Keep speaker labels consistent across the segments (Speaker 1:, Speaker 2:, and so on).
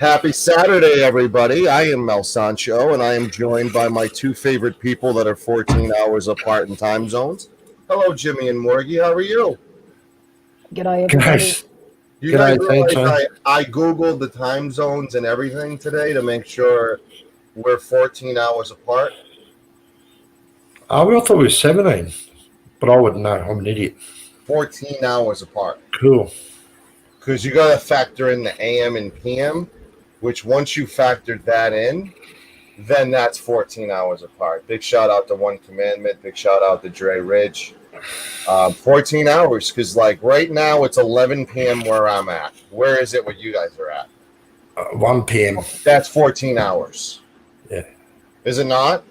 Speaker 1: Happy Saturday, everybody. I am Mel Sancho, and I am joined by my two favorite people that are 14 hours apart in time zones. Hello, Jimmy and Morgie. How are you?
Speaker 2: G'day, everybody.
Speaker 1: You
Speaker 3: G'day,
Speaker 1: guys realize
Speaker 3: Sancho.
Speaker 1: I Googled the time zones and everything today to make sure we're 14 hours apart.
Speaker 3: Oh, I thought we were 17, but I wouldn't know. I'm an idiot.
Speaker 1: 14 hours apart.
Speaker 3: Cool.
Speaker 1: Because you got to factor in the AM and PM, which once you factored that in, then that's 14 hours apart. Big shout out to One Commandment. Big shout out to Dre Ridge. 14 hours, because like right now it's 11 p.m. where I'm at. Where is it where you guys are at?
Speaker 3: 1 p.m.
Speaker 1: That's 14 hours.
Speaker 3: Yeah.
Speaker 1: Is it not?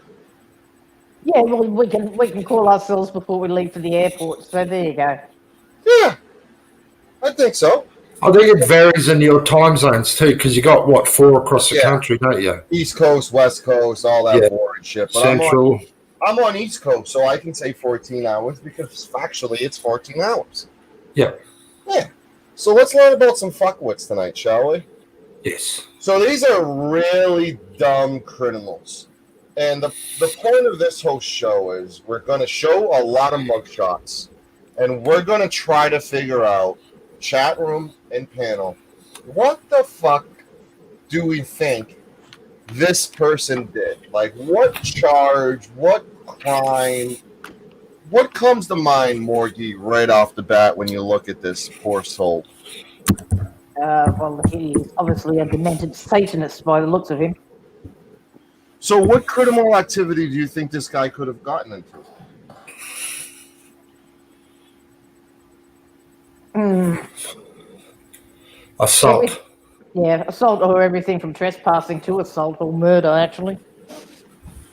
Speaker 2: Yeah, well, we can call ourselves before we leave for the airport. So there you go.
Speaker 1: Yeah, I think so.
Speaker 3: I think it varies in your time zones too, because you got, 4 across the
Speaker 1: Yeah.
Speaker 3: country, don't you?
Speaker 1: East Coast, West Coast, all that
Speaker 3: Yeah.
Speaker 1: boring shit. But
Speaker 3: Central.
Speaker 1: I'm on East Coast, so I can say 14 hours because factually it's 14 hours.
Speaker 3: Yeah.
Speaker 1: Yeah. So let's learn about some fuckwits tonight, shall we?
Speaker 3: Yes.
Speaker 1: So these are really dumb criminals. And the point of this whole show is we're going to show a lot of mugshots. And we're going to try to figure out, chat room and panel, what the fuck do we think this person did? Like, what charge, what crime, what comes to mind, Morgie, right off the bat when you look at this poor soul?
Speaker 2: Well, he is obviously a demented Satanist by the looks of him.
Speaker 1: So what criminal activity do you think this guy could have gotten into?
Speaker 3: Assault.
Speaker 2: Yeah, assault or everything from trespassing to assault or murder, actually.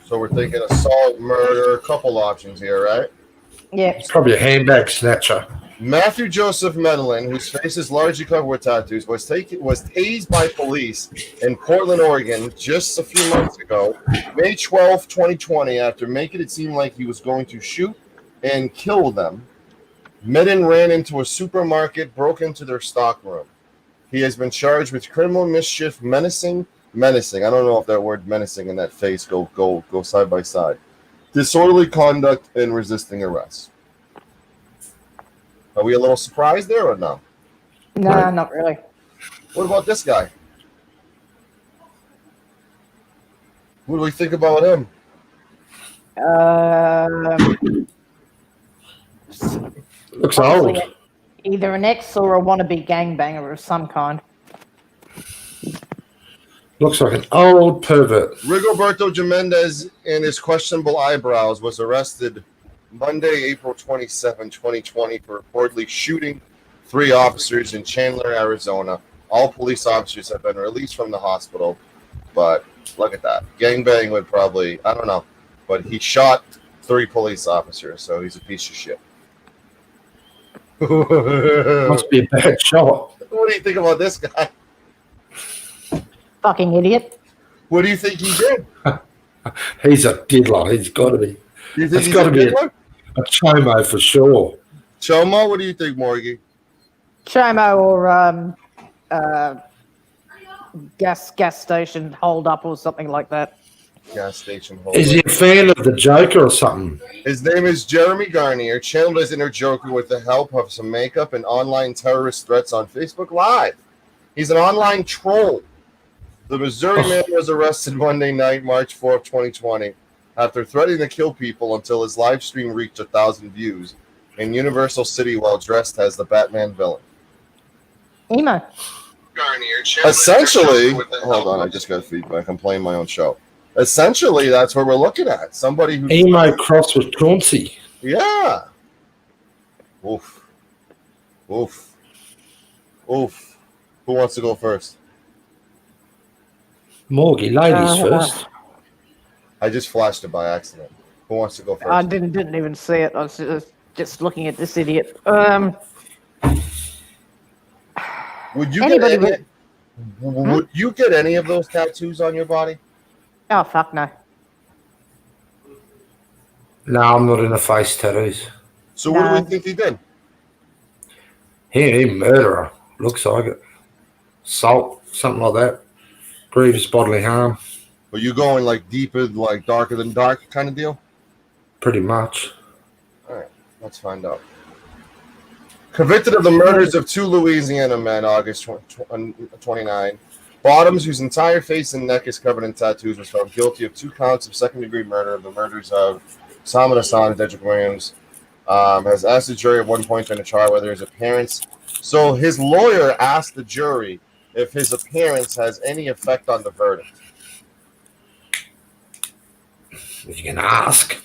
Speaker 1: So we're thinking assault, murder, a couple options here, right?
Speaker 2: Yeah.
Speaker 3: Probably a handbag snatcher.
Speaker 1: Matthew Joseph Medlin, whose face is largely covered with tattoos, was tased by police in Portland, Oregon, just a few months ago, May 12, 2020, after making it seem like he was going to shoot and kill them. Medlin ran into a supermarket, broke into their stockroom. He has been charged with criminal mischief, menacing. I don't know if that word menacing and that face go side by side. Disorderly conduct and resisting arrest. Are we a little surprised there or no?
Speaker 2: No, not really.
Speaker 1: What about this guy? What do we think about him?
Speaker 3: Looks old.
Speaker 2: Either an ex or a wannabe gangbanger of some kind.
Speaker 3: Looks like an old pervert.
Speaker 1: Rigoberto Jimenez and his questionable eyebrows was arrested Monday, April 27, 2020 for reportedly shooting 3 officers in Chandler, Arizona. All police officers have been released from the hospital, but look at that. Gangbang would probably, I don't know, but he shot 3 police officers, so he's a piece of shit.
Speaker 3: Must be a bad shot.
Speaker 1: What do you think about this guy?
Speaker 2: Fucking idiot.
Speaker 1: What do you think he did?
Speaker 3: He's a diddler. He's got to be.
Speaker 1: You think
Speaker 3: It's
Speaker 1: he's
Speaker 3: got to
Speaker 1: a
Speaker 3: be
Speaker 1: diddler?
Speaker 3: a chomo for sure.
Speaker 1: Chomo, what do you think, Morgie?
Speaker 2: Chomo or gas station hold up or something like that.
Speaker 1: Gas station
Speaker 3: Is
Speaker 1: holder.
Speaker 3: he a fan of the Joker or something?
Speaker 1: His name is Jeremy Garnier, channeled as inner Joker with the help of some makeup and online terrorist threats on Facebook Live. He's an online troll. The Missouri man was arrested Monday night, March 4th, 2020, after threatening to kill people until his live stream reached 1,000 views in Universal City while dressed as the Batman villain.
Speaker 2: Emo.
Speaker 1: Essentially, hold on, I just got feedback. I'm playing my own show. Essentially, that's what we're looking at. Somebody who...
Speaker 3: Emo cross with Chauncey.
Speaker 1: Yeah. Oof. Oof. Oof. Who wants to go first?
Speaker 3: Morgie, ladies first.
Speaker 1: I just flashed it by accident. Who wants to go first?
Speaker 2: I didn't even see it. I was just looking at this idiot.
Speaker 1: Would you
Speaker 2: Anybody
Speaker 1: get any, would you get any of those tattoos on your body?
Speaker 2: Oh, fuck no.
Speaker 3: No, I'm not into face tattoos.
Speaker 1: So what do we think he did?
Speaker 3: He murderer. Looks like it. Assault, something like that. Grievous bodily harm,
Speaker 1: Are you going like deeper, like darker than dark kind of deal?
Speaker 3: pretty much.
Speaker 1: All right, let's find out. Convicted of the murders of 2 Louisiana men, August 29. Bottoms, whose entire face and neck is covered in tattoos, was found guilty of 2 counts of second-degree murder of the murders of Salman Hassan and Dedrick Williams. Has asked the jury at one point in the trial whether his appearance. So his lawyer asked the jury if his appearance has any effect on the verdict.
Speaker 3: You can ask.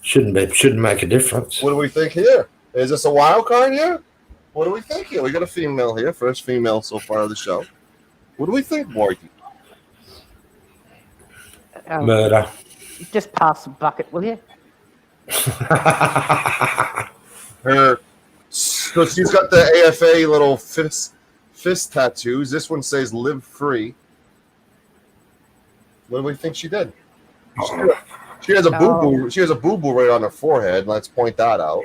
Speaker 3: Shouldn't make a difference.
Speaker 1: What do we think here? Is this a wild card here? What do we think here? We got a female here, first female so far of the show. What do we think, Morty?
Speaker 3: Murder.
Speaker 2: Just pass the bucket, will you?
Speaker 1: So she's got the AFA little fist tattoos. This one says "Live Free." What do we think she did? She has a boo boo. She has a boo boo right on her forehead. Let's point that out.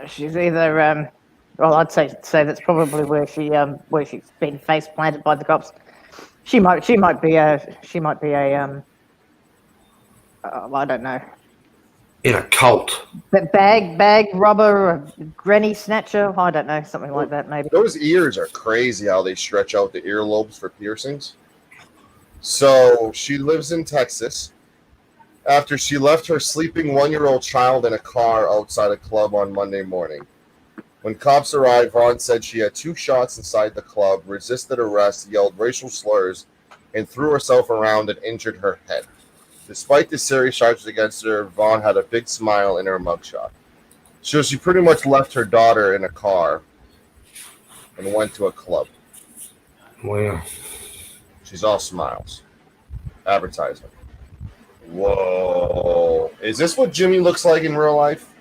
Speaker 2: She's either well, I'd say that's probably where she's been face planted by the cops. She might be a I don't know.
Speaker 3: In a cult.
Speaker 2: But bag robber, or granny snatcher, I don't know, something like that maybe.
Speaker 1: Those ears are crazy how they stretch out the earlobes for piercings. So she lives in Texas. After she left her sleeping 1-year-old child in a car outside a club on Monday morning. When cops arrived, Vaughn said she had 2 shots inside the club, resisted arrest, yelled racial slurs, and threw herself around and injured her head. Despite the serious charges against her, Vaughn had a big smile in her mugshot. So she pretty much left her daughter in a car and went to a club.
Speaker 3: Well,
Speaker 1: She's all smiles. Advertisement. Whoa. Is this what Jimmy looks like in real life?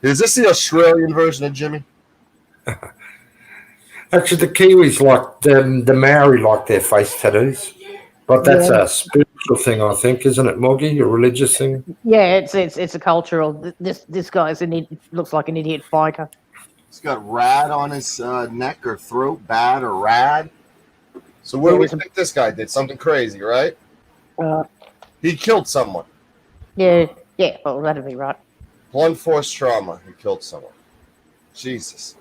Speaker 1: Is this the Australian version of Jimmy?
Speaker 3: actually, the Kiwis like the Maori like their face tattoos, but that's a spiritual thing, I think, isn't it, Moggy? A religious thing.
Speaker 2: Yeah, it's a cultural. This guy's looks like an idiot fighter.
Speaker 1: He's got rad on his neck or throat, bad or rad. So what do we think this guy did? Something crazy, right? He killed someone.
Speaker 2: Yeah. Well, that'd be right.
Speaker 1: Blunt force trauma. He killed someone. Jesus.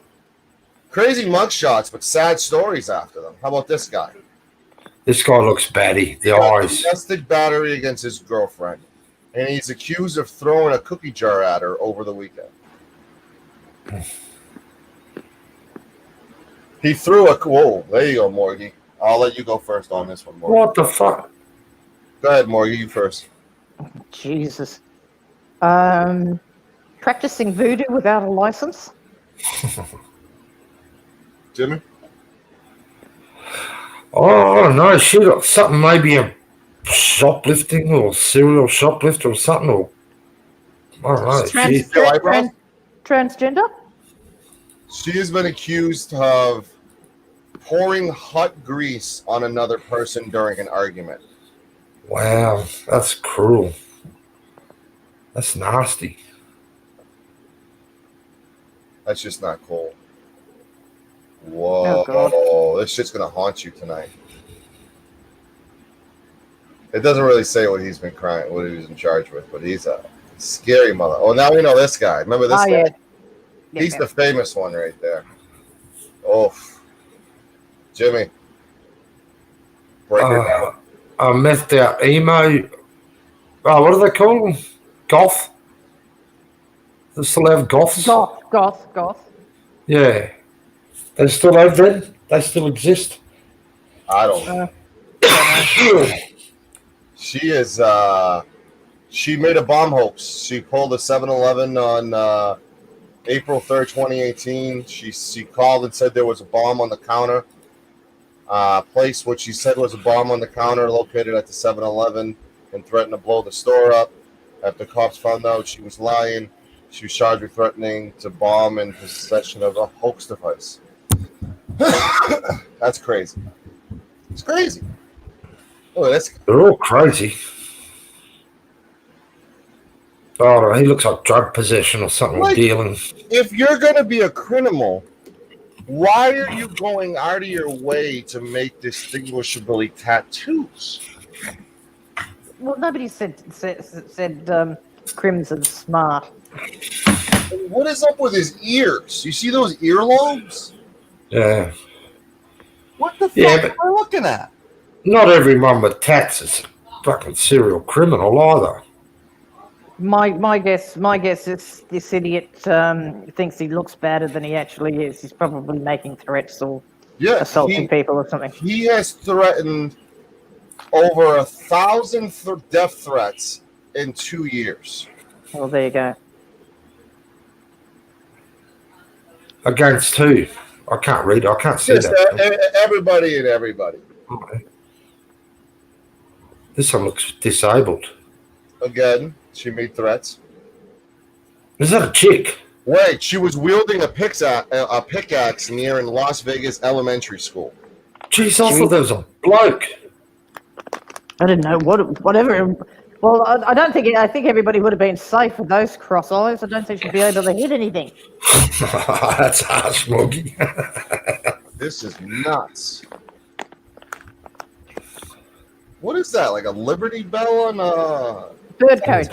Speaker 1: Crazy mugshots, but sad stories after them. How about this guy?
Speaker 3: This guy looks batty. The
Speaker 1: Got
Speaker 3: eyes.
Speaker 1: domestic battery against his girlfriend, and he's accused of throwing a cookie jar at her over the weekend. He threw a... Whoa, there you go, Morgie. I'll let you go first on this one, Morgie.
Speaker 3: What the fuck?
Speaker 1: Go ahead, Morgie, you first.
Speaker 2: Jesus. Practicing voodoo without a license?
Speaker 1: Jimmy?
Speaker 3: Oh, I don't know. She got something, maybe a shoplifting or serial shoplifter or something. Or I don't know.
Speaker 2: Transgender?
Speaker 1: She has been accused of pouring hot grease on another person during an argument.
Speaker 3: Wow, that's cruel. That's nasty.
Speaker 1: That's just not cool. Whoa, this shit's gonna haunt you tonight. It doesn't really say what he's been crying, what he was in charge with, but he's a scary mother. Oh, now we know this guy. Remember this guy?
Speaker 2: Yeah.
Speaker 1: He's the famous one right there. Oh, Jimmy. Break it down.
Speaker 3: I met that emo. Oh, what do they call them? Goth? They still have goths?
Speaker 2: Goth.
Speaker 3: Yeah. They still have them? They still exist?
Speaker 1: I don't know. She is, she made a bomb hoax. She pulled a 7-Eleven on April 3rd, 2018. She called and said there was a bomb on the counter. Placed what she said was a bomb on the counter located at the 7-Eleven and threatened to blow the store up. After cops found out she was lying, she was charged with threatening to bomb and possession of a hoax device. That's crazy. It's crazy. Oh, that's...
Speaker 3: They're all crazy. Oh, he looks like drug possession or something,
Speaker 1: Like,
Speaker 3: dealing.
Speaker 1: If you're going to be a criminal, Why are you going out of your way to make distinguishably tattoos?
Speaker 2: Well, nobody said Crimson smart.
Speaker 1: What is up with his ears? You see those earlobes?
Speaker 3: Yeah.
Speaker 1: What the fuck
Speaker 3: Yeah,
Speaker 1: am I looking at?
Speaker 3: Not everyone with tats is a fucking serial criminal either.
Speaker 2: My guess is this idiot thinks he looks badder than he actually is. He's probably making threats or
Speaker 1: Yeah,
Speaker 2: assaulting people or something.
Speaker 1: he has threatened over 1,000 death threats in 2 years.
Speaker 2: Well, there you go.
Speaker 3: Against who? I can't read. I can't see
Speaker 1: Just
Speaker 3: that.
Speaker 1: everybody and everybody.
Speaker 3: Okay. This one looks disabled.
Speaker 1: Again, she made threats.
Speaker 3: Is that a chick?
Speaker 1: Wait, she was wielding a pickaxe near in Las Vegas elementary school.
Speaker 3: Jeez, I thought there was a bloke.
Speaker 2: I didn't know whatever. Well, I don't think. I think everybody would have been safe with those cross eyes. I don't think she'd be able to hit anything.
Speaker 3: That's harsh, Moggy.
Speaker 1: This is nuts. What is that? Like a Liberty Bell on a...
Speaker 2: Bird coach.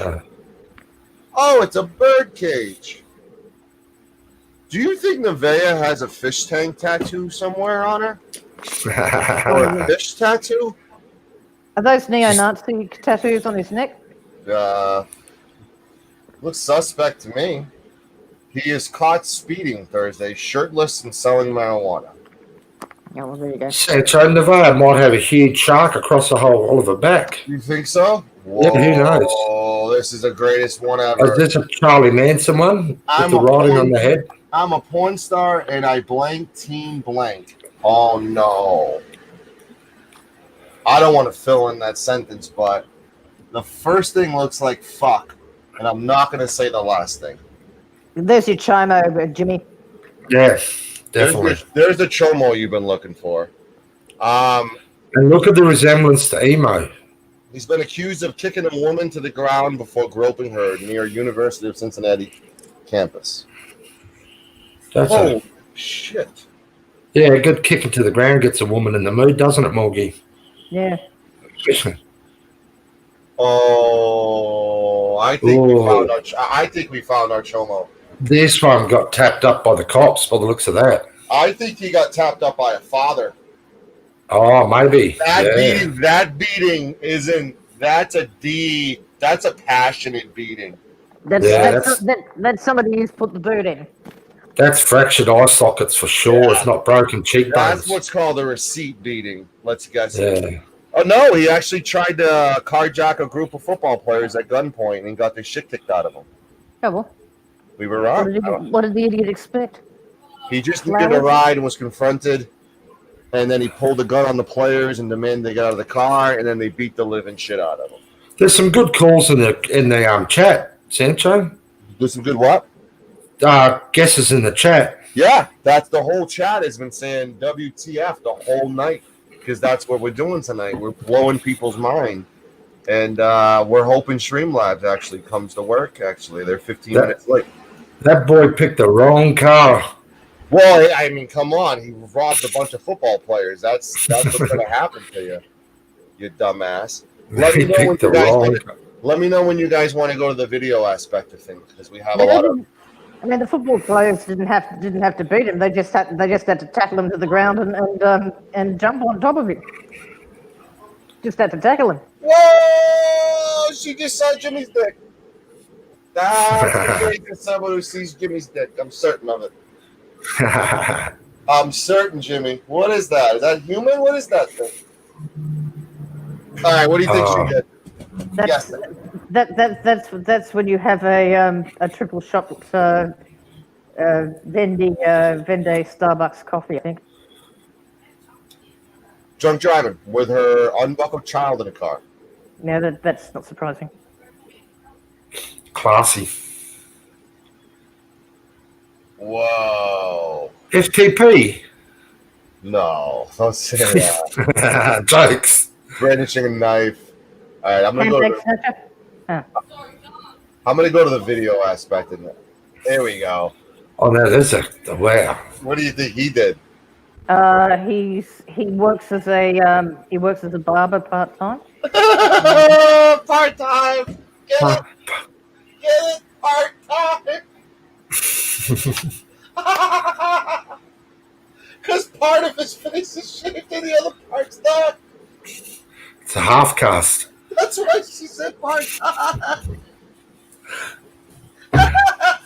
Speaker 1: Oh, it's a bird cage. Do you think Nevaeh has a fish tank tattoo somewhere on her? Or a fish tattoo?
Speaker 2: Are those neo-Nazi tattoos on his neck?
Speaker 1: Looks suspect to me. He is caught speeding Thursday, shirtless and selling marijuana.
Speaker 2: Yeah, well, there you go.
Speaker 3: Sancho Nevada might have a huge shark across the whole of her back.
Speaker 1: You think so?
Speaker 3: Yeah, who knows?
Speaker 1: Oh, this is the greatest one
Speaker 3: Is
Speaker 1: ever.
Speaker 3: this a Charlie Manson one with the writing on the head?
Speaker 1: I'm a porn star and I blank team blank. Oh no. I don't want to fill in that sentence, but the first thing looks like fuck, and I'm not going to say the last thing.
Speaker 2: There's your Chimo, Jimmy.
Speaker 3: Yeah, definitely.
Speaker 1: There's the chomo you've been looking for.
Speaker 3: And look at the resemblance to Emo.
Speaker 1: He's been accused of kicking a woman to the ground before groping her near University of Cincinnati campus.
Speaker 3: That's
Speaker 1: Oh, shit.
Speaker 3: yeah, a good kicking to the ground gets a woman in the mood, doesn't it, Morgie?
Speaker 2: Yeah.
Speaker 1: Oh, I think we found our chomo.
Speaker 3: This one got tapped up by the cops by the looks of that.
Speaker 1: I think he got tapped up by a father.
Speaker 3: Oh, maybe.
Speaker 1: That beating isn't. That's a passionate beating.
Speaker 2: That's somebody who's put the boot in.
Speaker 3: That's fractured eye sockets for sure.
Speaker 1: Yeah.
Speaker 3: It's not broken cheekbones.
Speaker 1: That's what's called a receipt beating. Let's guess.
Speaker 3: Yeah.
Speaker 1: Oh no, he actually tried to carjack a group of football players at gunpoint and got their shit kicked out of him.
Speaker 2: Oh, well.
Speaker 1: We were wrong.
Speaker 2: What did the idiot expect?
Speaker 1: He just needed a ride and was confronted, and then he pulled a gun on the players and demanded they get out of the car, and then they beat the living shit out of him.
Speaker 3: There's some good calls in the chat, Sancho.
Speaker 1: There's some good what?
Speaker 3: Guesses in the chat.
Speaker 1: Yeah, that's the whole chat has been saying WTF the whole night because that's what we're doing tonight. We're blowing people's mind, and we're hoping Streamlabs actually comes to work. Actually, they're 15 minutes late.
Speaker 3: That boy picked the wrong car.
Speaker 1: Well, I mean, come on. He robbed a bunch of football players. That's what's going to happen to you, you dumbass. Let me know when you guys want to go to the video aspect of things because we have a lot of.
Speaker 2: I mean, the football players didn't have to beat him. They just had to tackle him to the ground and jump on top of him. Just had to tackle him.
Speaker 1: Whoa! She just saw Jimmy's dick. That's great for someone who sees Jimmy's dick. I'm certain of it. I'm certain, Jimmy. What is that? Is that human? What is that thing? All right. What do you think she did?
Speaker 2: That's when you have a triple shot Vende Starbucks coffee, I think.
Speaker 1: Drunk driving with her unbuckled child in a car.
Speaker 2: Yeah, that's not surprising.
Speaker 3: Classy.
Speaker 1: Whoa.
Speaker 3: FTP.
Speaker 1: No, don't say that.
Speaker 3: Jokes.
Speaker 1: Brandishing a knife. All right, I'm gonna go to the video aspect of it. There we go.
Speaker 3: Oh, that is a wow.
Speaker 1: What do you think he did?
Speaker 2: He works as a barber part time.
Speaker 1: Part time. Get
Speaker 3: Huh.
Speaker 1: it, part time. Because part of his face is shaved and the other part's not.
Speaker 3: It's a half cast.
Speaker 1: That's why she said part time. That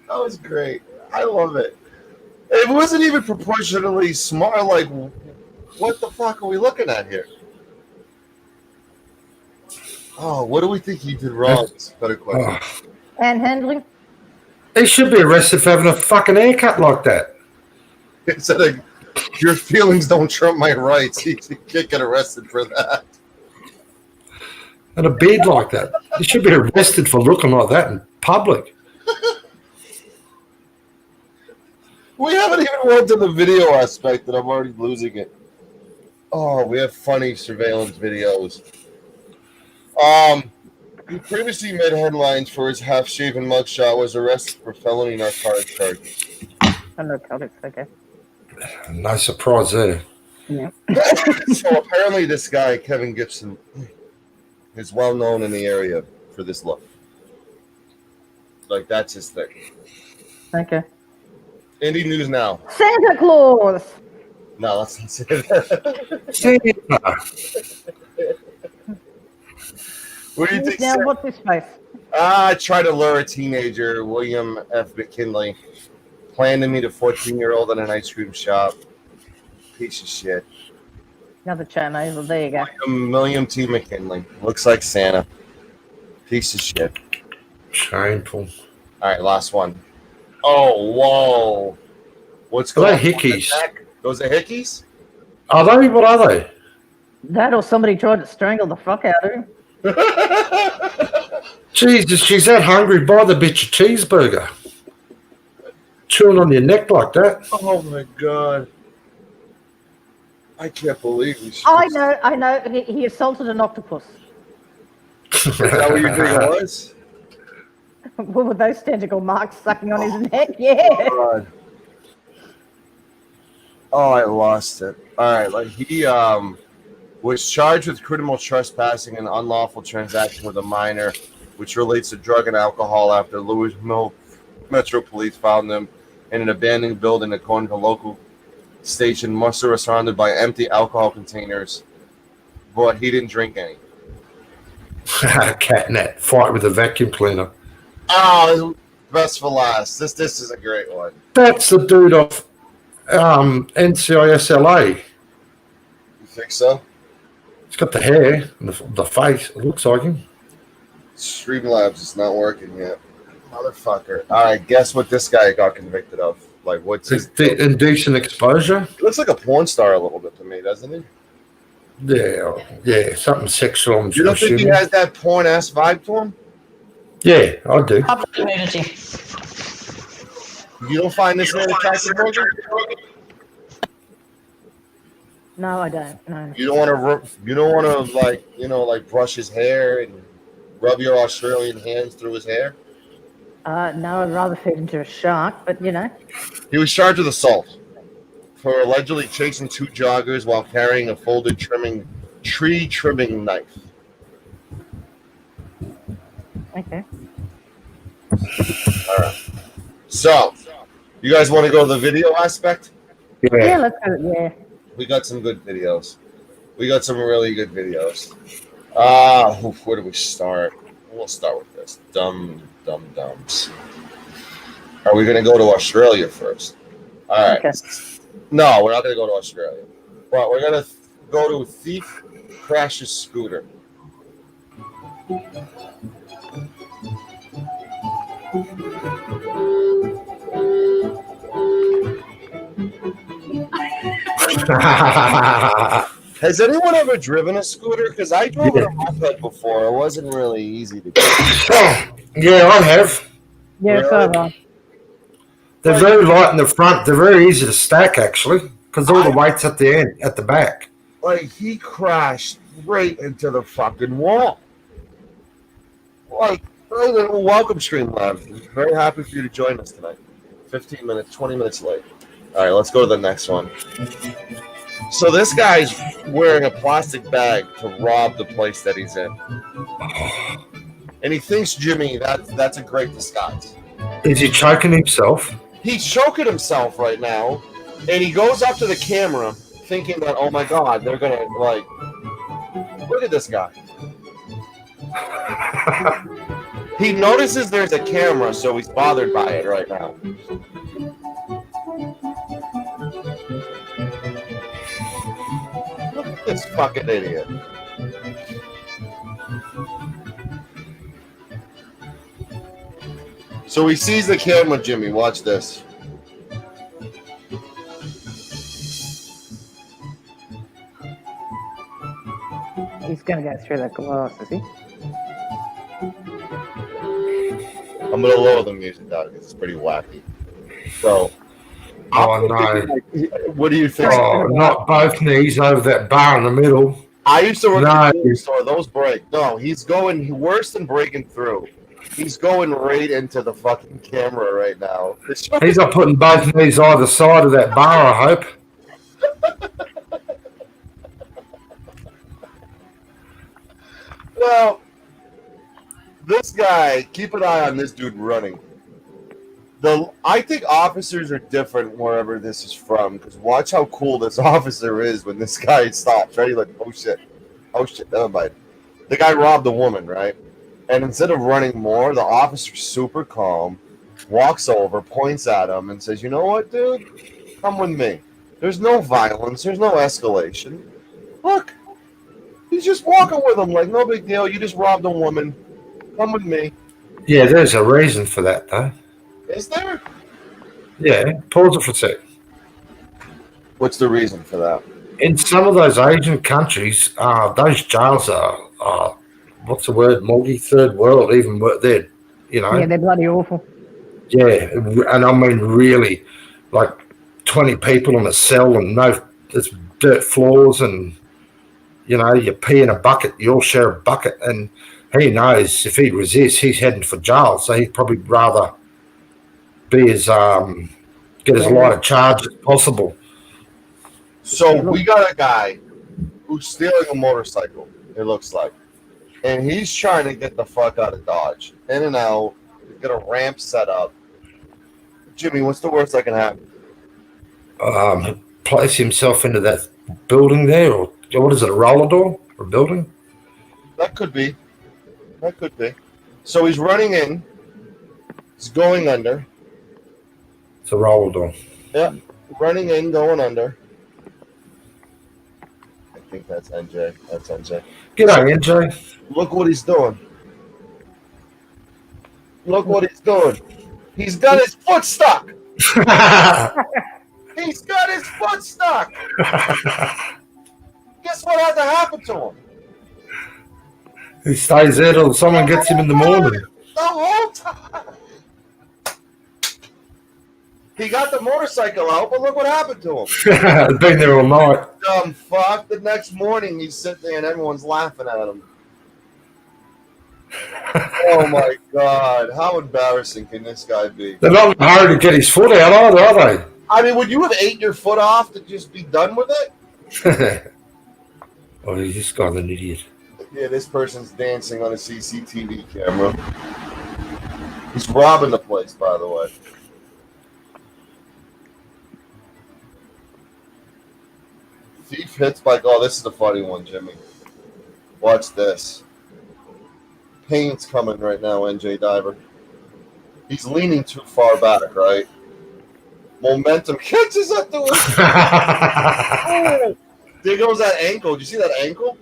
Speaker 1: was great. I love it. It wasn't even proportionally smart. Like, what the fuck are we looking at here? Oh, what do we think he did wrong? That's a better question.
Speaker 3: Oh.
Speaker 2: Panhandling.
Speaker 3: He should be arrested for having a fucking haircut like that.
Speaker 1: Instead of your feelings don't trump my rights, he can't get arrested for that.
Speaker 3: And a beard like that. He should be arrested for looking like that in public.
Speaker 1: We haven't even went to the video aspect, and I'm already losing it. Oh, we have funny surveillance videos. He previously made headlines for his half-shaven mugshot, was arrested for felony narcotic charges.
Speaker 2: Narcotics. Okay.
Speaker 3: No surprise there.
Speaker 2: Yeah.
Speaker 1: So apparently this guy, Kevin Gibson, is well known in the area for this look. Like, that's his thing.
Speaker 2: Okay.
Speaker 1: Indie News Now.
Speaker 2: Santa Claus.
Speaker 1: No, let's not say that. What do you think?
Speaker 2: Now,
Speaker 1: Sarah?
Speaker 2: what's his face?
Speaker 1: I tried to lure a teenager, William F. McKinley. Planned to meet a 14-year-old at an ice cream shop. Piece of shit.
Speaker 2: Another Chinese. Well, there you go.
Speaker 1: William T. McKinley. Looks like Santa. Piece of shit.
Speaker 3: Shameful.
Speaker 1: All right, last one. Oh, whoa. What's
Speaker 3: Are
Speaker 1: going
Speaker 3: they
Speaker 1: on?
Speaker 3: hickeys?
Speaker 1: Those are hickeys?
Speaker 3: Are they? What are they?
Speaker 2: That or somebody tried to strangle the fuck out of him.
Speaker 3: Jesus, she's that hungry. Buy the bitch a cheeseburger. Chewing on your neck like that.
Speaker 1: Oh, my God. I can't believe we should.
Speaker 2: I know. He assaulted an octopus.
Speaker 1: Is that what you think it was?
Speaker 2: What were those tentacle marks sucking on his neck? Yeah.
Speaker 1: God. Oh, I lost it. All right, like he was charged with criminal trespassing and unlawful transaction with a minor, which relates to drug and alcohol after Louisville Metro Police found them in an abandoned building, according to local station. Musser was surrounded by empty alcohol containers, but he didn't drink any.
Speaker 3: Catnet. Fight with a vacuum cleaner.
Speaker 1: Oh, best for last. This is a great one.
Speaker 3: That's the dude off NCIS LA.
Speaker 1: You think so?
Speaker 3: He's got the hair and the face. It looks like him.
Speaker 1: Streamlabs is not working yet. Motherfucker. All right, guess what this guy got convicted of? Like, what's his...
Speaker 3: Indecent exposure.
Speaker 1: He looks like a porn star a little bit to me, doesn't he?
Speaker 3: Yeah, something sexual. I'm
Speaker 1: You don't think he
Speaker 3: assuming.
Speaker 1: has that porn-ass vibe to him?
Speaker 3: Yeah, I do.
Speaker 4: Public nudity.
Speaker 1: You don't find this man attractive, Morgan?
Speaker 2: No, I don't. No.
Speaker 1: You don't want to, like brush his hair and rub your Australian hands through his hair?
Speaker 2: No, I'd rather feed him to a shark, but you know.
Speaker 1: He was charged with assault for allegedly chasing two joggers while carrying a folded tree trimming knife.
Speaker 2: Okay.
Speaker 1: All right. So, you guys want to go to the video aspect?
Speaker 2: Yeah, let's do it. Yeah.
Speaker 1: We got some good videos. We got some really good videos. Where do we start? We'll start with this. Dumb dumbs. Are we going to go to Australia first? All right.
Speaker 2: Okay.
Speaker 1: No, we're not going to go to Australia. But we're going to go to Thief Crashes Scooter. Has anyone ever driven a scooter? Because I drove a moped before. It wasn't really easy to get.
Speaker 3: Yeah, I have.
Speaker 2: Yeah,
Speaker 1: Really?
Speaker 2: so have I.
Speaker 3: They're very light in the front. They're very easy to stack, actually, because all the weight's at the end, at the back.
Speaker 1: Like, he crashed right into the fucking wall. Like, Welcome, Streamlab. Very happy for you to join us tonight. 15 minutes, 20 minutes late. All right, let's go to the next one. So this guy's wearing a plastic bag to rob the place that he's in. And he thinks, Jimmy, that's a great disguise.
Speaker 3: Is he choking himself?
Speaker 1: He's choking himself right now, and he goes up to the camera thinking that, oh my God, they're going to, like, look at this guy. He notices there's a camera, so he's bothered by it right now. Look at this fucking idiot. So he sees the camera, Jimmy. Watch this.
Speaker 2: He's gonna go through that glass, is he?
Speaker 1: I'm gonna lower the music down because it's pretty wacky. So,
Speaker 3: Oh no!
Speaker 1: what do you think?
Speaker 3: Oh, not both knees over that bar in the middle.
Speaker 1: I used to work
Speaker 3: No.
Speaker 1: at the grocery store. Those break. No, he's going worse than breaking through. He's going right into the fucking camera right now.
Speaker 3: He's not putting both knees either side of that bar, I hope.
Speaker 1: Well, this guy, keep an eye on this dude running. I think officers are different wherever this is from, because watch how cool this officer is when this guy stops, right? He's like, oh shit, never mind. The guy robbed a woman, right? And instead of running more, the officer's super calm, walks over, points at him, and says, you know what, dude? Come with me. There's no violence. There's no escalation. Look, he's just walking with him like, no big deal. You just robbed a woman. Come with me.
Speaker 3: Yeah, there's a reason for that, though.
Speaker 1: Is there?
Speaker 3: Yeah, pause it for a sec.
Speaker 1: What's the reason for that?
Speaker 3: In some of those Asian countries, those jails are what's the word, multi-third world, even they're, you know.
Speaker 2: Yeah, they're bloody awful.
Speaker 3: Yeah, and I mean really, like 20 people in a cell and there's dirt floors and, you know, you pee in a bucket, you all share a bucket, and he knows if he resists, he's heading for jail, so he'd probably rather be as get as light a charge as possible.
Speaker 1: So we got a guy who's stealing a motorcycle, it looks like. And he's trying to get the fuck out of Dodge. In and out. He's got a ramp set up. Jimmy, what's the worst that can happen?
Speaker 3: Place himself into that building there, or what is it, a roller door or building?
Speaker 1: That could be. So he's running in. He's going under.
Speaker 3: It's a roller door.
Speaker 1: Yeah. Running in, going under. I think that's NJ. That's NJ.
Speaker 3: G'day, NJ.
Speaker 1: Look what he's doing. He's got his foot stuck. He's got his foot stuck. Guess what had to happen to him?
Speaker 3: He stays there till someone gets him in the morning.
Speaker 1: The whole time. He got the motorcycle out, but look what happened to him.
Speaker 3: He's been there all night.
Speaker 1: Dumb fuck. The next morning, he's sitting there and everyone's laughing at him. Oh my God. How embarrassing can this guy be?
Speaker 3: They're not in a hurry to get his foot out either, are they?
Speaker 1: I mean, would you have ate your foot off to just be done with it?
Speaker 3: Oh, this guy's an idiot.
Speaker 1: Yeah, this person's dancing on a CCTV camera. He's robbing the place, by the way. Thief hits bike. Oh, this is a funny one, Jimmy. Watch this. Paint's coming right now, NJ Diver. He's leaning too far back, right? Momentum catches up to him. Oh, there goes that ankle. Did you see that ankle?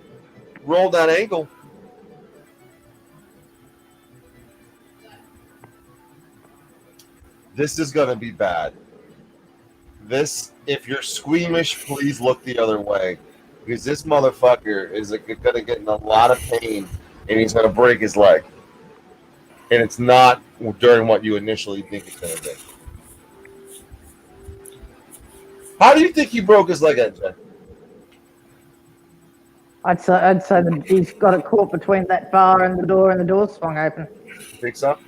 Speaker 1: Rolled that ankle. This is going to be bad. This, if you're squeamish, please look the other way. Because this motherfucker is going to get in a lot of pain and he's going to break his leg. And it's not during what you initially think it's going to be. How do you think he broke his leg, NJ?
Speaker 2: I'd say that he's got it caught between that bar and the door swung open.
Speaker 1: Think so?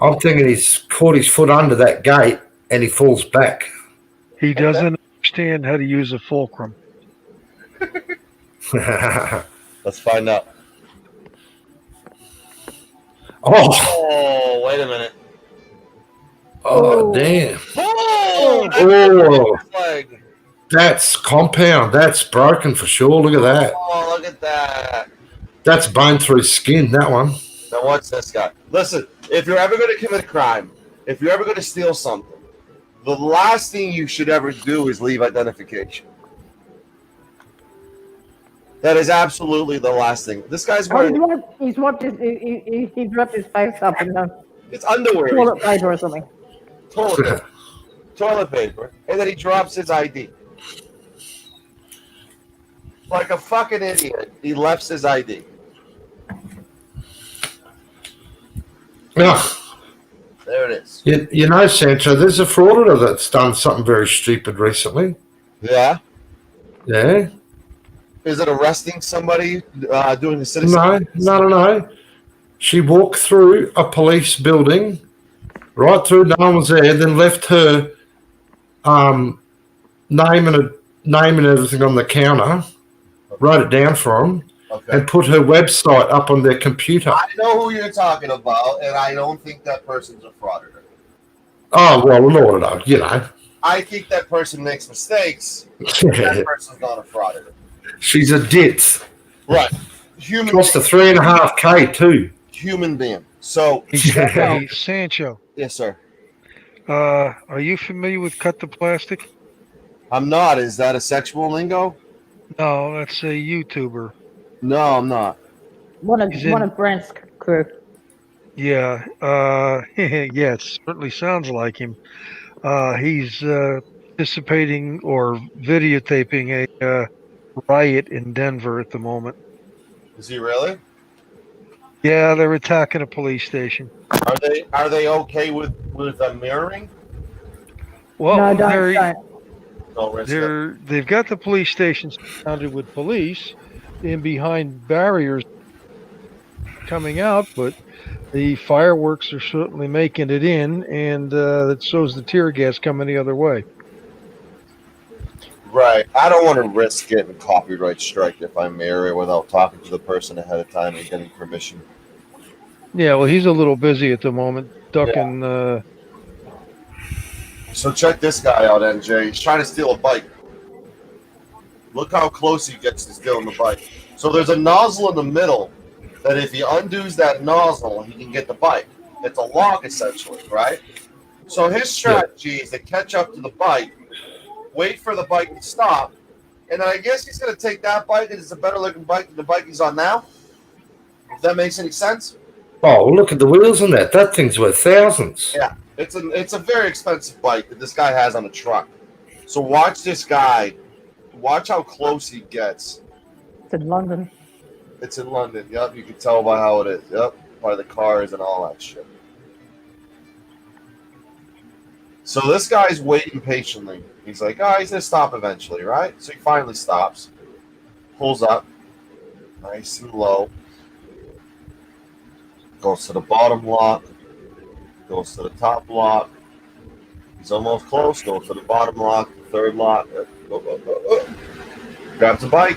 Speaker 3: I'm thinking he's caught his foot under that gate and he falls back.
Speaker 4: He doesn't understand how to use a fulcrum.
Speaker 1: Let's find out.
Speaker 3: Oh,
Speaker 1: Oh, wait a minute.
Speaker 3: oh, damn.
Speaker 1: Oh,
Speaker 3: Oh,
Speaker 1: leg.
Speaker 3: that's compound. That's broken for sure. Look at that.
Speaker 1: Oh, look at that.
Speaker 3: That's bone through skin, that one.
Speaker 1: Now watch this guy. Listen, if you're ever going to commit a crime, if you're ever going to steal something, the last thing you should ever do is leave identification. That is absolutely the last thing. This guy's
Speaker 2: Oh,
Speaker 1: wearing
Speaker 2: he's wiped he's wrapped his face up in
Speaker 1: it's underwear,
Speaker 2: toilet paper or something.
Speaker 1: toilet paper, and then he drops his ID. Like a fucking idiot, he left his ID.
Speaker 3: Yeah.
Speaker 1: There it is.
Speaker 3: You know, Sancho, there's a frauditor that's done something very stupid recently.
Speaker 1: Yeah.
Speaker 3: Yeah.
Speaker 1: Is it arresting somebody doing the citizen?
Speaker 3: No. She walked through a police building, right through, no one was there, then left her name and everything on the counter, wrote it down for them,
Speaker 1: Okay.
Speaker 3: and put her website up on their computer.
Speaker 1: I know who you're talking about, and I don't think that person's a frauditor.
Speaker 3: Oh, well, Lord, you know.
Speaker 1: I think that person makes mistakes. That person's not a frauditor.
Speaker 3: She's a ditz.
Speaker 1: Right. Human
Speaker 3: Cost her $3.5K too.
Speaker 1: human being. So,
Speaker 4: Hey, Sancho,
Speaker 1: yes, sir.
Speaker 4: are you familiar with Cut the Plastic?
Speaker 1: I'm not. Is that a sexual lingo?
Speaker 4: No, that's a YouTuber.
Speaker 1: No, I'm not.
Speaker 2: One
Speaker 4: He's in-
Speaker 2: of Brent's crew.
Speaker 4: Yeah, yes, certainly sounds like him. He's participating or videotaping a riot in Denver at the moment.
Speaker 1: Is he really?
Speaker 4: Yeah, they're attacking a police station.
Speaker 1: Are they okay with mirroring?
Speaker 4: Well,
Speaker 2: No,
Speaker 4: they're,
Speaker 1: Don't risk it.
Speaker 4: they've got the police station surrounded with police and behind barriers coming out, but the fireworks are certainly making it in, and that shows the tear gas coming the other way.
Speaker 1: Right. I don't want to risk getting copyright strike if I mirror without talking to the person ahead of time and getting permission.
Speaker 4: Yeah, well, he's a little busy at the moment, ducking.
Speaker 1: So check this guy out, NJ. He's trying to steal a bike. Look how close he gets to stealing the bike. So there's a nozzle in the middle that if he undoes that nozzle, he can get the bike. It's a lock, essentially, right? So his strategy is to catch up to the bike, wait for the bike to stop, and then I guess he's going to take that bike, and it's a better-looking bike than the bike he's on now. If that makes any sense?
Speaker 3: Oh, look at the wheels on that. That thing's worth thousands.
Speaker 1: Yeah, it's a very expensive bike that this guy has on a truck. So watch this guy. Watch how close he gets.
Speaker 2: It's in London.
Speaker 1: It's in London. Yep, you can tell by how it is. Yep, by the cars and all that shit. So this guy's waiting patiently. He's like, oh, he's going to stop eventually, right? So he finally stops. Pulls up. Nice and low. Goes to the bottom lock. Goes to the top lock. He's almost close. Goes to the bottom lock. The third lock. Grabs a bike.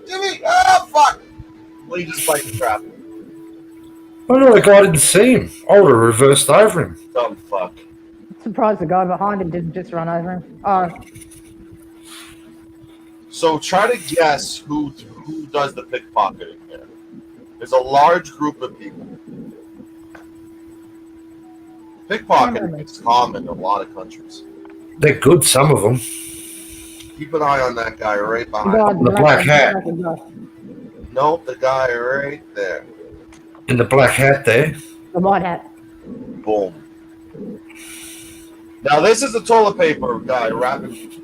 Speaker 1: Jimmy! Ah, fuck! Leaves his bike in traffic.
Speaker 3: I know the guy didn't see him. I would have reversed over him.
Speaker 1: Dumb fuck.
Speaker 2: Surprised the guy behind him didn't just run over him. Oh,
Speaker 1: So try to guess who does the pickpocketing here. There's a large group of people. Pickpocketing is common in a lot of countries.
Speaker 3: They're good, some of them.
Speaker 1: Keep an eye on that guy right behind.
Speaker 2: God,
Speaker 3: The black hat.
Speaker 1: Nope, the guy right there.
Speaker 3: In the black hat there.
Speaker 2: The white hat.
Speaker 1: Boom. Now this is the toilet paper guy wrapping.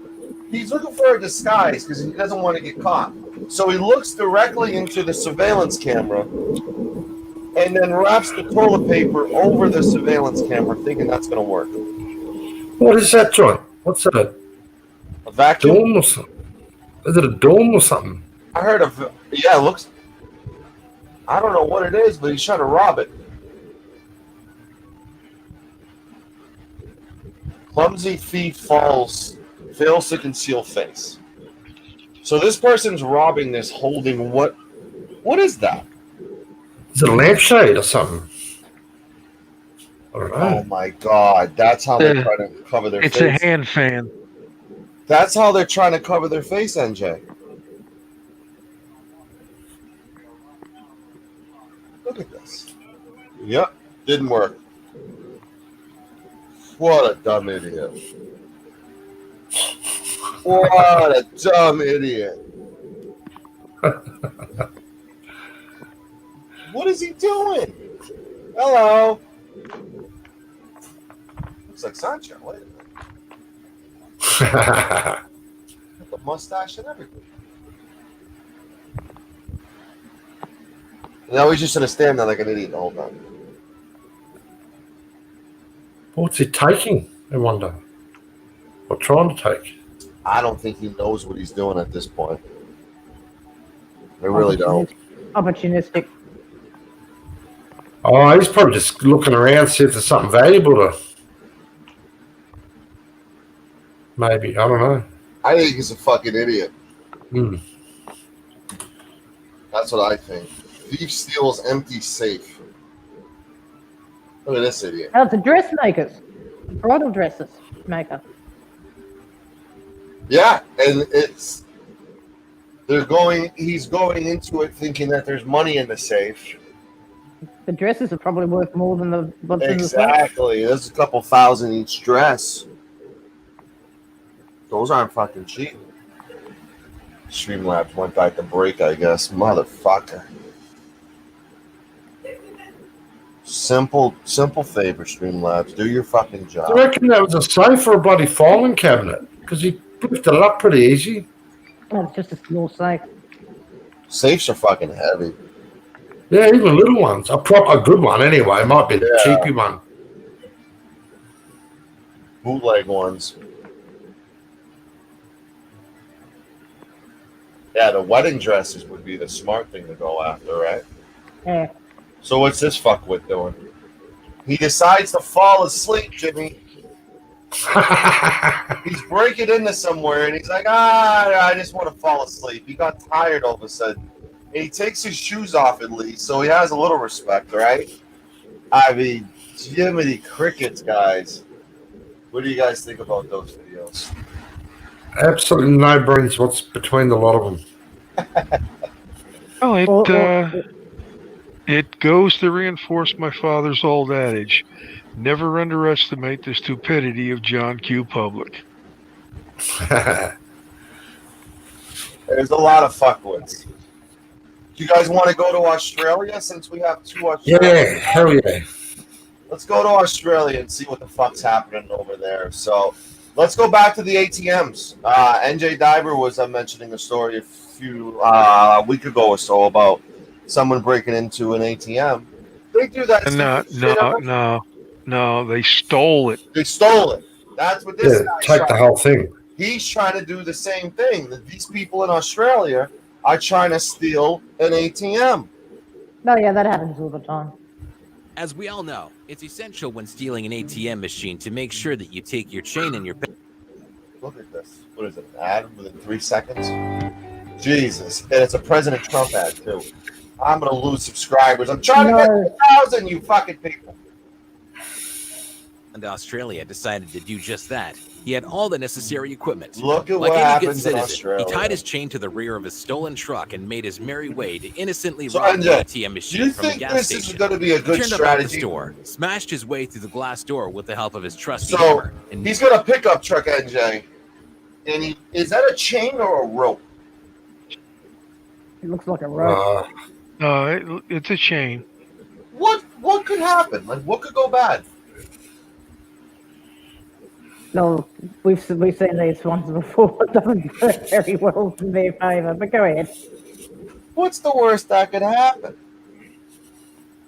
Speaker 1: He's looking for a disguise because he doesn't want to get caught. So he looks directly into the surveillance camera and then wraps the toilet paper over the surveillance camera, thinking that's going to work.
Speaker 3: What is that joint? What's that?
Speaker 1: A vacuum?
Speaker 3: Dorm or something? Is it a dorm or something?
Speaker 1: I heard of. Yeah, it looks. I don't know what it is, but he's trying to rob it. Clumsy thief fails to conceal face. So this person's robbing this, holding what? What is that?
Speaker 3: Is it a lampshade or something? I don't
Speaker 1: Oh
Speaker 3: know.
Speaker 1: my god, that's how they're
Speaker 4: Yeah.
Speaker 1: trying to cover their
Speaker 4: It's a
Speaker 1: face.
Speaker 4: hand fan.
Speaker 1: That's how they're trying to cover their face, NJ. Look at this. Yep, didn't work. What a dumb idiot. What a dumb idiot. What is he doing? Hello. Looks like Sancho. Wait a minute. Got the mustache and everything. Now he's just gonna stand there like an idiot the whole time.
Speaker 3: What's he taking? I wonder. Or trying to take?
Speaker 1: I don't think he knows what he's doing at this point. I really don't.
Speaker 2: Opportunistic.
Speaker 3: Oh, he's probably just looking around, see if there's something valuable to. Maybe. I don't know.
Speaker 1: I think he's a fucking idiot.
Speaker 3: Hmm.
Speaker 1: That's what I think. Thief steals empty safe. Look at this idiot.
Speaker 2: Oh, it's a dressmaker's. Bridal dresses maker.
Speaker 1: Yeah, and it's he's going into it thinking that there's money in the safe.
Speaker 2: The dresses are probably worth more than the what's in the safe.
Speaker 1: Exactly. There's a couple thousand each dress. Those aren't fucking cheap. Streamlabs went back to break, I guess. Motherfucker. Simple favor, Streamlabs. Do your fucking
Speaker 3: I
Speaker 1: job.
Speaker 3: reckon that was a safe or a bloody filing cabinet because he lifted it up pretty easy.
Speaker 2: Oh, it's just a small safe.
Speaker 1: Safes are fucking heavy.
Speaker 3: Yeah, even little ones. A good one anyway. It might be the
Speaker 1: Yeah.
Speaker 3: cheapy one.
Speaker 1: Bootleg ones. Yeah, the wedding dresses would be the smart thing to go after, right?
Speaker 2: Yeah.
Speaker 1: So what's this fuckwit doing? He decides to fall asleep, Jimmy. He's breaking into somewhere, and he's like, I just want to fall asleep. He got tired all of a sudden. And he takes his shoes off at least, so he has a little respect, right? I mean, Jiminy Crickets, guys. What do you guys think about those videos?
Speaker 3: Absolutely no brains what's between the lot of them.
Speaker 4: Oh,
Speaker 2: Or-
Speaker 4: it goes to reinforce my father's old adage: never underestimate the stupidity of John Q. Public.
Speaker 1: There's a lot of fuckwits. Do you guys want to go to Australia since we have two Australians?
Speaker 3: Yeah, hell yeah.
Speaker 1: Let's go to Australia and see what the fuck's happening over there. So let's go back to the ATMs. NJ Diver was mentioning a story a week ago or so about someone breaking into an ATM. They do that.
Speaker 4: No, they stole it.
Speaker 1: They stole it. That's what this
Speaker 3: Yeah,
Speaker 1: guy's
Speaker 3: take the
Speaker 1: trying.
Speaker 3: whole thing.
Speaker 1: He's trying to do the same thing. That these people in Australia are trying to steal an ATM.
Speaker 2: No, yeah, that happens all the time.
Speaker 5: As we all know, it's essential when stealing an ATM machine to make sure that you take your chain and your
Speaker 1: Look at this. What is it? An ad within 3 seconds? Jesus. And it's a President Trump ad, too. I'm going to lose subscribers. I'm trying to get 1,000, you fucking people.
Speaker 5: and Australia decided to do just that. He had all the necessary equipment.
Speaker 1: Look at
Speaker 5: Like
Speaker 1: what
Speaker 5: any good
Speaker 1: happens in
Speaker 5: citizen,
Speaker 1: Australia.
Speaker 5: he tied his chain to the rear of his stolen truck and made his merry way to innocently
Speaker 1: So,
Speaker 5: rob the
Speaker 1: NJ,
Speaker 5: ATM
Speaker 1: Do
Speaker 5: machine
Speaker 1: you
Speaker 5: from a
Speaker 1: think
Speaker 5: gas
Speaker 1: this
Speaker 5: station.
Speaker 1: is going to be a
Speaker 5: He
Speaker 1: good
Speaker 5: turned up at the
Speaker 1: strategy?
Speaker 5: store, smashed his way through the glass door with the help of his trusty
Speaker 1: So,
Speaker 5: hammer, and
Speaker 1: he's got a pickup truck, NJ. And is that a chain or a rope?
Speaker 2: It looks like a rope.
Speaker 4: It's a chain.
Speaker 1: What could happen? Like, what could go bad?
Speaker 2: No, we've seen these ones before. It doesn't work very well in their favour. But go ahead.
Speaker 1: What's the worst that could happen?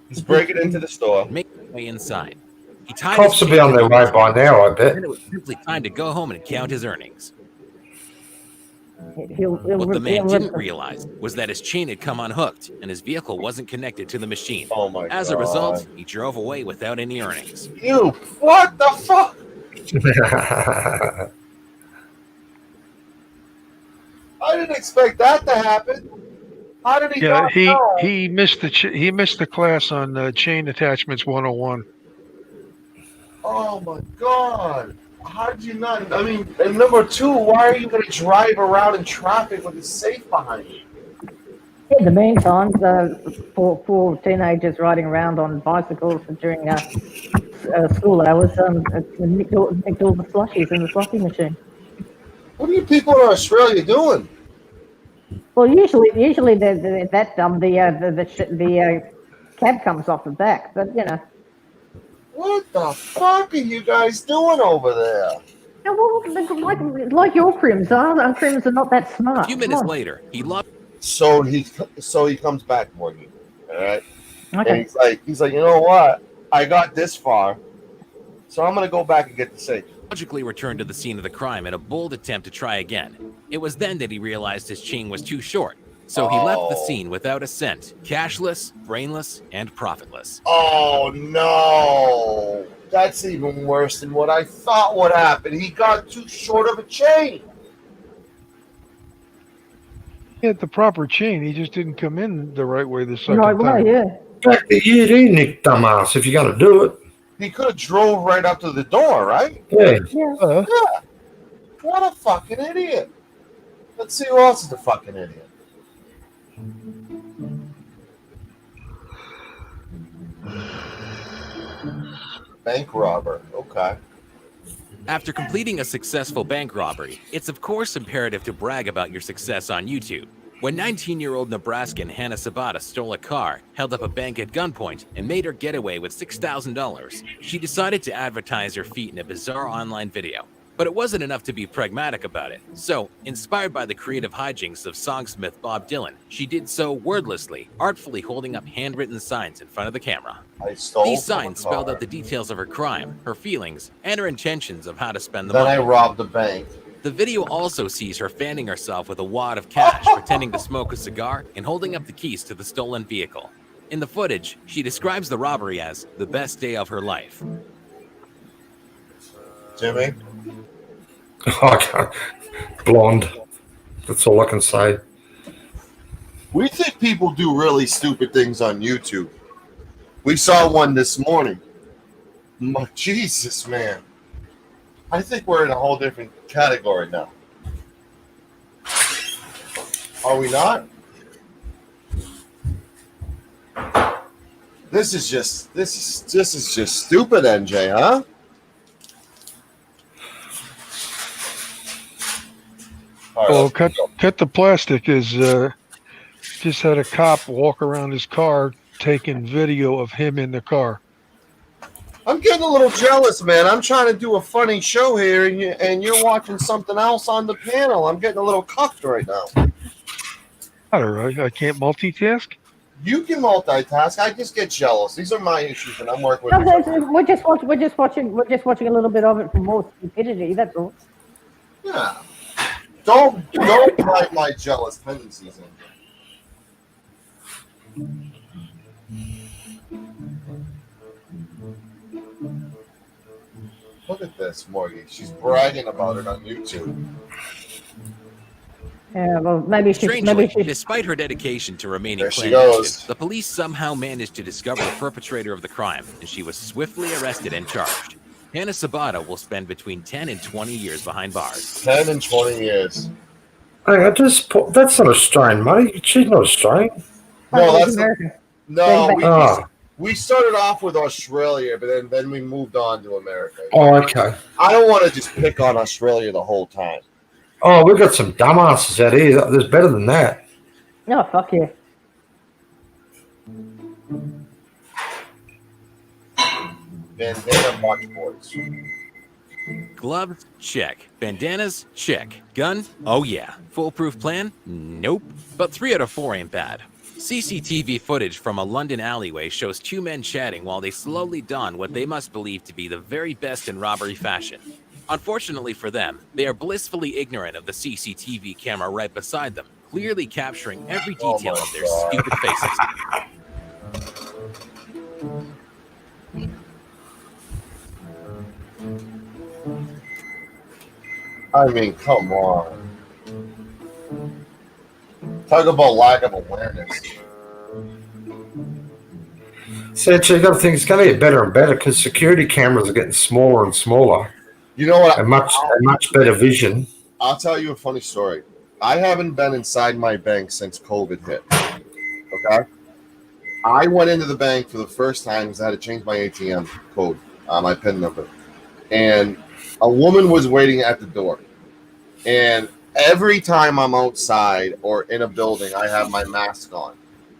Speaker 1: He's breaking into the store.
Speaker 5: make his way inside. He tied
Speaker 3: Cops
Speaker 5: his
Speaker 3: will be
Speaker 5: chain
Speaker 3: on
Speaker 5: to
Speaker 3: their
Speaker 5: the
Speaker 3: way by now, I bet.
Speaker 5: Then it was simply time to go home and count his earnings. What the man didn't realize was that his chain had come unhooked and his vehicle wasn't connected to the machine.
Speaker 1: Oh my god.
Speaker 5: As a result, he drove away without any earnings.
Speaker 1: You, what the fuck? I didn't expect that to happen. How did he?
Speaker 4: Yeah,
Speaker 1: not know?
Speaker 4: he missed the class on chain attachments 101.
Speaker 1: Oh my god. How did you not? I mean, and number two, why are you going to drive around in traffic with a safe behind you?
Speaker 2: In the meantime, four teenagers riding around on bicycles during school hours nicked all the slushies in the slushie machine.
Speaker 1: What are you people in Australia doing?
Speaker 2: Well, usually the cab comes off the back, but you know.
Speaker 1: What the fuck are you guys doing over there?
Speaker 2: No, well, like your crims are. Our crims are not that smart.
Speaker 5: A few minutes later, he lost.
Speaker 1: So he comes back, Morgan. All right. And
Speaker 2: Okay.
Speaker 1: he's like, you know what? I got this far, so I'm gonna go back and get the safe.
Speaker 5: Logically returned to the scene of the crime in a bold attempt to try again. It was then that he realized his chain was too short, so he left the scene without a cent, cashless, brainless, and profitless.
Speaker 1: Oh no! That's even worse than what I thought would happen. He got too short of a chain.
Speaker 4: He had the proper chain. He just didn't come in the right way the second
Speaker 2: Right way,
Speaker 4: time.
Speaker 2: yeah.
Speaker 3: Back the year in, Nick dumbass, if you're going to do it.
Speaker 1: He could have drove right up to the door, right?
Speaker 3: Yeah.
Speaker 2: Yeah.
Speaker 1: Yeah. What a fucking idiot. Let's see who else is a fucking idiot. Bank robber. Okay.
Speaker 5: After completing a successful bank robbery, it's of course imperative to brag about your success on YouTube. When 19-year-old Nebraskan Hannah Sabata stole a car, held up a bank at gunpoint, and made her getaway with $6,000, she decided to advertise her feat in a bizarre online video. But it wasn't enough to be pragmatic about it. So, inspired by the creative hijinks of songsmith Bob Dylan, she did so wordlessly, artfully holding up handwritten signs in front of the camera.
Speaker 1: I stole
Speaker 5: These
Speaker 1: from a
Speaker 5: signs spelled
Speaker 1: car.
Speaker 5: out the details of her crime, her feelings, and her intentions of how to spend the
Speaker 1: Then
Speaker 5: money.
Speaker 1: I robbed the bank.
Speaker 5: The video also sees her fanning herself with a wad of cash, pretending to smoke a cigar, and holding up the keys to the stolen vehicle. In the footage, she describes the robbery as the best day of her life.
Speaker 1: Jimmy?
Speaker 3: I can't. Blonde. That's all I can say.
Speaker 1: We think people do really stupid things on YouTube. We saw one this morning. Jesus, man. I think we're in a whole different category now. Are we not? This is just stupid, NJ, huh? All right,
Speaker 4: Well,
Speaker 1: let's
Speaker 4: cut the plastic is just had a cop walk around his car taking video of him in the car.
Speaker 1: I'm getting a little jealous, man. I'm trying to do a funny show here, and you're watching something else on the panel. I'm getting a little cuffed right now.
Speaker 4: All right, I can't multitask.
Speaker 1: You can multitask. I just get jealous. These are my issues, and I'm working with.
Speaker 2: No, we're just watching a little bit of it for more stupidity. That's all.
Speaker 1: Yeah. Don't hide my jealous tendencies. Look at this, Morgie. She's bragging about it on YouTube.
Speaker 2: Yeah, well, maybe
Speaker 5: Strangely,
Speaker 2: she.
Speaker 5: despite her dedication to remaining
Speaker 1: There she
Speaker 5: clandestine,
Speaker 1: goes.
Speaker 5: the police somehow managed to discover the perpetrator of the crime, and she was swiftly arrested and charged. Hannah Sabata will spend between 10 and 20 years behind bars.
Speaker 1: 10 and 20 years.
Speaker 3: Hey, that's not Australian money. She's not Australian.
Speaker 1: No,
Speaker 2: She's
Speaker 1: that's
Speaker 2: American.
Speaker 1: no.
Speaker 3: Oh.
Speaker 1: We started off with Australia, but then we moved on to America.
Speaker 3: Oh, okay.
Speaker 1: I don't want to just pick on Australia the whole time.
Speaker 3: Oh, we've got some dumbasses out here. There's better than that.
Speaker 2: No, fuck you.
Speaker 1: Bandana watch boards.
Speaker 5: Gloves? Check. Bandanas? Check. Gun? Oh yeah. Foolproof plan? Nope. But 3 out of 4 ain't bad. CCTV footage from a London alleyway shows 2 men chatting while they slowly don what they must believe to be the very best in robbery fashion. Unfortunately for them, they are blissfully ignorant of the CCTV camera right beside them, clearly capturing every
Speaker 1: Oh
Speaker 5: detail
Speaker 1: my
Speaker 5: of their
Speaker 1: God.
Speaker 5: stupid faces.
Speaker 1: I mean, come on. Talk about lack of awareness.
Speaker 3: So you got to think it's going to get better and better because security cameras are getting smaller and smaller
Speaker 1: You know what?
Speaker 3: and much better vision.
Speaker 1: I'll tell you a funny story. I haven't been inside my bank since COVID hit. Okay? I went into the bank for the first time because I had to change my ATM code, my PIN number. And a woman was waiting at the door. And every time I'm outside or in a building, I have my mask on.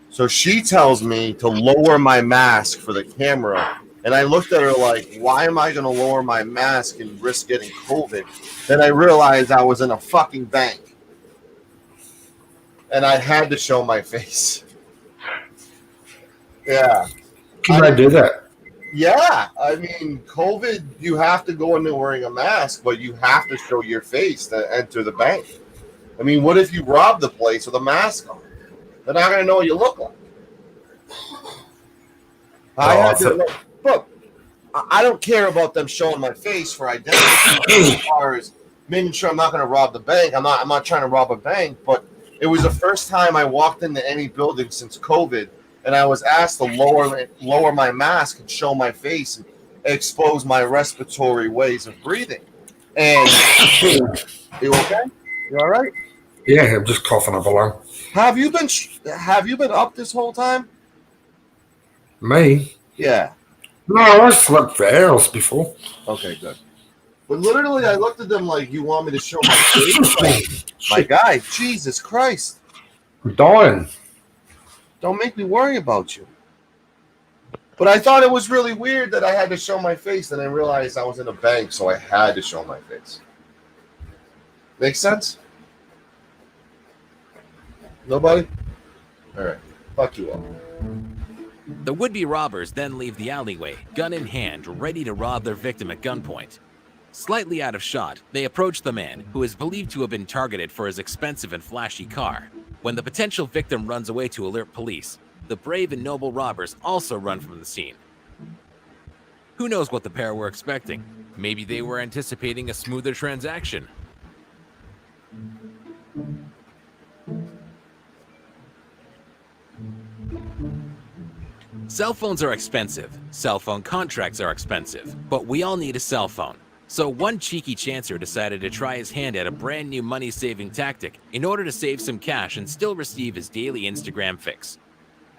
Speaker 1: So she tells me to lower my mask for the camera. And I looked at her like, why am I going to lower my mask and risk getting COVID? Then I realized I was in a fucking bank. And I had to show my face. Yeah.
Speaker 3: Can they do that?
Speaker 1: Yeah. I mean, COVID, you have to go in there wearing a mask, but you have to show your face to enter the bank. I mean, what if you rob the place with a mask on? They're not going to know what you look like. Look, I don't care about them showing my face for identity as far as making sure I'm not going to rob the bank. I'm not trying to rob a bank, but it was the first time I walked into any building since COVID, and I was asked to lower my mask and show my face and expose my respiratory ways of breathing. And you okay? You all right?
Speaker 3: Yeah, I'm just coughing up a lung.
Speaker 1: Have you been up this whole time?
Speaker 3: Me?
Speaker 1: Yeah.
Speaker 3: No, I slept for hours before.
Speaker 1: Okay, good. But literally, I looked at them like, you want me to show my face? Like, my guy, Jesus Christ.
Speaker 3: I'm dying.
Speaker 1: Don't make me worry about you. But I thought it was really weird that I had to show my face, and I realized I was in a bank, so I had to show my face. Make sense? Nobody? All right. Fuck you all.
Speaker 5: The would-be robbers then leave the alleyway, gun in hand, ready to rob their victim at gunpoint. Slightly out of shot, they approach the man, who is believed to have been targeted for his expensive and flashy car. When the potential victim runs away to alert police, the brave and noble robbers also run from the scene. Who knows what the pair were expecting? Maybe they were anticipating a smoother transaction. Cell phones are expensive, cell phone contracts are expensive, but we all need a cell phone. So one cheeky chancer decided to try his hand at a brand new money-saving tactic in order to save some cash and still receive his daily Instagram fix.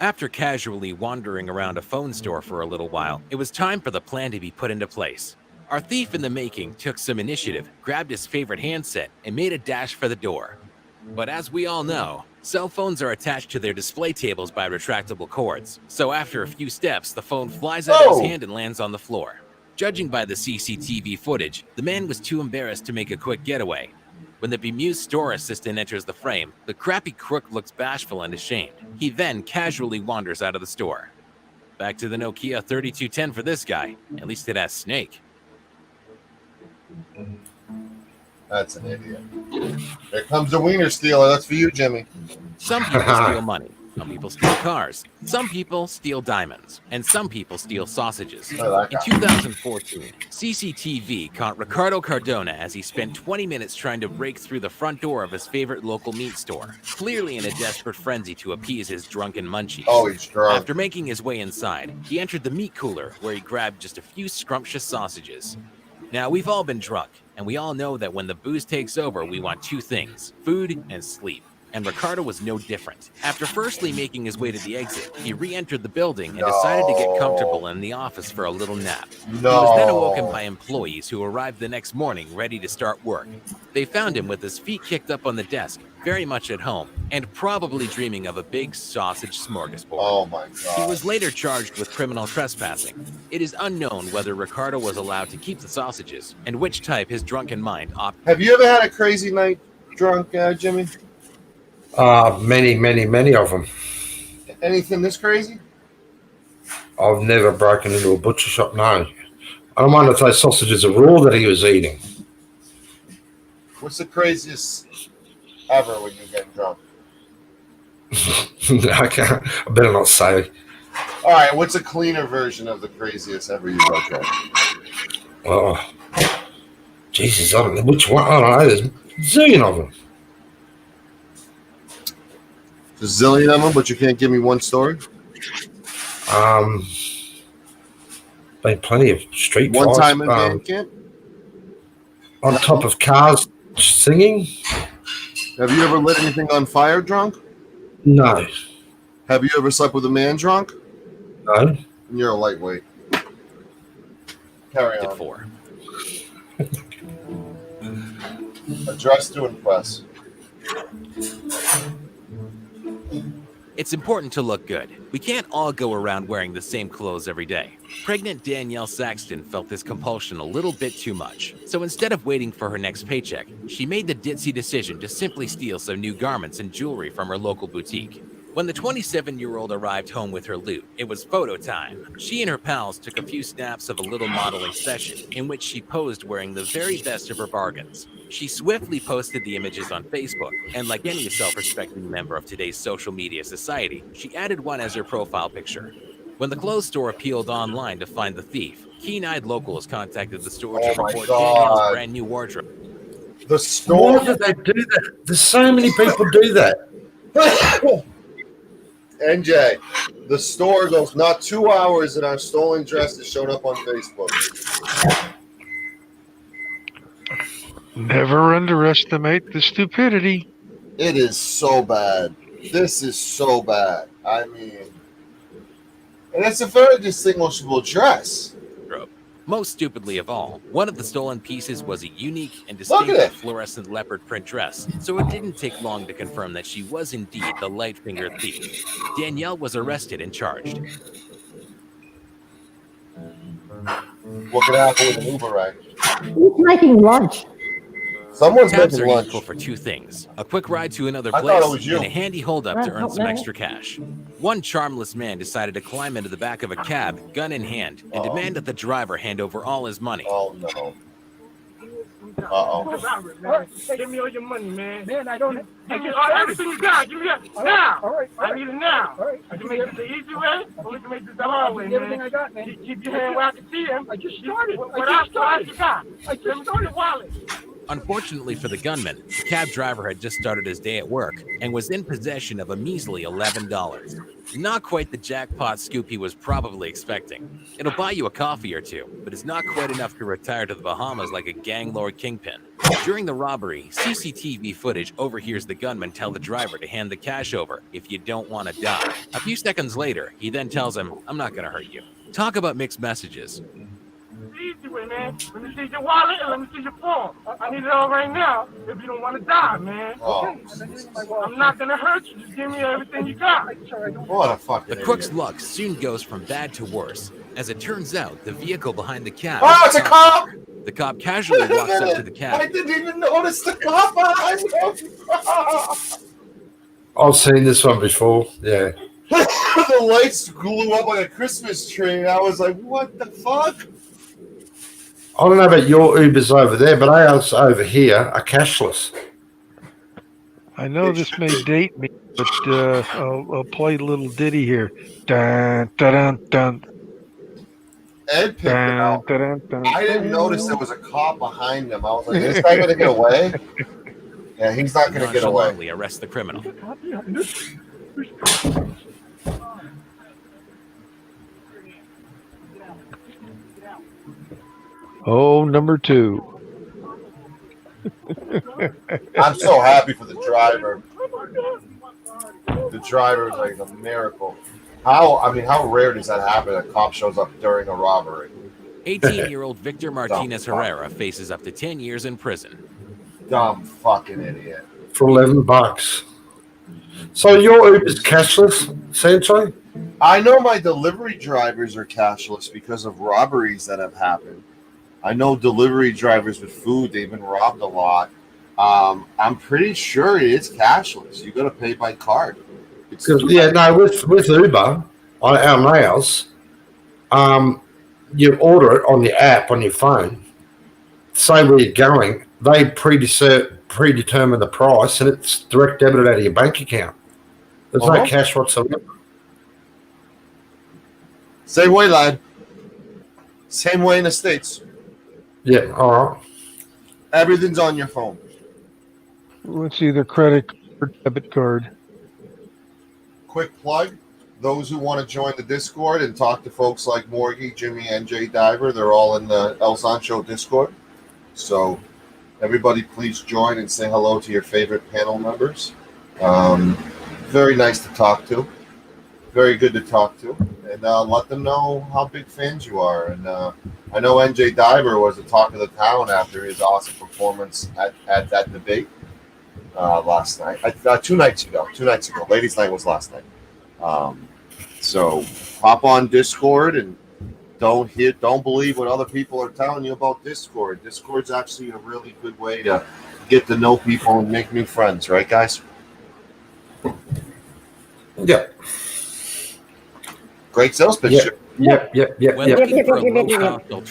Speaker 5: After casually wandering around a phone store for a little while, it was time for the plan to be put into place. Our thief in the making took some initiative, grabbed his favorite handset, and made a dash for the door. But as we all know, cell phones are attached to their display tables by retractable cords, so after a few steps, the phone flies out of his hand and lands on the floor. Judging by the CCTV footage, the man was too embarrassed to make a quick getaway. When the bemused store assistant enters the frame, the crappy crook looks bashful and ashamed. He then casually wanders out of the store. Back to the Nokia 3210 for this guy. At least it has Snake.
Speaker 1: That's an idiot. Here comes the wiener stealer. That's for you, Jimmy.
Speaker 5: Some people steal money. Some people steal cars. Some people steal diamonds. And some people steal sausages. In 2014, CCTV caught Ricardo Cardona as he spent 20 minutes trying to break through the front door of his favorite local meat store, clearly in a desperate frenzy to appease his drunken munchies.
Speaker 1: Oh, he's drunk.
Speaker 5: After making his way inside, he entered the meat cooler where he grabbed just a few scrumptious sausages. Now, we've all been drunk, and we all know that when the booze takes over, we want two things: food and sleep. And Ricardo was no different. After firstly making his way to the exit, he re-entered the building and decided to get comfortable in the office for a little nap. He was then awoken by employees who arrived the next morning ready to start work. They found him with his feet kicked up on the desk, very much at home, and probably dreaming of a big sausage smorgasbord.
Speaker 1: Oh my God.
Speaker 5: He was later charged with criminal trespassing. It is unknown whether Ricardo was allowed to keep the sausages, and which type his drunken mind opted.
Speaker 1: Have you ever had a crazy night drunk, Jimmy?
Speaker 3: Many of them.
Speaker 1: Anything this crazy?
Speaker 3: I've never broken into a butcher shop, no. I don't mind if those sausages are raw that he was eating.
Speaker 1: What's the craziest ever when you get drunk?
Speaker 3: I can't. I better not say.
Speaker 1: All right, what's a cleaner version of the craziest ever you got drunk?
Speaker 3: Oh, Jesus, I don't know which one. I don't know. There's a zillion of them.
Speaker 1: There's a zillion of them, but you can't give me one story?
Speaker 3: Been plenty of street
Speaker 1: One
Speaker 3: fights.
Speaker 1: time in band camp?
Speaker 3: On top of cars singing?
Speaker 1: Have you ever lit anything on fire drunk?
Speaker 3: No.
Speaker 1: Have you ever slept with a man drunk?
Speaker 3: No.
Speaker 1: You're a lightweight. Carry
Speaker 5: At
Speaker 1: on.
Speaker 5: 4.
Speaker 1: Address to impress.
Speaker 5: It's important to look good. We can't all go around wearing the same clothes every day. Pregnant Danielle Saxton felt this compulsion a little bit too much. So instead of waiting for her next paycheck, she made the ditzy decision to simply steal some new garments and jewelry from her local boutique. When the 27-year-old arrived home with her loot, it was photo time. She and her pals took a few snaps of a little modeling session in which she posed wearing the very best of her bargains. She swiftly posted the images on Facebook, and like any self-respecting member of today's social media society, she added one as her profile picture. When the clothes store appealed online to find the thief, keen-eyed locals contacted the store to
Speaker 1: Oh my
Speaker 5: report
Speaker 1: God.
Speaker 5: Danielle's brand new wardrobe.
Speaker 1: The store.
Speaker 3: Why do they do that? There's so many people do that.
Speaker 1: NJ, the store goes not 2 hours and our stolen dresses showed up on Facebook.
Speaker 4: Never underestimate the stupidity.
Speaker 1: It is so bad. This is so bad. I mean, and it's a very distinguishable dress.
Speaker 5: Most stupidly of all, one of the stolen pieces was a unique and
Speaker 1: Look at
Speaker 5: distinctive
Speaker 1: it.
Speaker 5: fluorescent leopard print dress, so it didn't take long to confirm that she was indeed the light-fingered thief. Danielle was arrested and charged.
Speaker 1: What could happen with an Uber ride?
Speaker 2: Who's making lunch?
Speaker 1: Someone's
Speaker 5: Tabs
Speaker 1: making
Speaker 5: are
Speaker 1: lunch.
Speaker 5: useful for two things: a quick ride to another
Speaker 1: I thought
Speaker 5: place
Speaker 1: it was you.
Speaker 5: and a handy holdup to
Speaker 2: Right,
Speaker 5: earn some
Speaker 2: no.
Speaker 5: extra cash. One charmless man decided to climb into the back of a cab, gun in hand, and demand that the driver hand over all his money.
Speaker 1: Oh no. Uh-oh.
Speaker 6: Give me all your money, man. Man, I don't. Give me everything you got. Give me that now. All right. I need it now. All right. I can make it the easy way, or we can make this the hard way, man. Everything I got, man. Keep your hand where I can see him. I just started. What else you got? I just started wallet.
Speaker 5: Unfortunately for the gunman, the cab driver had just started his day at work and was in possession of a measly $11. Not quite the jackpot scoop he was probably expecting. It'll buy you a coffee or two, but it's not quite enough to retire to the Bahamas like a gang lord kingpin. During the robbery, CCTV footage overhears the gunman tell the driver to hand the cash over if you don't want to die. A few seconds later, he then tells him, "I'm not going to hurt you." Talk about mixed messages.
Speaker 6: Easy way, man. Let me see your wallet and let me see your phone. I need it all right now if you don't want to die, man.
Speaker 1: Oh.
Speaker 6: I'm not going to hurt you. Just give me everything you got.
Speaker 1: What a fucking
Speaker 5: The crook's
Speaker 1: idiot.
Speaker 5: luck soon goes from bad to worse. As it turns out, the vehicle behind the cab.
Speaker 1: Oh, it's a cop!
Speaker 5: The cop casually walks up to the
Speaker 1: I
Speaker 5: cab.
Speaker 1: didn't even notice the cop behind him.
Speaker 3: I've seen this one before. Yeah.
Speaker 1: The lights blew up like a Christmas tree, and I was like, what the fuck?
Speaker 3: I don't know about your Ubers over there, but ours over here are cashless.
Speaker 4: I know this may date me, but I'll play a little ditty here. Dun, dun, dun, dun,
Speaker 1: Ed picked it
Speaker 4: dun,
Speaker 1: out.
Speaker 4: dun, dun,
Speaker 1: I didn't notice there was a cop behind him. I was like, is this guy gonna get away? Yeah, he's not gonna get away.
Speaker 5: Nonchalantly arrest the criminal.
Speaker 4: Oh, number two.
Speaker 1: I'm so happy for the driver. The driver is like a miracle. How rare does that happen? A cop shows up during a robbery.
Speaker 5: 18-year-old Victor Martinez Herrera faces up to 10 years in prison.
Speaker 1: Dumb fucking idiot.
Speaker 3: For $11. So your Uber's cashless, Sancho?
Speaker 1: I know my delivery drivers are cashless because of robberies that have happened. I know delivery drivers with food, they've been robbed a lot. I'm pretty sure it is cashless. You got to pay by card. It's
Speaker 3: Yeah, no, with Uber on our nails, you order it on the app on your phone. Say where you're going, they predetermine the price, and it's direct debited out of your bank account. There's no cash whatsoever.
Speaker 1: Same way, lad. Same way in the States.
Speaker 3: Yeah, all right.
Speaker 1: Everything's on your phone.
Speaker 4: It's either credit or debit card.
Speaker 1: Quick plug. Those who want to join the Discord and talk to folks like Morgie, Jimmy, and Jay Diver, they're all in the El Sancho Discord. So everybody please join and say hello to your favorite panel members. Very nice to talk to. Very good to talk to. And let them know how big fans you are. And I know NJ Diver was the talk of the town after his awesome performance at that debate last night. 2 nights ago. 2 nights ago. Ladies' night was last night. So hop on Discord and don't believe what other people are telling you about Discord. Discord's actually a really good way to get to know people and make new friends, right, guys?
Speaker 3: Yep.
Speaker 1: Great sales pitch.
Speaker 3: Yep.
Speaker 5: When looking for a low-profile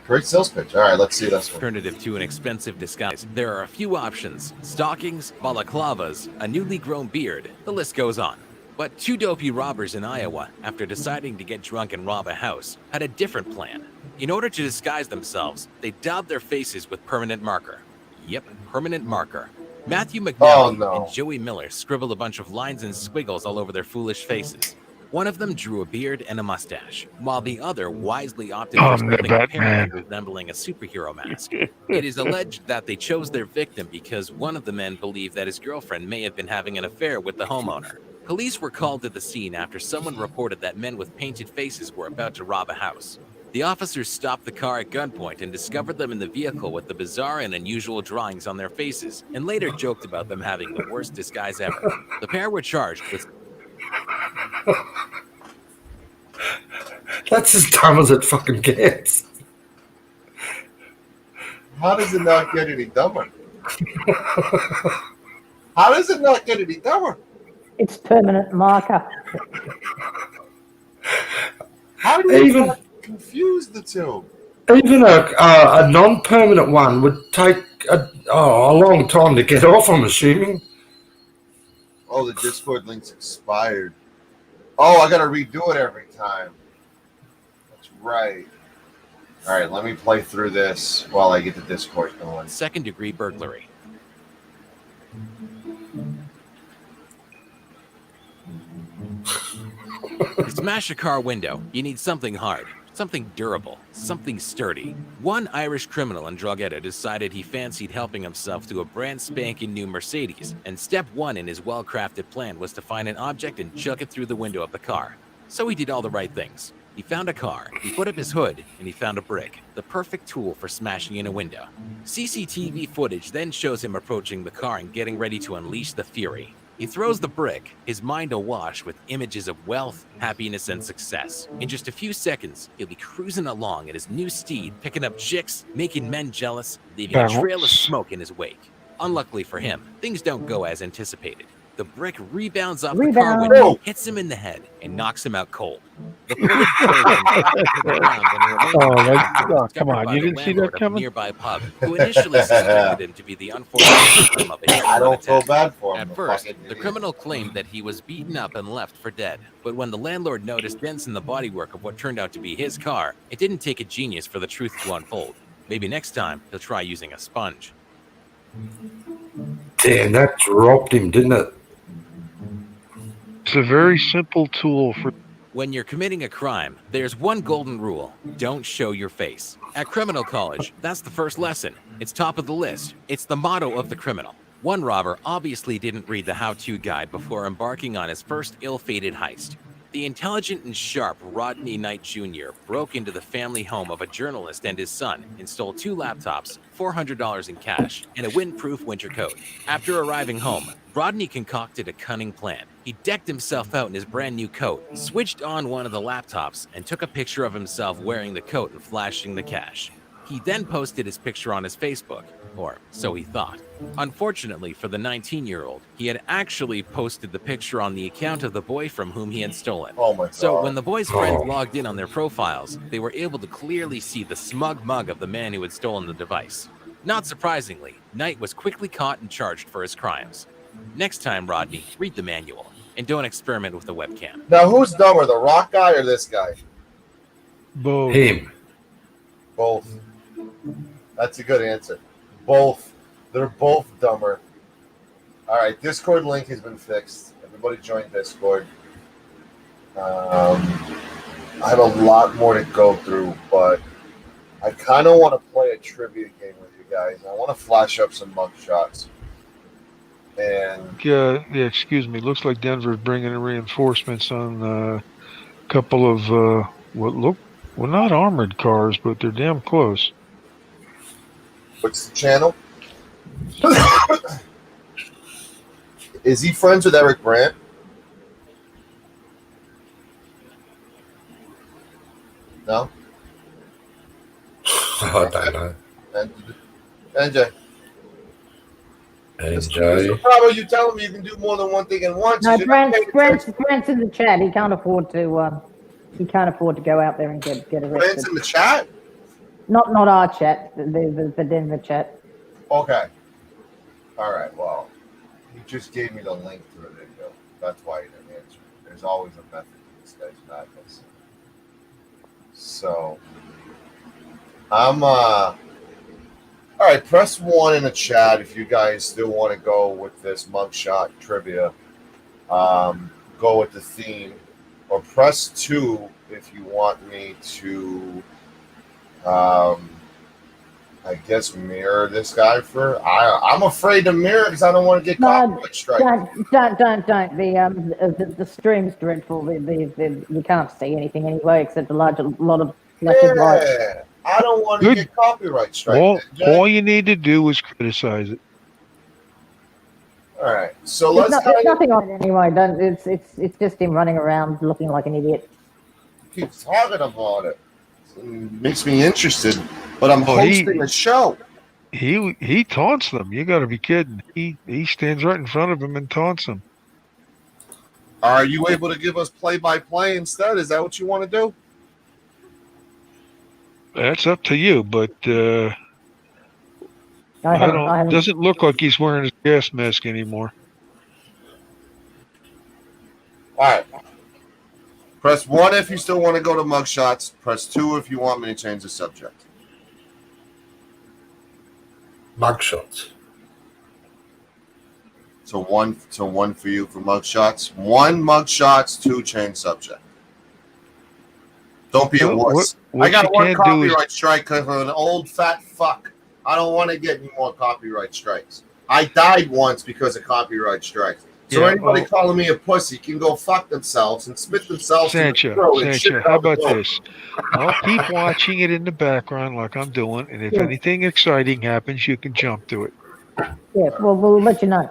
Speaker 1: Great sales pitch. All right, let's see this one.
Speaker 5: alternative to an expensive disguise, there are a few options: stockings, balaclavas, a newly grown beard. The list goes on. But 2 dopey robbers in Iowa, after deciding to get drunk and rob a house, had a different plan. In order to disguise themselves, they daubed their faces with permanent marker. Yep, permanent marker. Matthew McNally and Joey Miller scribbled a bunch of lines and squiggles all over their foolish faces. One of them drew a beard and a mustache, while the other wisely opted for something apparently resembling a superhero mask. It is alleged that they chose their victim because one of the men believed that his girlfriend may have been having an affair with the homeowner. Police were called to the scene after someone reported that men with painted faces were about to rob a house. The officers stopped the car at gunpoint and discovered them in the vehicle with the bizarre and unusual drawings on their faces, and later joked about them having the worst disguise ever. The pair were charged with...
Speaker 3: That's as dumb as it fucking gets.
Speaker 1: How does it not get any dumber? How does it not get any dumber?
Speaker 2: It's permanent marker.
Speaker 1: How do you not confuse the two?
Speaker 3: Even a non-permanent one would take a long time to get off, I'm assuming.
Speaker 1: Oh, the Discord link's expired. Oh, I gotta redo it every time. That's right. All right, let me play through this while I get the Discord going.
Speaker 5: Second-degree burglary. To smash a car window, you need something hard, something durable, something sturdy. One Irish criminal and drug addict decided he fancied helping himself to a brand spanking new Mercedes, and step 1 in his well-crafted plan was to find an object and chuck it through the window of the car. So he did all the right things. He found a car, he put up his hood, and he found a brick, the perfect tool for smashing in a window. CCTV footage then shows him approaching the car and getting ready to unleash the fury. He throws the brick, his mind awash with images of wealth, happiness, and success. In just a few seconds, he'll be cruising along in his new steed, picking up chicks, making men jealous, leaving a trail of smoke in his wake. Unluckily for him, things don't go as anticipated. The brick rebounds off the car window, hits him in the head, and knocks him out cold. The bullet
Speaker 4: come on, you didn't see that coming?
Speaker 5: Nearby pub, who initially suspected him to be the unfortunate victim of a
Speaker 1: I don't feel bad for him.
Speaker 5: At first, the criminal claimed that he was beaten up and left for dead. But when the landlord noticed dents in the bodywork of what turned out to be his car, it didn't take a genius for the truth to unfold. Maybe next time, he'll try using a sponge.
Speaker 3: Damn, that dropped him, didn't it?
Speaker 4: It's a very simple tool for...
Speaker 5: When you're committing a crime, there's one golden rule: don't show your face. At criminal college, that's the first lesson. It's top of the list. It's the motto of the criminal. One robber obviously didn't read the how-to guide before embarking on his first ill-fated heist. The intelligent and sharp Rodney Knight Jr. broke into the family home of a journalist and his son and stole 2 laptops, $400 in cash, and a windproof winter coat. After arriving home, Rodney concocted a cunning plan. He decked himself out in his brand new coat, switched on one of the laptops, and took a picture of himself wearing the coat and flashing the cash. He then posted his picture on his Facebook, or so he thought. Unfortunately for the 19-year-old, he had actually posted the picture on the account of the boy from whom he had stolen.
Speaker 1: Oh my God.
Speaker 5: So when the boy's friends logged in on their profiles, they were able to clearly see the smug mug of the man who had stolen the device. Not surprisingly, Knight was quickly caught and charged for his crimes. Next time, Rodney, read the manual and don't experiment with the webcam.
Speaker 1: Now, who's dumber, the rock guy or this guy?
Speaker 4: Both.
Speaker 3: Him.
Speaker 1: Both. That's a good answer. Both. They're both dumber. All right, Discord link has been fixed. Everybody join Discord. I have a lot more to go through, but I kind of want to play a trivia game with you guys. I want to flash up some mug shots. And
Speaker 4: Yeah, excuse me. Looks like Denver's bringing in reinforcements on a couple of not armored cars, but they're damn close.
Speaker 1: what's the channel? Is he friends with Eric Brandt? No?
Speaker 3: I don't know.
Speaker 1: And NJ.
Speaker 3: NJ.
Speaker 1: Probably you telling me you can do more than one thing at once.
Speaker 2: No,
Speaker 1: You're not paying attention.
Speaker 2: Brent's in the chat. He can't afford to. He can't afford to go out there and get
Speaker 1: Brand's
Speaker 2: arrested.
Speaker 1: in the chat?
Speaker 2: Not our chat. The Denver chat.
Speaker 1: Okay. All right. Well, he just gave me the link to the video. That's why he didn't answer. There's always a method to this guy's madness. So, I'm all right. Press 1 in the chat if you guys still want to go with this mugshot trivia. Go with the theme, or press 2 if you want me to. I guess mirror this guy for. I'm afraid to mirror because I don't want to get copyright strike.
Speaker 2: Don't. The stream's dreadful. You can't see anything anyway except a lot of flashing lights.
Speaker 1: Yeah, I don't want to
Speaker 4: Good.
Speaker 1: get copyright strike.
Speaker 4: All you need to do is criticize it.
Speaker 1: All right, so
Speaker 2: There's
Speaker 1: let's
Speaker 2: nothing on it anyway. It's just him running around looking like an idiot.
Speaker 1: keep talking about it. It makes me interested, but I'm
Speaker 4: Oh,
Speaker 1: hosting a show.
Speaker 4: He taunts them. You got to be kidding. He stands right in front of him and taunts them.
Speaker 1: Are you able to give us play-by-play instead? Is that what you want to do?
Speaker 4: That's up to you, but
Speaker 2: I haven't.
Speaker 4: doesn't look like he's wearing his gas mask anymore.
Speaker 1: All right. Press 1 if you still want to go to mugshots. Press 2 if you want me to change the subject.
Speaker 3: Mugshots.
Speaker 1: So one for you for mugshots. 1 mugshots, 2 change subject. Don't be a wuss.
Speaker 4: What
Speaker 1: I got
Speaker 4: you
Speaker 1: 1
Speaker 4: can't do is
Speaker 1: copyright strike because I'm an old fat fuck. I don't want to get any more copyright strikes. I died once because of copyright strikes. So
Speaker 4: Yeah,
Speaker 1: anybody
Speaker 4: well-
Speaker 1: calling me a pussy can go fuck themselves and spit themselves in the throat and shit
Speaker 4: Sancha,
Speaker 1: down
Speaker 4: how
Speaker 1: the
Speaker 4: about
Speaker 1: throat.
Speaker 4: this? I'll keep watching it in the background like I'm doing, and if
Speaker 2: Yeah.
Speaker 4: anything exciting happens, you can jump to it.
Speaker 2: Yeah, we'll let you know.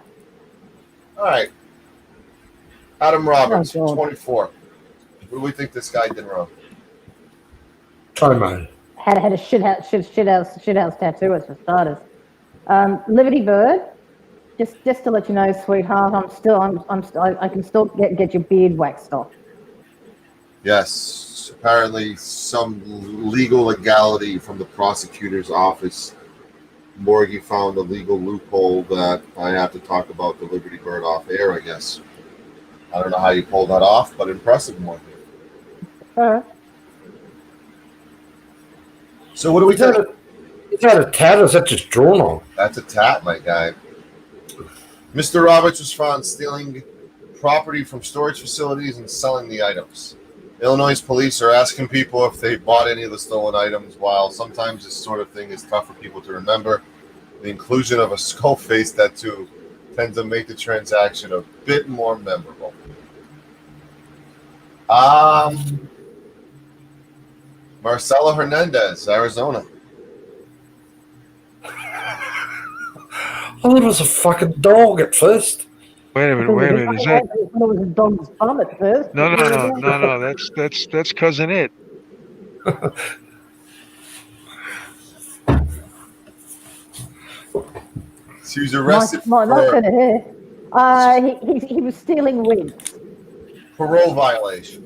Speaker 1: All right. Adam Roberts,
Speaker 2: Oh, God.
Speaker 1: 24. What do we think this guy did wrong?
Speaker 3: Tomo.
Speaker 2: Had a shithouse tattoo as for starters. Liberty Bird, just to let you know, sweetheart, I can still get your beard waxed off.
Speaker 1: Yes. Apparently, some legal legality from the prosecutor's office. Morgie found a legal loophole that I have to talk about the Liberty Bird off air, I guess. I don't know how you pulled that off, but impressive, Morgie. So, what do we
Speaker 3: Is that
Speaker 1: think?
Speaker 3: is that a tat or is that just drawn on?
Speaker 1: That's a tat, my guy. Mr. Roberts was found stealing property from storage facilities and selling the items. Illinois police are asking people if they bought any of the stolen items. While sometimes this sort of thing is tough for people to remember, the inclusion of a skull face tattoo tends to make the transaction a bit more memorable. Marcelo Hernandez, Arizona.
Speaker 3: I thought it was a fucking dog at first.
Speaker 4: Wait a minute. Is that?
Speaker 2: I thought it was a dog's bum at first.
Speaker 4: No. That's cousin it.
Speaker 1: He was arrested
Speaker 2: Not
Speaker 1: for
Speaker 2: gonna hear. He was stealing wigs.
Speaker 1: parole violation.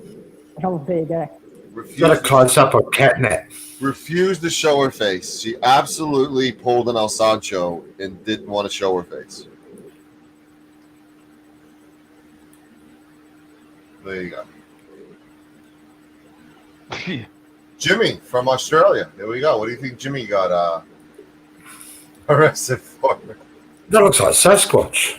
Speaker 2: Oh, there you go.
Speaker 3: Got a close up of Catnap.
Speaker 1: Refused to show her face. She absolutely pulled an El Sancho and didn't want to show her face. There you go. Jimmy from Australia. There we go. What do you think Jimmy got arrested for?
Speaker 3: That looks like Sasquatch.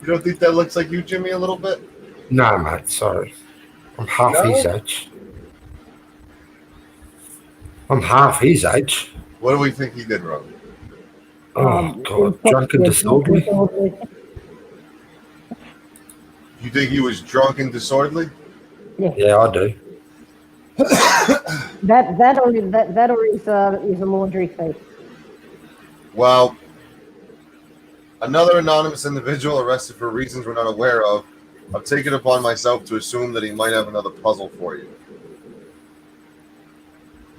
Speaker 1: You don't think that looks like you, Jimmy, a little bit?
Speaker 3: No, mate, sorry. I'm half
Speaker 1: No?
Speaker 3: his age. I'm half his age.
Speaker 1: What do we think he did wrong?
Speaker 3: Oh, God. Drunk and disorderly?
Speaker 1: You think he was drunk and disorderly?
Speaker 3: Yeah, I do.
Speaker 2: That or is a laundry fee.
Speaker 1: Well, another anonymous individual arrested for reasons we're not aware of. I've taken it upon myself to assume that he might have another puzzle for you.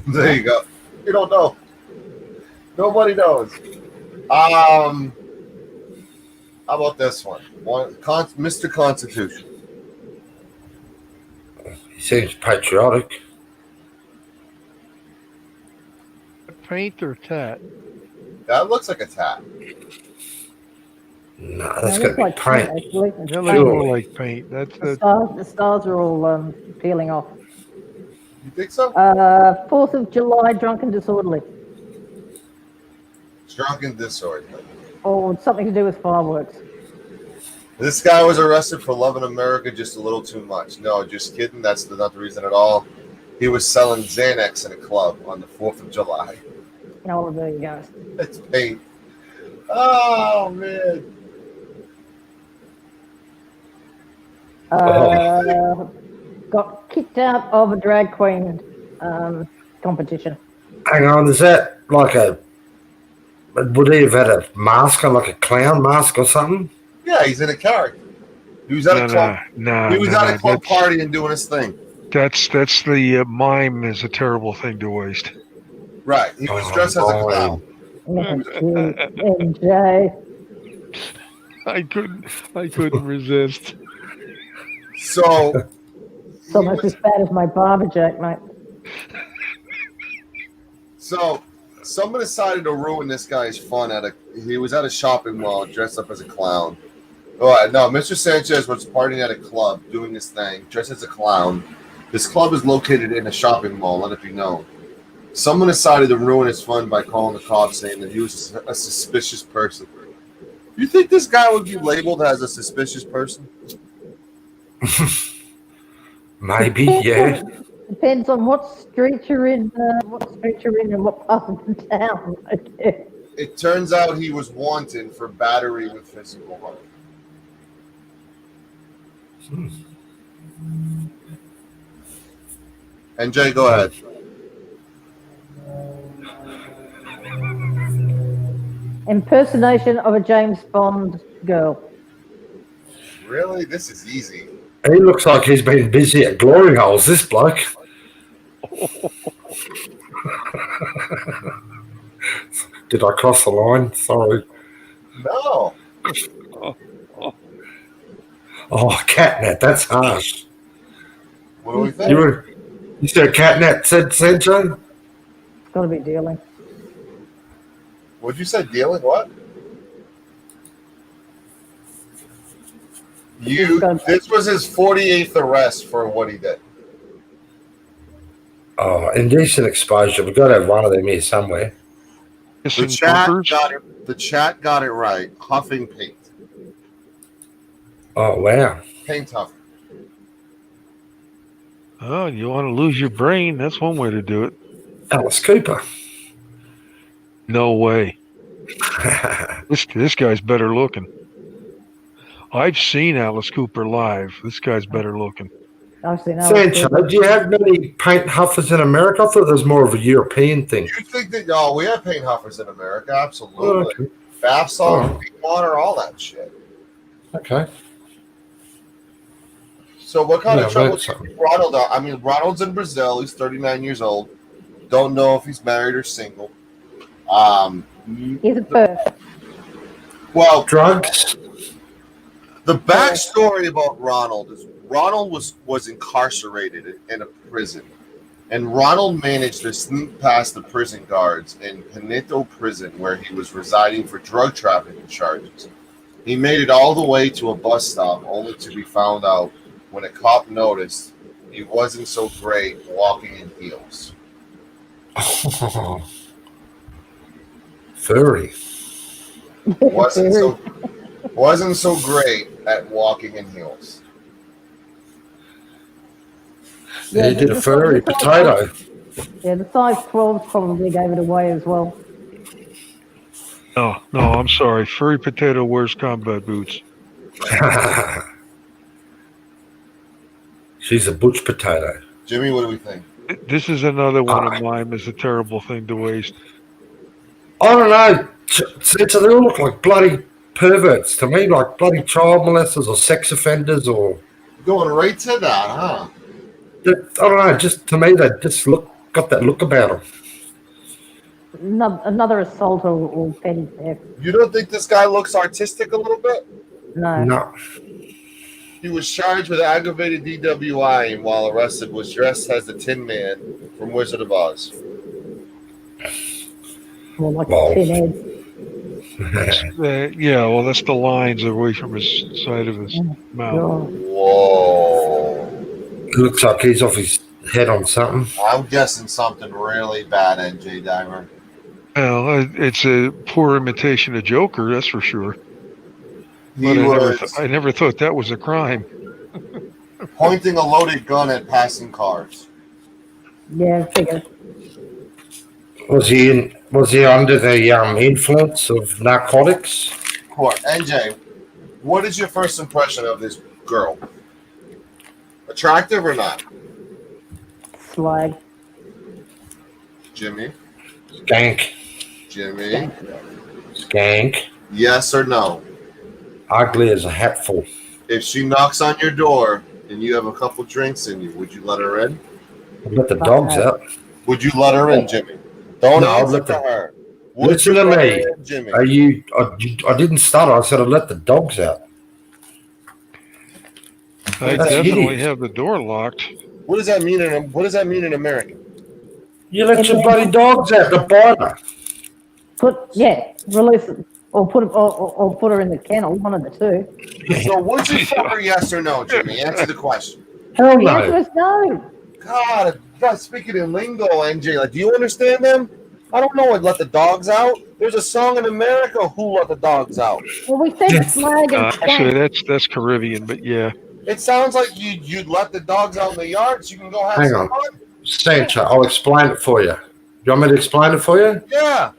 Speaker 1: There you go. You don't know. Nobody knows. How about this one? Mr. Constitution.
Speaker 3: He seems patriotic.
Speaker 4: Paint or tat?
Speaker 1: That looks like a tat.
Speaker 3: No, that's
Speaker 2: No,
Speaker 3: got to be paint.
Speaker 2: actually.
Speaker 4: That looks more like paint. That's
Speaker 2: The stars are all peeling off.
Speaker 1: You think so?
Speaker 2: 4th of July, drunk and disorderly.
Speaker 1: Drunk and disorderly.
Speaker 2: Or something to do with fireworks.
Speaker 1: This guy was arrested for loving America just a little too much. No, just kidding. That's not the reason at all. He was selling Xanax in a club on the 4th of July.
Speaker 2: Oh, there you go.
Speaker 1: It's paint. Oh, man.
Speaker 2: Got kicked out of a drag queen competition.
Speaker 3: Hang on, is that like a... Would he have had a mask on, like a clown mask or something?
Speaker 1: Yeah, he's in a character. He was at a club.
Speaker 4: No.
Speaker 1: He was at a club party and doing his thing.
Speaker 4: That's the mime is a terrible thing to waste.
Speaker 1: Right. He was dressed as a clown.
Speaker 2: MJ.
Speaker 4: I couldn't resist.
Speaker 1: So
Speaker 2: It's almost as bad as my barber jack, mate.
Speaker 1: So someone decided to ruin this guy's fun he was at a shopping mall dressed up as a clown. Oh no, Mr. Sanchez was partying at a club doing his thing, dressed as a clown. This club is located in a shopping mall, let it be known. Someone decided to ruin his fun by calling the cops saying that he was a suspicious person. You think this guy would be labeled as a suspicious person?
Speaker 3: Maybe, yeah.
Speaker 2: Depends on what street you're in, and what part of the town. Okay.
Speaker 1: It turns out he was wanted for battery with physical harm. NJ, go ahead.
Speaker 2: Impersonation of a James Bond girl.
Speaker 1: Really? This is easy.
Speaker 3: He looks like he's been busy at glory holes, this bloke. Did I cross the line? Sorry.
Speaker 1: No.
Speaker 3: Oh, catnap, that's harsh.
Speaker 1: What do we think?
Speaker 3: You said catnap, said Sancho?
Speaker 2: It's got to be dealing.
Speaker 1: What'd you say? Dealing what? This was his 48th arrest for what he did.
Speaker 3: Oh, indecent exposure. We've got to have one of them here somewhere.
Speaker 1: The chat got it right. Huffing paint.
Speaker 3: Oh, wow.
Speaker 1: Paint huffing.
Speaker 4: Oh, you want to lose your brain? That's one way to do it.
Speaker 3: Alice Cooper.
Speaker 4: No way. This guy's better looking. I've seen Alice Cooper live. This guy's better looking.
Speaker 2: I've seen
Speaker 3: Sancho, do you have many paint huffers in America? I thought it was more of a European thing.
Speaker 1: You think that? Oh, we have paint huffers in America. Absolutely.
Speaker 3: Oh, okay.
Speaker 1: Bath salts, water, all that shit.
Speaker 3: Okay.
Speaker 1: So what kind of
Speaker 3: Yeah,
Speaker 1: trouble
Speaker 3: that's
Speaker 1: do you think Ronald? I mean, Ronald's in Brazil. He's 39 years old. Don't know if he's married or single.
Speaker 2: He's a bird.
Speaker 1: Well,
Speaker 3: Drugs?
Speaker 1: The backstory about Ronald is Ronald was incarcerated in a prison, and Ronald managed to sneak past the prison guards in Pinedo Prison, where he was residing for drug trafficking charges. He made it all the way to a bus stop, only to be found out when a cop noticed he wasn't so great walking in heels.
Speaker 3: Furry.
Speaker 1: Wasn't so great at walking in heels.
Speaker 3: He did a furry potato.
Speaker 2: Yeah, the size 12 probably gave it away as well.
Speaker 4: No, I'm sorry. Furry potato wears combat boots.
Speaker 3: She's a butch potato.
Speaker 1: Jimmy, what do we think?
Speaker 4: This is another one of mine. Is a terrible thing to waste.
Speaker 3: I don't know. They all look like bloody perverts to me, like bloody child molesters or sex offenders or.
Speaker 1: Going right to that, huh?
Speaker 3: I don't know. Just to me, they just got that look about them.
Speaker 2: Another assault or petty theft.
Speaker 1: You don't think this guy looks artistic a little bit?
Speaker 2: No.
Speaker 3: No.
Speaker 1: He was charged with aggravated DWI and while arrested was dressed as the Tin Man from Wizard of Oz.
Speaker 2: More like
Speaker 3: Well.
Speaker 2: a tin head.
Speaker 4: Yeah, well, that's the lines away from his side of his mouth.
Speaker 2: Oh,
Speaker 1: Whoa.
Speaker 3: It looks like he's off his head on something.
Speaker 1: I'm guessing something really bad, NJ Diver.
Speaker 4: Well, it's a poor imitation of Joker, that's for sure.
Speaker 1: He
Speaker 4: But I
Speaker 1: was
Speaker 4: never thought that was a crime.
Speaker 1: pointing a loaded gun at passing cars.
Speaker 2: yeah, figure.
Speaker 3: Was he under the influence of narcotics?
Speaker 1: Cool. NJ, what is your first impression of this girl? Attractive or not?
Speaker 2: Slag.
Speaker 1: Jimmy?
Speaker 3: Skank.
Speaker 1: Jimmy?
Speaker 3: Skank.
Speaker 1: Yes or no?
Speaker 3: Ugly as a hatful.
Speaker 1: If she knocks on your door and you have a couple drinks in you, would you let her in?
Speaker 3: Let the dogs out.
Speaker 1: Would you let her in, Jimmy? Don't
Speaker 3: No, I'll
Speaker 1: answer
Speaker 3: let
Speaker 1: to
Speaker 3: the-
Speaker 1: her. Would
Speaker 3: Listen
Speaker 1: you
Speaker 3: to
Speaker 1: let
Speaker 3: me.
Speaker 1: her in, Jimmy?
Speaker 3: I didn't stutter. I said I'd let the dogs out.
Speaker 4: I
Speaker 3: That's
Speaker 4: definitely
Speaker 3: hideous.
Speaker 4: have the door locked.
Speaker 1: What does that mean in American?
Speaker 3: You let your bloody dogs out to bite her.
Speaker 2: Release it. Or put her in the kennel, one of the two.
Speaker 1: So would you fuck her, yes or no, Jimmy? Answer the question.
Speaker 3: Hell
Speaker 2: The answer
Speaker 3: no.
Speaker 2: is no.
Speaker 1: God, speaking in lingo, NJ, like, do you understand them? I don't know. I'd let the dogs out. There's a song in America, Who Let the Dogs Out?
Speaker 2: Well, we said slag and
Speaker 4: Actually,
Speaker 2: skank.
Speaker 4: that's Caribbean, but yeah.
Speaker 1: It sounds like you'd let the dogs out in the yard so you can go have
Speaker 3: Hang
Speaker 1: some
Speaker 3: on.
Speaker 1: fun.
Speaker 3: Sancho, I'll explain it for you. You want me to explain it for you?
Speaker 1: Yeah.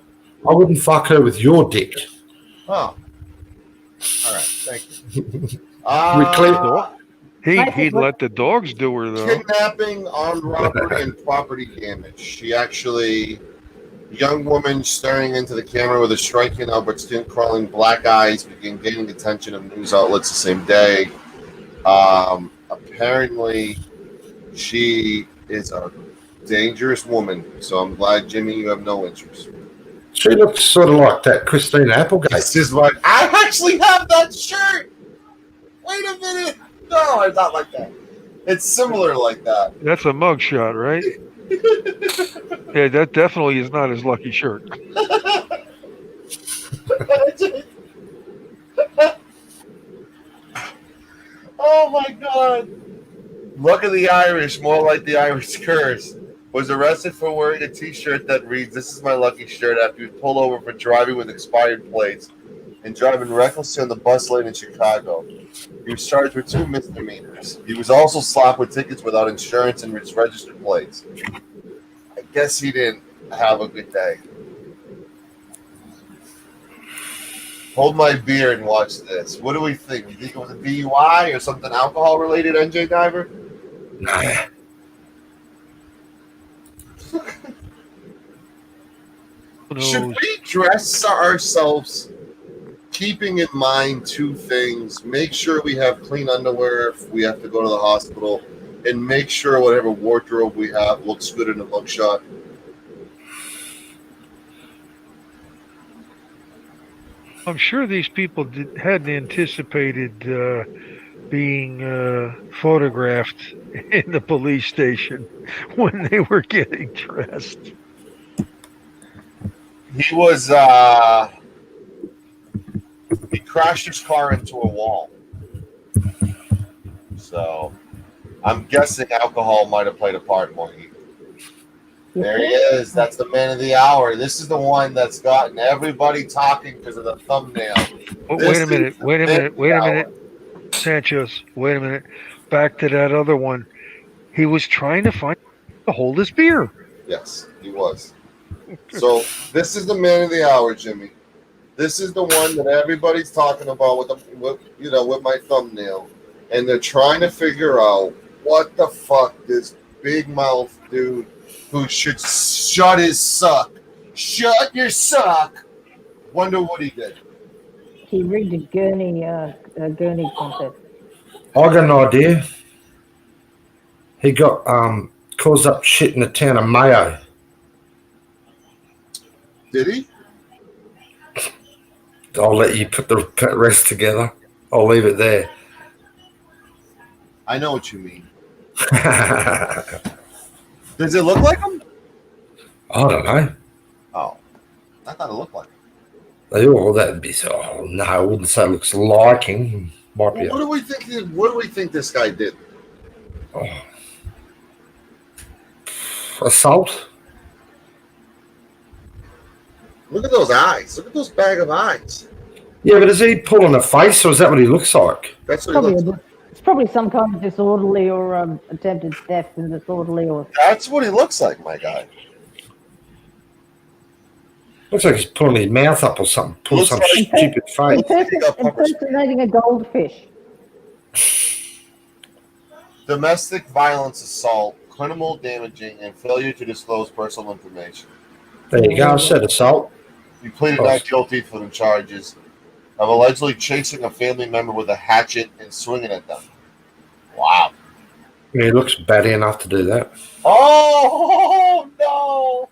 Speaker 3: I wouldn't fuck her with your dick.
Speaker 1: Oh. All right. Thank you.
Speaker 4: He'd let the dogs do her, though.
Speaker 1: Kidnapping, armed robbery, and property damage. She actually, young woman staring into the camera with a striking outward skin crawling black eyes began gaining attention of news outlets the same day. Apparently, she is a dangerous woman. So I'm glad, Jimmy, you have no interest.
Speaker 3: She looks sort of like that Christina Applegate.
Speaker 1: This is what I actually have that shirt. Wait a minute. No, it's not like that. It's similar like that.
Speaker 4: That's a mugshot, right? Yeah, that definitely is not his lucky shirt.
Speaker 1: Oh my God. Look at the Irish, more like the Irish curse. Was arrested for wearing a t-shirt that reads, "This is my lucky shirt," after he was pulled over for driving with expired plates and driving recklessly on the bus lane in Chicago. He was charged with 2 misdemeanors. He was also slapped with tickets without insurance and registered plates. I guess he didn't have a good day. Hold my beer and watch this. What do we think? You think it was a DUI or something alcohol related, NJ Diver?
Speaker 3: Nah.
Speaker 4: Who
Speaker 1: Should
Speaker 4: knows?
Speaker 1: we dress ourselves keeping in mind 2 things? Make sure we have clean underwear if we have to go to the hospital, and make sure whatever wardrobe we have looks good in the mugshot.
Speaker 4: I'm sure these people hadn't anticipated being photographed in the police station when they were getting dressed.
Speaker 1: He was he crashed his car into a wall. So I'm guessing alcohol might have played a part more. There he is. That's the man of the hour. This is the one that's gotten everybody talking because of the thumbnail.
Speaker 4: Oh,
Speaker 1: This
Speaker 4: wait a
Speaker 1: is
Speaker 4: minute.
Speaker 1: the
Speaker 4: Wait a
Speaker 1: man
Speaker 4: minute.
Speaker 1: of the
Speaker 4: Wait a
Speaker 1: hour.
Speaker 4: minute. Sanchez, wait a minute. Back to that other one. He was trying to find to hold his beer.
Speaker 1: Yes, he was. So this is the man of the hour, Jimmy. This is the one that everybody's talking about with my thumbnail, and they're trying to figure out what the fuck this big mouth dude who should shut his suck. Shut your suck. Wonder what he did.
Speaker 2: He rigged a Gurney contest.
Speaker 3: I got an idea. He got caused up shit in the town of Mayo.
Speaker 1: Did he?
Speaker 3: I'll let you put the rest together. I'll leave it there.
Speaker 1: I know what you mean.
Speaker 3: I
Speaker 1: Does it look like him?
Speaker 3: don't know.
Speaker 1: Oh, I thought it looked like him.
Speaker 3: That'd be so. Oh, no, I wouldn't say it looks like him. Might be.
Speaker 1: What do we think? What do we think this guy did?
Speaker 3: Assault?
Speaker 1: Look at those eyes. Look at those bag of eyes.
Speaker 3: Yeah, but is he pulling a face, or is that what he looks like?
Speaker 1: That's what he looks like.
Speaker 2: It's probably some kind of disorderly or attempted theft and disorderly or.
Speaker 1: That's what he looks like, my guy.
Speaker 3: Looks like he's pulling his mouth up or something. Pulling
Speaker 1: Looks
Speaker 3: some
Speaker 1: like-
Speaker 3: stupid face.
Speaker 2: Impersonating a goldfish.
Speaker 1: Domestic violence assault, criminal damaging, and failure to disclose personal information.
Speaker 3: There you go. I said assault.
Speaker 1: He pleaded not guilty for the charges of allegedly chasing a family member with a hatchet and swinging at them. Wow.
Speaker 3: Yeah, he looks batty enough to do that.
Speaker 1: Oh, no.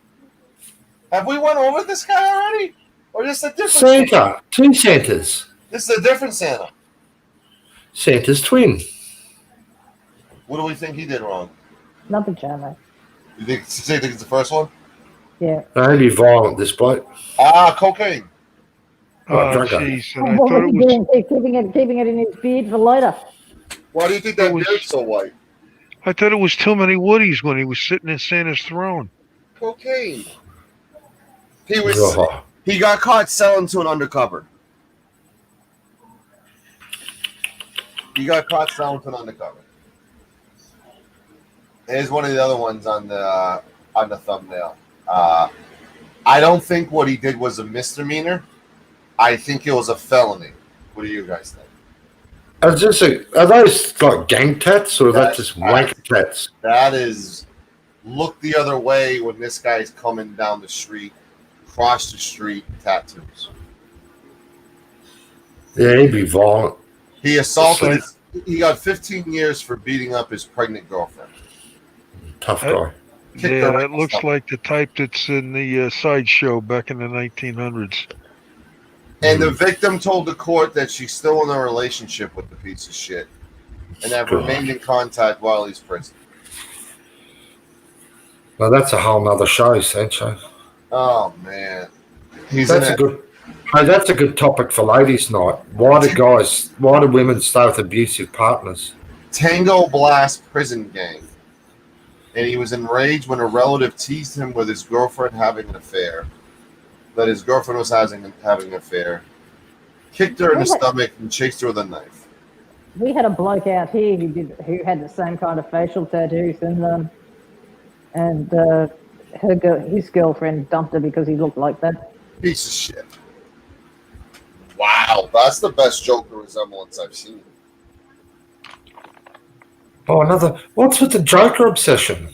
Speaker 1: Have we went over this guy already? Or just a different
Speaker 3: Santa. Two Santas.
Speaker 1: This is a different Santa.
Speaker 3: Santa's twin.
Speaker 1: What do we think he did wrong?
Speaker 2: Nothing, Chano.
Speaker 1: You think it's the first one?
Speaker 2: Yeah.
Speaker 3: No, he'd be violent, this bloke.
Speaker 1: Cocaine.
Speaker 3: Oh, drunk.
Speaker 4: Jeez. And I
Speaker 2: What
Speaker 4: thought
Speaker 2: was
Speaker 4: it
Speaker 2: he
Speaker 4: was.
Speaker 2: doing? Keeping it in his beard for later.
Speaker 1: Why do you think that
Speaker 4: It was-
Speaker 1: beard's so white?
Speaker 4: I thought it was too many Woodies when he was sitting in Santa's throne.
Speaker 1: Cocaine. He was.
Speaker 3: Oh,
Speaker 1: He got caught selling to an undercover. Here's one of the other ones on the thumbnail. I don't think what he did was a misdemeanor. I think it was a felony. What do you guys think?
Speaker 3: are those like gang tats, or are that just wank tats?
Speaker 1: That is, look the other way when this guy's coming down the street, cross the street, tattoos.
Speaker 3: Yeah, he'd be violent.
Speaker 1: He assaulted. He got 15 years for beating up his pregnant girlfriend.
Speaker 3: Tough guy.
Speaker 1: Kicked
Speaker 4: Yeah,
Speaker 1: her
Speaker 4: that
Speaker 1: ass
Speaker 4: looks
Speaker 1: up.
Speaker 4: like the type that's in the sideshow back in the 1900s.
Speaker 1: And the victim told the court that she's still in a relationship with the piece of shit, and have remained in contact while he's prison.
Speaker 3: Well, that's a whole nother show, Sancho.
Speaker 1: Oh man, he's
Speaker 3: That's
Speaker 1: in
Speaker 3: a
Speaker 1: it.
Speaker 3: good. Hey, that's a good topic for ladies' night. Why do women stay with abusive partners?
Speaker 1: Tango Blast prison gang. And he was enraged when a relative teased him with his girlfriend having an affair. That his girlfriend was having an affair. Kicked her in the stomach and chased her with a knife.
Speaker 2: We had a bloke out here who had the same kind of facial tattoos, and his girlfriend dumped her because he looked like that.
Speaker 1: Piece of shit. Wow, that's the best Joker resemblance I've seen.
Speaker 3: Oh, another. What's with the Joker obsession?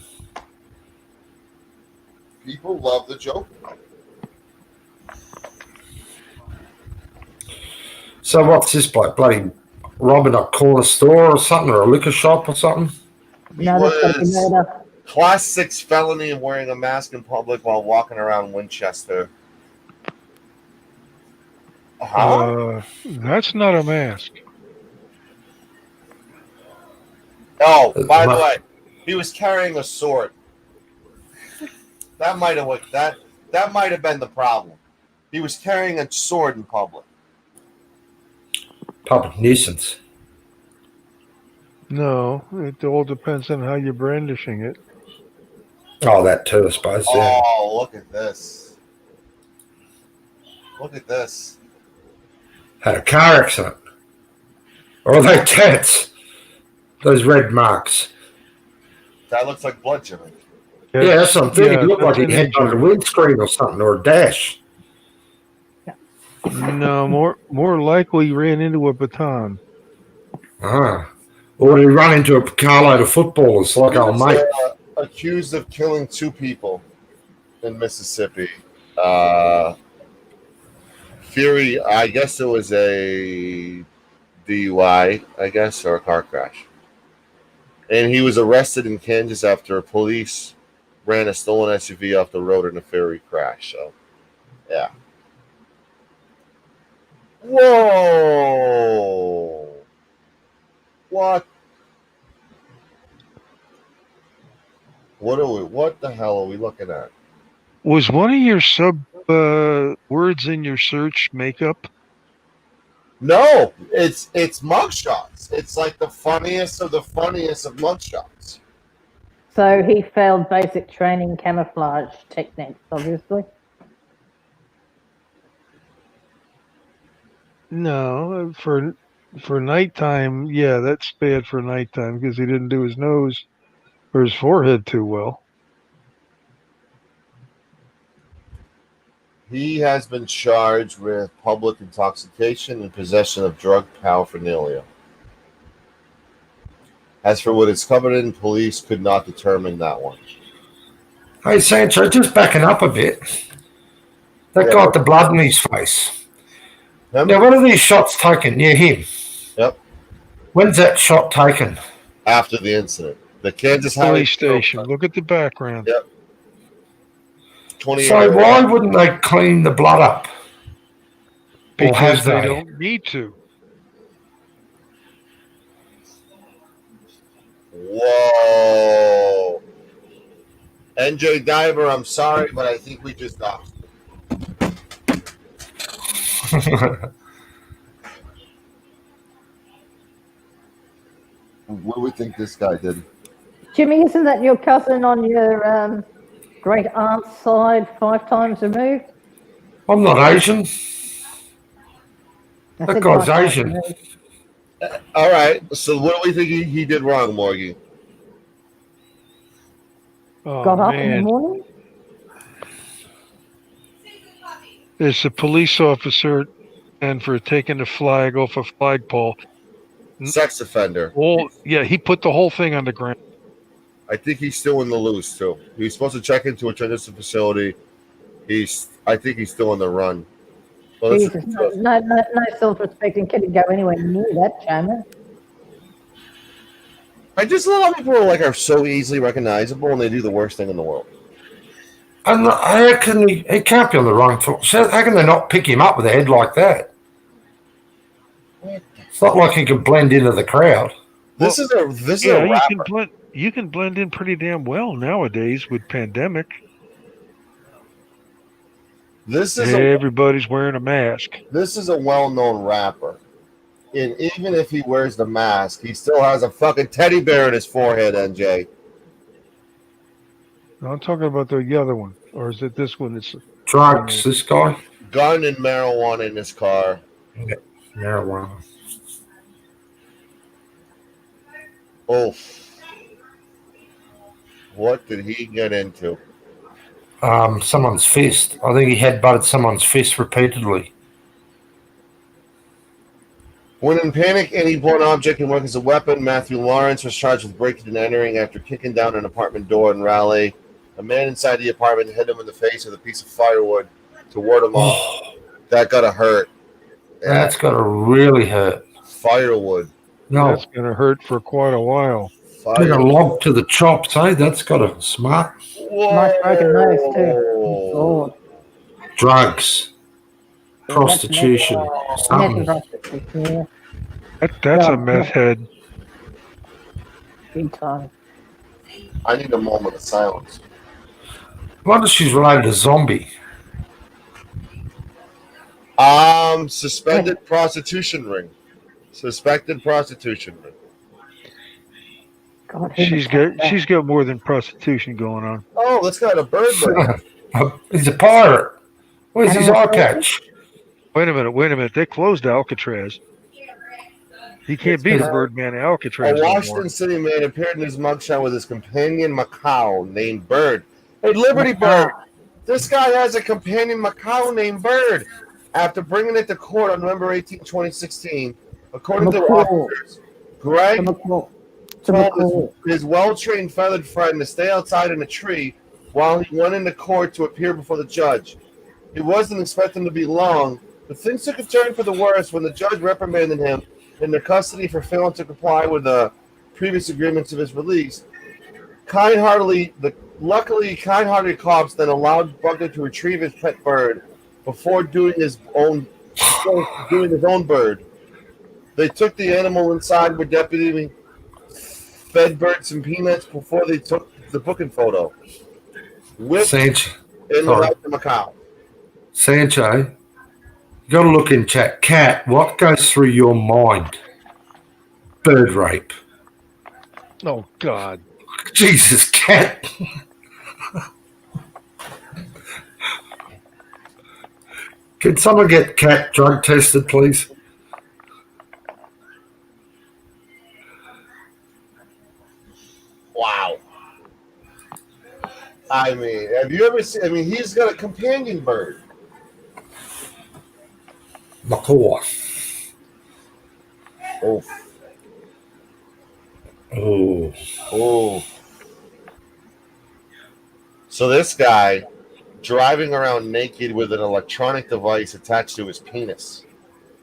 Speaker 1: People love the Joker.
Speaker 3: So what's this bloke? Bloody robbing a corner store or something, or a liquor shop or something?
Speaker 1: He
Speaker 2: No, that's like a
Speaker 1: was
Speaker 2: murder.
Speaker 1: Class 6 felony of wearing a mask in public while walking around Winchester.
Speaker 4: That's not a mask.
Speaker 1: Oh, by the way, he was carrying a sword. That might have been the problem. He was carrying a sword in public.
Speaker 3: Public nuisance.
Speaker 4: No, it all depends on how you're brandishing it.
Speaker 3: Oh, that too, I suppose. Yeah.
Speaker 1: Oh, look at this. Look at this.
Speaker 3: Had a car accident. Or are they tats? Those red marks.
Speaker 1: That looks like blood, Jimmy.
Speaker 3: Yeah, that's what I'm thinking. It looked like
Speaker 4: that's
Speaker 3: he
Speaker 4: an
Speaker 3: had on the
Speaker 4: injury.
Speaker 3: windscreen or something, or a dash.
Speaker 4: No, more likely ran into a baton.
Speaker 3: Ah. Or did he run into a carload of footballers like
Speaker 1: He
Speaker 3: old
Speaker 1: was,
Speaker 3: mate?
Speaker 1: accused of killing 2 people in Mississippi. Fury, I guess it was a DUI, I guess, or a car crash. And he was arrested in Kansas after police ran a stolen SUV off the road in a Fury crash. So, yeah. Whoa! What? What the hell are we looking at?
Speaker 4: Was one of your words in your search makeup?
Speaker 1: No, it's mugshots. It's like the funniest of mugshots.
Speaker 2: So he failed basic training camouflage techniques, obviously.
Speaker 4: No, for nighttime, yeah, that's bad for nighttime because he didn't do his nose or his forehead too well.
Speaker 1: He has been charged with public intoxication and possession of drug paraphernalia. As for what is covered in, police could not determine that one.
Speaker 3: Hey, Sancho, just backing up a bit. That guy with the blood in his face.
Speaker 1: Him?
Speaker 3: Now, when are these shots taken? Yeah, him.
Speaker 1: Yep.
Speaker 3: When's that shot taken?
Speaker 1: After the incident. The Kansas Highway
Speaker 4: Police station. Look at the background.
Speaker 1: Yep. 28
Speaker 3: So why wouldn't they clean the blood up? Or
Speaker 4: Because
Speaker 3: have
Speaker 4: they
Speaker 3: they?
Speaker 4: don't need to.
Speaker 1: Whoa. NJ Diver, I'm sorry, but I think we just doxed. What do we think this guy did?
Speaker 2: Jimmy, isn't that your cousin on your great aunt's side 5 times removed?
Speaker 3: I'm not Asian.
Speaker 2: I
Speaker 3: That
Speaker 2: said
Speaker 3: guy's
Speaker 2: 5 times
Speaker 3: Asian.
Speaker 2: removed.
Speaker 1: All right, so what do we think he did wrong, Morgie?
Speaker 4: Oh,
Speaker 2: Got up in the
Speaker 4: man.
Speaker 2: morning?
Speaker 4: There's a police officer and for taking the flag off a flagpole.
Speaker 1: Sex offender.
Speaker 4: Yeah, he put the whole thing on the ground.
Speaker 1: I think he's still in the loose too. He's supposed to check into a transition facility. I think he's still on the run. Well,
Speaker 2: Jesus, no self-respecting kid can go anywhere near that, Chairman.
Speaker 1: I just love people are so easily recognizable and they do the worst thing in the world.
Speaker 3: And how can he can't be on the wrong foot. So how can they not pick him up with a head like that? It's not like he can blend into the crowd.
Speaker 1: This is a rapper.
Speaker 4: You can blend in pretty damn well nowadays with pandemic. Everybody's wearing a mask.
Speaker 1: This is a well-known rapper. And even if he wears the mask, he still has a fucking teddy bear in his forehead, NJ.
Speaker 4: I'm talking about the other one. Or is it this one? It's
Speaker 3: Drugs, this guy?
Speaker 1: Gun and marijuana in his car.
Speaker 3: Yeah, marijuana.
Speaker 1: Oh. What did he get into?
Speaker 3: Someone's fist. I think he headbutted someone's fist repeatedly.
Speaker 1: When in panic, any blunt object can work as a weapon. Matthew Lawrence was charged with breaking and entering after kicking down an apartment door in Raleigh. A man inside the apartment hit him in the face with a piece of firewood to ward him off. That gotta hurt.
Speaker 3: That's gotta really hurt.
Speaker 1: Firewood.
Speaker 3: No,
Speaker 4: That's going to hurt for quite a while.
Speaker 3: take a log to the chops, eh? That's gotta smart.
Speaker 2: Nice broken nose, too. Lord.
Speaker 3: Drugs. prostitution.
Speaker 2: Meth
Speaker 3: Something.
Speaker 2: prostitution, yeah,
Speaker 4: That's
Speaker 2: Yeah.
Speaker 4: a meth head.
Speaker 2: big time.
Speaker 1: I need a moment of silence.
Speaker 3: I wonder if she's related to Zombie.
Speaker 1: Suspended prostitution ring. Suspected prostitution ring.
Speaker 2: God,
Speaker 4: She's got more than prostitution going on.
Speaker 1: Oh, let's got a bird ring.
Speaker 3: He's a pirate. Where's his eye patch?
Speaker 4: Wait a minute. They closed Alcatraz. He can't be the Birdman of
Speaker 1: A
Speaker 4: Alcatraz no more.
Speaker 1: Washington City man appeared in his mugshot with his companion macaw named Bird. Hey, Liberty Bird. This guy has a companion macaw named Bird. After bringing it to court on November 18, 2016, according to officers, Greg told his well-trained feathered friend to stay outside in a tree while he went into court to appear before the judge. He wasn't expecting to be long, but things took a turn for the worse when the judge reprimanded him into custody for failing to comply with the previous agreements of his release. Luckily, kind-hearted cops then allowed Bucket to retrieve his pet bird before doing his own bird. They took the animal inside where deputy fed Bird some peanuts before they took the booking photo. With
Speaker 3: Sancho.
Speaker 1: in the macaw.
Speaker 3: Sancho, you got to look in chat. Cat, what goes through your mind? Bird rape.
Speaker 4: Oh God.
Speaker 3: Jesus, Cat. Can someone get Cat drug tested, please?
Speaker 1: Wow. I mean, have you ever seen? I mean, he's got a companion bird.
Speaker 3: Macaw.
Speaker 1: Oh,
Speaker 3: Oh.
Speaker 1: oh. So this guy driving around naked with an electronic device attached to his penis.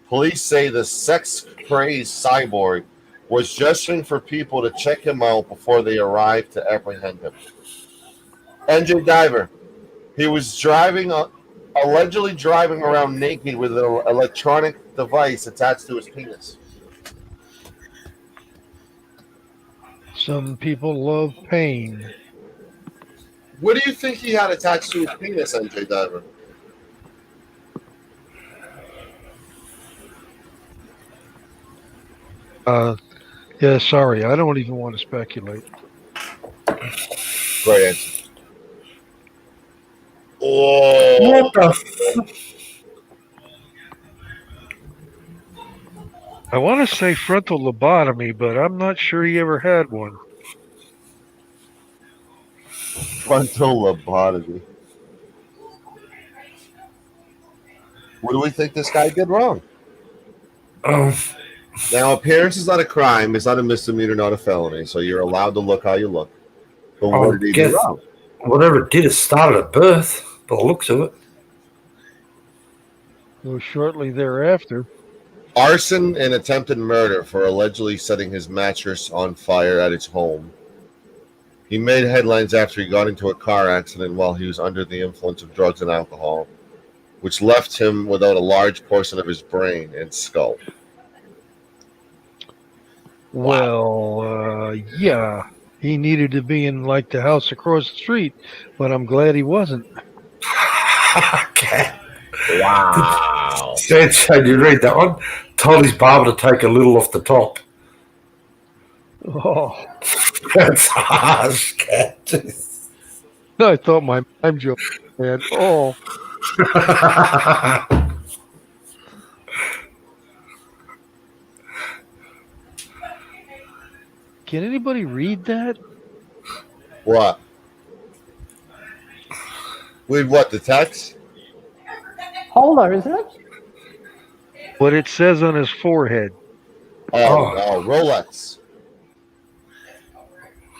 Speaker 1: Police say the sex-crazed cyborg was gesturing for people to check him out before they arrived to apprehend him. NJ Diver. He was allegedly driving around naked with an electronic device attached to his penis.
Speaker 4: Some people love pain.
Speaker 1: What do you think he had attached to his penis, NJ Diver?
Speaker 4: Yeah, sorry, I don't even want to speculate.
Speaker 1: Great answer. Oh,
Speaker 3: What the?
Speaker 4: I want to say frontal lobotomy, but I'm not sure he ever had one.
Speaker 1: frontal lobotomy. What do we think this guy did wrong? Now, appearance is not a crime. It's not a misdemeanor, not a felony. So you're allowed to look how you look. But what did he do wrong?
Speaker 3: Whatever it did, it started at birth, by the looks of it.
Speaker 4: So shortly thereafter,
Speaker 1: Arson and attempted murder for allegedly setting his mattress on fire at his home. He made headlines after he got into a car accident while he was under the influence of drugs and alcohol, which left him without a large portion of his brain and skull.
Speaker 4: well, yeah, he needed to be in like the house across the street, but I'm glad he wasn't.
Speaker 3: Okay.
Speaker 1: Wow.
Speaker 3: Did you read that one? Told his barber to take a little off the top.
Speaker 4: Oh,
Speaker 3: That's harsh, Cat.
Speaker 4: I thought my mime joke had. Oh, can anybody read that?
Speaker 1: What? With what? The text?
Speaker 2: Polar, isn't it?
Speaker 4: What it says on his forehead.
Speaker 1: Oh, no. Rolex.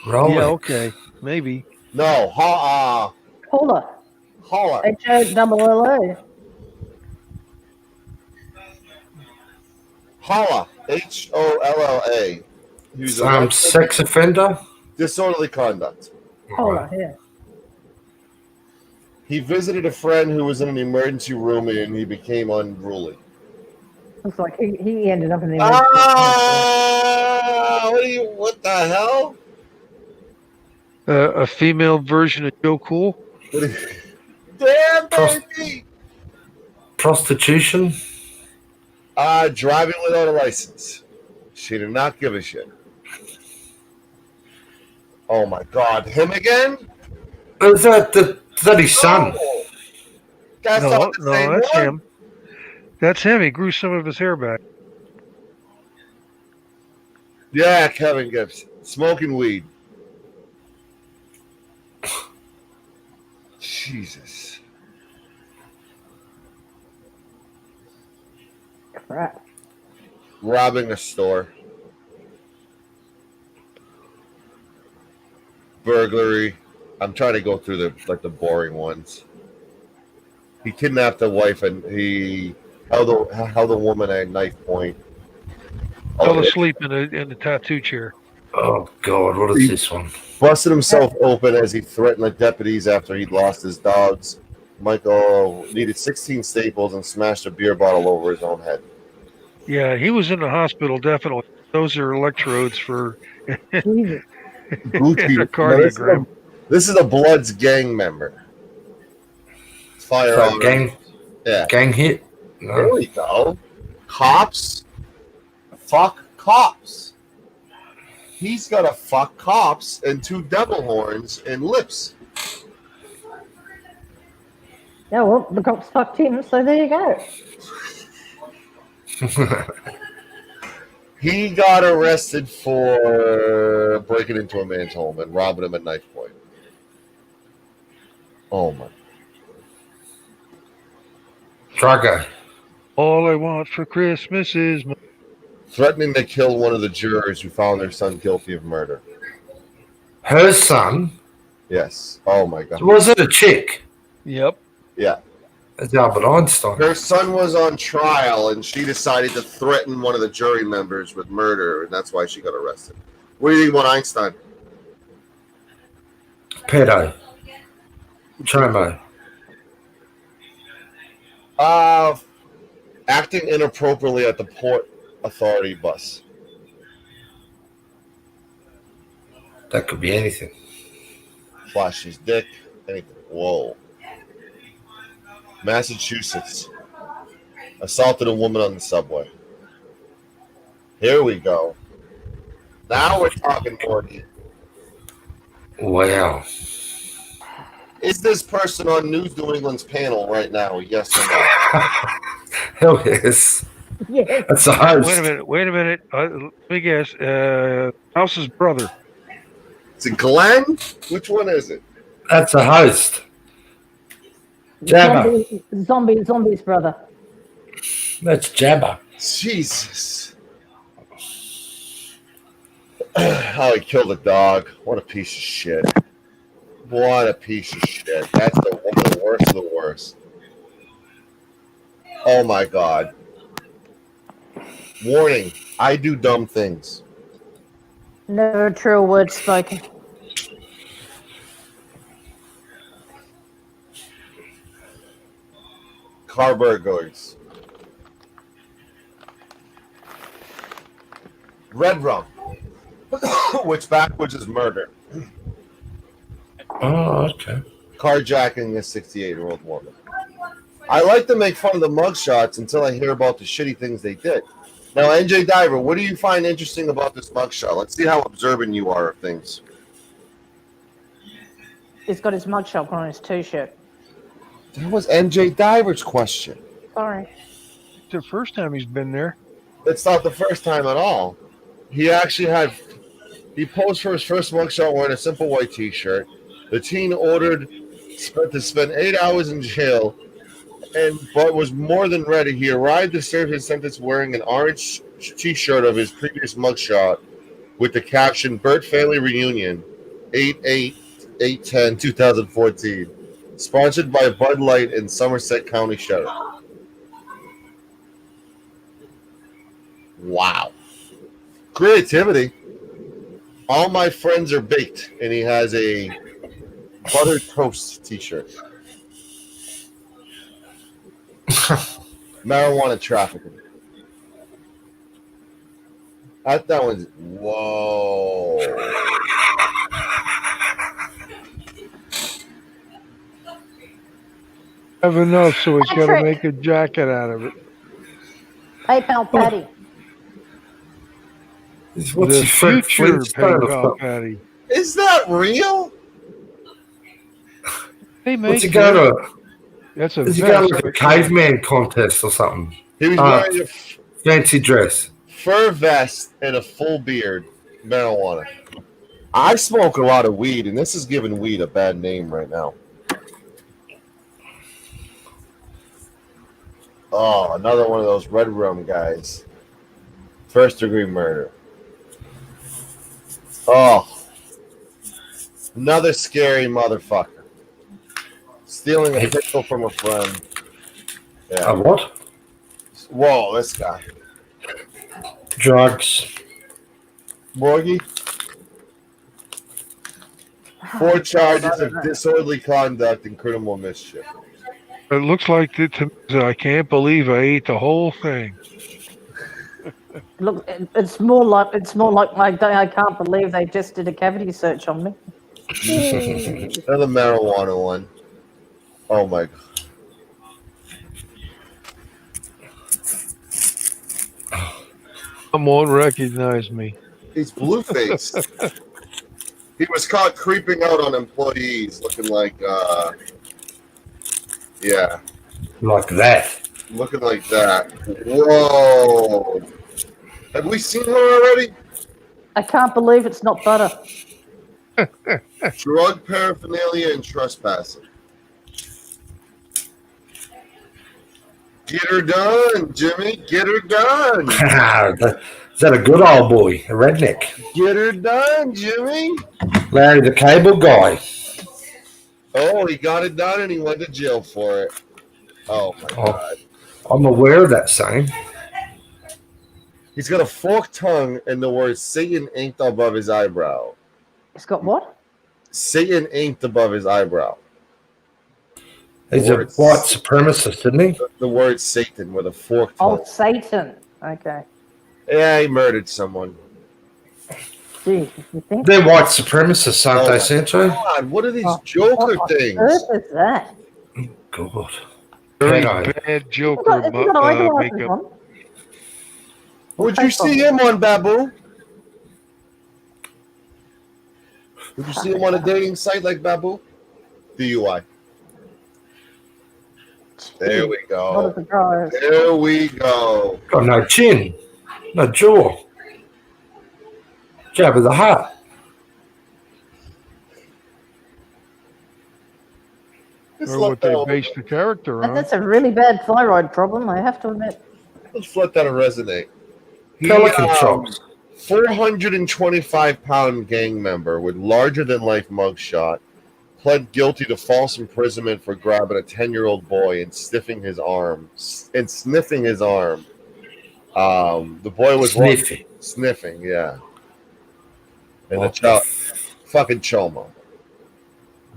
Speaker 3: Rolling.
Speaker 4: Yeah, okay, maybe.
Speaker 1: No.
Speaker 2: Polar.
Speaker 1: Holla.
Speaker 2: H-O-L-L-A.
Speaker 1: Holla. Holla. He was arrested.
Speaker 3: Sex offender.
Speaker 1: Disorderly conduct.
Speaker 2: Polar, yeah.
Speaker 1: He visited a friend who was in an emergency room and he became unruly.
Speaker 2: Looks like he ended up in the emergency room.
Speaker 1: What the hell?
Speaker 4: A female version of Joe Cool.
Speaker 1: Damn, baby!
Speaker 3: Prostitution.
Speaker 1: Driving without a license. She did not give a shit. Oh my God, him again?
Speaker 3: Is that his son?
Speaker 1: Oh, that's
Speaker 4: No,
Speaker 1: not the same
Speaker 4: that's
Speaker 1: one?
Speaker 4: him. That's him. He grew some of his hair back.
Speaker 1: Yeah, Kevin Gibson. Smoking weed. Jesus.
Speaker 2: Crap.
Speaker 1: Robbing a store. Burglary. I'm trying to go through the boring ones. He kidnapped the wife and he held the woman at knife point.
Speaker 4: Fell asleep in the tattoo chair.
Speaker 3: Oh God, what is this one?
Speaker 1: Busted himself open as he threatened the deputies after he'd lost his dogs. Michael needed 16 staples and smashed a beer bottle over his own head.
Speaker 4: Yeah, he was in the hospital, definitely. Those are electrodes for
Speaker 2: Jesus.
Speaker 1: Gucci.
Speaker 4: a cardiogram.
Speaker 1: This is a Bloods gang member. Firearm. Yeah.
Speaker 3: Gang hit.
Speaker 1: There
Speaker 3: No.
Speaker 1: we go. Cops. Fuck cops. He's got a fuck cops and 2 devil horns and lips.
Speaker 2: Yeah, well, the cops fucked him, so there you go.
Speaker 1: He got arrested for breaking into a man's home and robbing him at knife point. Oh my.
Speaker 3: Drugger.
Speaker 4: All I want for Christmas is my...
Speaker 1: Threatening to kill one of the jurors who found their son guilty of murder.
Speaker 3: Her son.
Speaker 1: Yes. Oh my God.
Speaker 3: Was it a chick?
Speaker 4: Yep.
Speaker 1: Yeah.
Speaker 3: It's Albert Einstein.
Speaker 1: Her son was on trial and she decided to threaten one of the jury members with murder, and that's why she got arrested. What do you think about Einstein?
Speaker 3: Pedo. Chomo.
Speaker 1: Acting inappropriately at the Port Authority bus.
Speaker 3: That could be anything.
Speaker 1: Flash his dick. Anything. Whoa. Massachusetts. Assaulted a woman on the subway. Here we go. Now we're talking more.
Speaker 3: Wow.
Speaker 1: Is this person on News New England's panel right now? Yes or no?
Speaker 3: Hell yes.
Speaker 2: Yeah.
Speaker 3: That's a host.
Speaker 4: Wait a minute. Let me guess. House's brother.
Speaker 1: Is it Glenn? Which one is it?
Speaker 3: That's a host. Jabba.
Speaker 2: Zombie's brother.
Speaker 3: That's Jabba.
Speaker 1: Jesus. Oh, he killed a dog. What a piece of shit. What a piece of shit. That's the worst of the worst. Oh my God. Warning, I do dumb things.
Speaker 2: Never a true word spoken.
Speaker 1: Car burglaries. Red rum. Which backwards is murder.
Speaker 3: Oh, okay.
Speaker 1: Carjacking a 68-year-old woman. I like to make fun of the mugshots until I hear about the shitty things they did. Now, NJ Diver, what do you find interesting about this mugshot? Let's see how observant you are of things.
Speaker 2: He's got his mugshot on his t-shirt.
Speaker 1: That was NJ Diver's question.
Speaker 2: Sorry.
Speaker 4: It's the first time he's been there.
Speaker 1: It's not the first time at all. He posed for his first mugshot wearing a simple white t-shirt. The teen ordered to spend 8 hours in jail, but was more than ready. He arrived to serve his sentence wearing an orange t-shirt of his previous mugshot with the caption, Burt Family Reunion, 8/8/10/2014. Sponsored by Bud Light and Somerset County Sheriff. Wow. Creativity. All my friends are baked, and he has a buttered toast t-shirt. Marijuana trafficking. That one's whoa.
Speaker 4: Have enough, so he's got to
Speaker 2: Patrick.
Speaker 4: make a jacket out of it.
Speaker 2: PayPal Patty.
Speaker 3: What's
Speaker 4: The
Speaker 3: his Fred
Speaker 4: future
Speaker 3: Flintstone or
Speaker 4: PayPal
Speaker 3: something?
Speaker 4: Patty.
Speaker 1: Is that real?
Speaker 4: They
Speaker 3: What's
Speaker 4: make
Speaker 3: he going to?
Speaker 4: That's a
Speaker 3: Is he going
Speaker 4: vest.
Speaker 3: to like a caveman contest or something?
Speaker 1: He was wearing a
Speaker 3: Fancy dress.
Speaker 1: fur vest and a full beard. Marijuana. I smoke a lot of weed, and this is giving weed a bad name right now. Oh, another one of those red rum guys. First degree murder. Oh, another scary motherfucker. Stealing a pistol from a friend.
Speaker 3: A
Speaker 1: Yeah.
Speaker 3: what?
Speaker 1: Whoa, this guy.
Speaker 3: Drugs.
Speaker 1: Morgie. 4 charges of disorderly conduct and criminal mischief.
Speaker 4: It looks like it to me. I can't believe I ate the whole thing.
Speaker 2: Look, it's more like my day. I can't believe they just did a cavity search on me.
Speaker 1: Another marijuana one. Oh my god.
Speaker 4: Some won't recognize me.
Speaker 1: He's blue faced. He was caught creeping out on employees looking like yeah.
Speaker 3: Like that.
Speaker 1: Looking like that. Whoa. Have we seen her already?
Speaker 2: I can't believe it's not butter.
Speaker 1: Drug paraphernalia and trespassing. Get her done, Jimmy. Get her done.
Speaker 3: Is that a good old boy? A redneck?
Speaker 1: Get her done, Jimmy.
Speaker 3: Larry the Cable Guy.
Speaker 1: Oh, he got it done and he went to jail for it. Oh my
Speaker 3: Oh.
Speaker 1: god.
Speaker 3: I'm aware of that saying.
Speaker 1: He's got a forked tongue and the word Satan inked above his eyebrow.
Speaker 2: It's got what?
Speaker 1: Satan inked above his eyebrow.
Speaker 3: He's a
Speaker 1: Words.
Speaker 3: white supremacist, isn't he?
Speaker 1: The word Satan with a forked tongue.
Speaker 2: Oh, Satan. Okay.
Speaker 1: Yeah, he murdered someone.
Speaker 2: Gee, you think?
Speaker 3: They're white supremacists, aren't
Speaker 1: Oh
Speaker 3: they,
Speaker 1: my
Speaker 3: Sancho?
Speaker 1: God, what are these
Speaker 2: Oh,
Speaker 1: Joker
Speaker 2: what on
Speaker 1: things?
Speaker 2: earth is that?
Speaker 3: God.
Speaker 4: Very
Speaker 3: Pedo.
Speaker 4: bad
Speaker 2: It's
Speaker 4: Joker
Speaker 2: got eyeglasses
Speaker 4: makeup.
Speaker 2: on.
Speaker 1: Would you see him on, Babu? Would you see him on a dating site like Babu? DUI. There we
Speaker 2: Not a
Speaker 1: go.
Speaker 2: surprise.
Speaker 1: There we go.
Speaker 3: Got no chin, no jaw. Jab of the heart.
Speaker 1: Just
Speaker 4: Or what
Speaker 1: let
Speaker 4: they
Speaker 1: that,
Speaker 4: based the character
Speaker 2: And
Speaker 4: on.
Speaker 2: that's a really bad thyroid problem, I have to admit.
Speaker 1: let's let that resonate. He,
Speaker 3: Pelican chops.
Speaker 1: 425-pound gang member with larger-than-life mugshot pled guilty to false imprisonment for grabbing a 10-year-old boy and sniffing his arm. The boy was
Speaker 3: Sniffy.
Speaker 1: sniffing, yeah. And the
Speaker 3: What
Speaker 1: child,
Speaker 3: the
Speaker 1: fucking chomo.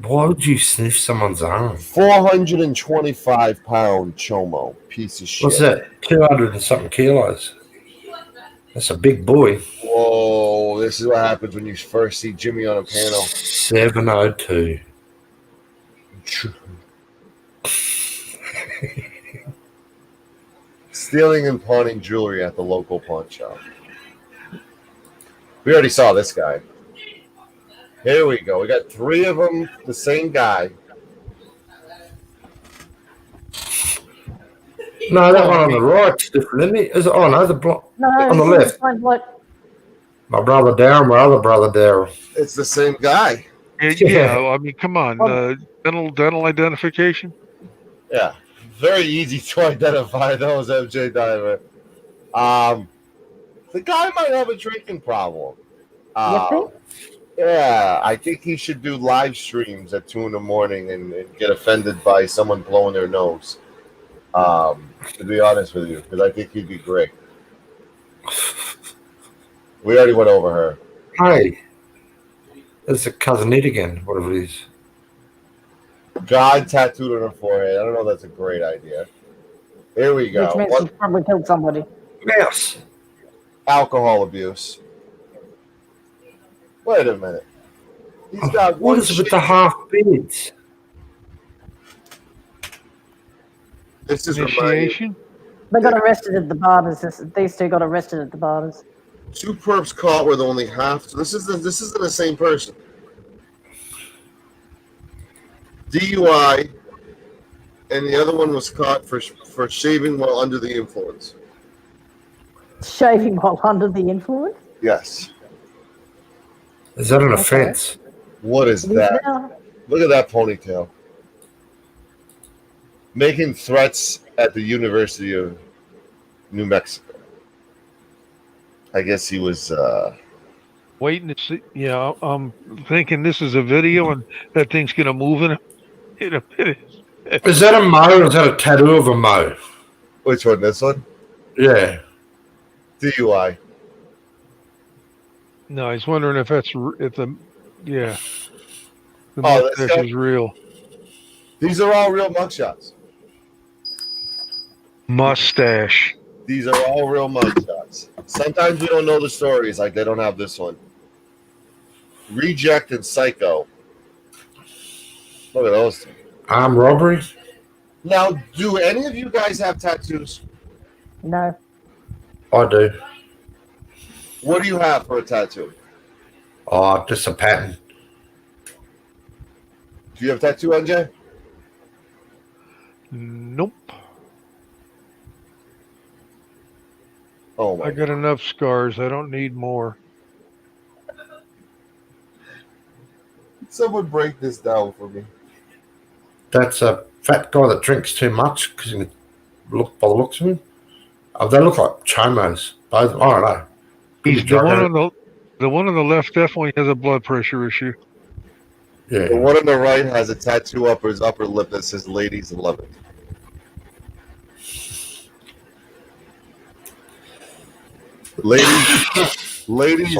Speaker 3: Why would you sniff someone's arm?
Speaker 1: 425-pound chomo, piece of shit.
Speaker 3: What's that? 200 and something kilos. That's a big boy.
Speaker 1: Whoa, this is what happens when you first see Jimmy on a panel.
Speaker 3: 702.
Speaker 1: Stealing and pawning jewelry at the local pawn shop. We already saw this guy. Here we go. We got 3 of them, the same guy.
Speaker 3: No, that one on the right's different, isn't it? Is it? Oh, no, the block.
Speaker 2: No,
Speaker 3: On the
Speaker 2: it's
Speaker 3: left.
Speaker 2: like what?
Speaker 3: My brother Daryl, my other brother Daryl.
Speaker 1: It's the same guy.
Speaker 4: Yeah, I mean, come on. Dental identification?
Speaker 1: Yeah. Very easy to identify those, MJ Diamond. The guy might have a drinking problem.
Speaker 2: You think?
Speaker 1: Yeah, I think he should do live streams at 2 in the morning and get offended by someone blowing their nose. To be honest with you, because I think he'd be great. We already went over her.
Speaker 3: Hey, there's a cousin Ed again, whatever it is.
Speaker 1: God tattooed on her forehead. I don't know if that's a great idea. Here we go.
Speaker 2: Which means
Speaker 1: What?
Speaker 2: he probably killed somebody.
Speaker 3: Yes.
Speaker 1: Alcohol abuse. Wait a minute. He's got
Speaker 3: What
Speaker 1: one
Speaker 3: is it with
Speaker 1: shit.
Speaker 3: the half beards?
Speaker 1: This is reminding
Speaker 4: Initiation.
Speaker 2: They got arrested at the barbers. These two got arrested at the barbers.
Speaker 1: two perps caught with only half. So this isn't the same person. DUI, and the other one was caught for shaving while under the influence.
Speaker 2: Shaving while under the influence?
Speaker 1: Yes.
Speaker 3: Is that an offence?
Speaker 1: What is that?
Speaker 2: Yeah.
Speaker 1: Look at that ponytail. Making threats at the University of New Mexico. I guess he was.
Speaker 4: Waiting to see. Yeah, I'm thinking this is a video and that thing's gonna move in a minute.
Speaker 3: Is that a mo or is that a tattoo of a mo?
Speaker 1: Which one? This one?
Speaker 3: Yeah.
Speaker 1: DUI.
Speaker 4: No, he's wondering if that's if the yeah. The
Speaker 1: Oh, that's
Speaker 4: mustache
Speaker 1: got-
Speaker 4: is real.
Speaker 1: These are all real mugshots.
Speaker 4: Mustache.
Speaker 1: These are all real mugshots. Sometimes we don't know the stories, like they don't have this one. Reject and Psycho. Look at those two.
Speaker 3: Armed robbery?
Speaker 1: Now, do any of you guys have tattoos?
Speaker 2: No.
Speaker 3: I do.
Speaker 1: What do you have for a tattoo?
Speaker 3: Oh, just a pattern.
Speaker 1: Do you have a tattoo, NJ?
Speaker 4: Nope.
Speaker 1: Oh my
Speaker 4: I got enough scars. I don't need more.
Speaker 1: Someone break this down for me.
Speaker 3: That's a fat guy that drinks too much because you look by the looks of him. Oh, they look like chomos. Both. I don't know. Could be
Speaker 4: The
Speaker 3: drug
Speaker 4: one
Speaker 3: addict.
Speaker 4: on the one on the left definitely has a blood pressure issue.
Speaker 1: The
Speaker 3: Yeah.
Speaker 1: one on the right has a tattoo up his upper lip that says "Ladies love it." Ladies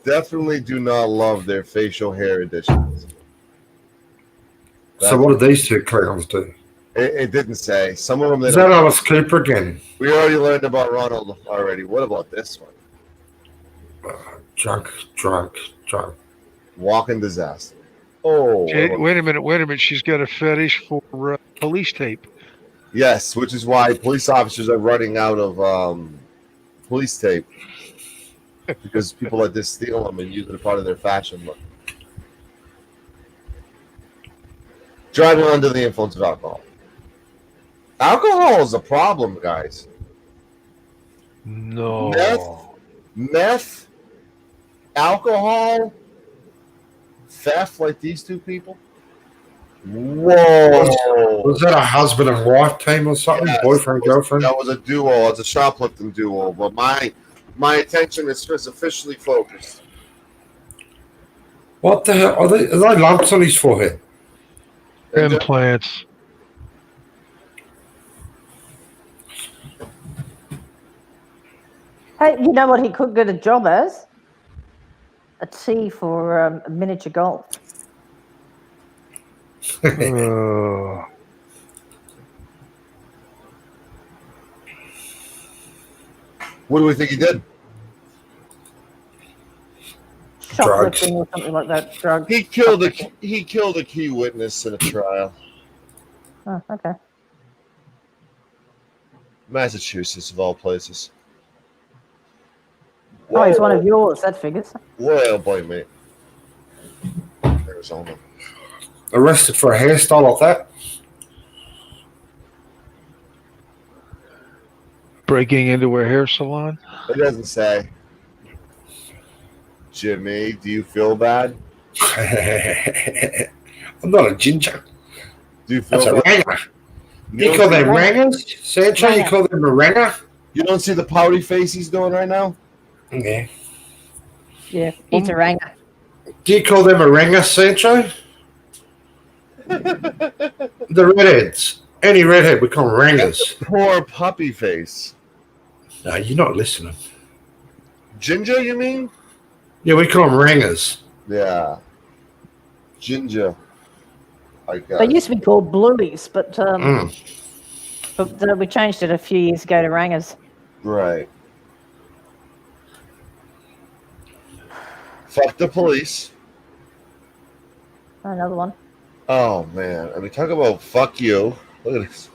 Speaker 1: definitely do not love their facial hair additions.
Speaker 3: So what did these two clowns do?
Speaker 1: It didn't say. Some of them. They
Speaker 3: Is
Speaker 1: don't-
Speaker 3: that Alice Cooper again?
Speaker 1: we already learned about Ronald already. What about this one?
Speaker 3: Drunk.
Speaker 1: Walking disaster. Oh,
Speaker 4: Wait a minute. She's got a fetish for police tape.
Speaker 1: yes, which is why police officers are running out of police tape because people like this steal them and use it as part of their fashion look. Driving under the influence of alcohol. Alcohol is a problem, guys.
Speaker 4: No.
Speaker 1: Meth, alcohol, theft like these two people. Whoa.
Speaker 3: Was that a husband and wife team or something?
Speaker 1: Yes,
Speaker 3: Boyfriend, girlfriend?
Speaker 1: That was a duo. It's a shoplifting duo. But my attention is just officially focused.
Speaker 3: What the hell? Are they lumps on his forehead?
Speaker 4: Implants.
Speaker 2: Hey, you know what he could get a job as? A tee for miniature golf.
Speaker 4: Uh,
Speaker 1: What do we think he did?
Speaker 2: Shoplifting or something like that. Drugs.
Speaker 1: He killed a key witness in a trial.
Speaker 2: Oh, okay.
Speaker 1: Massachusetts, of all places.
Speaker 2: Oh, he's one of yours. That figures.
Speaker 1: Well, boy, mate. Arizona.
Speaker 3: Arrested for a hairstyle like that?
Speaker 4: breaking into a hair salon.
Speaker 1: It doesn't say. Jimmy, do you feel bad?
Speaker 3: I'm not a ginger.
Speaker 1: Do you feel
Speaker 3: That's a
Speaker 1: bad?
Speaker 3: ranger. You call them rangers? Sancho, you call them a ranger?
Speaker 1: You don't see the pouty face he's doing right now?
Speaker 3: Yeah.
Speaker 2: Yeah, he's a ranger.
Speaker 3: Do you call them a ranger, Sancho? The redheads. Any redhead, we call them rangers.
Speaker 1: Poor puppy face.
Speaker 3: No, you're not listening.
Speaker 1: Ginger, you mean?
Speaker 3: Yeah, we call them rangers.
Speaker 1: Yeah. Ginger. I got
Speaker 2: They
Speaker 1: it.
Speaker 2: used to be called blueies, but But we changed it a few years ago to Rangers.
Speaker 1: Right. Fuck the police.
Speaker 2: Another one.
Speaker 1: Oh man, I mean, talk about fuck you. Look at this.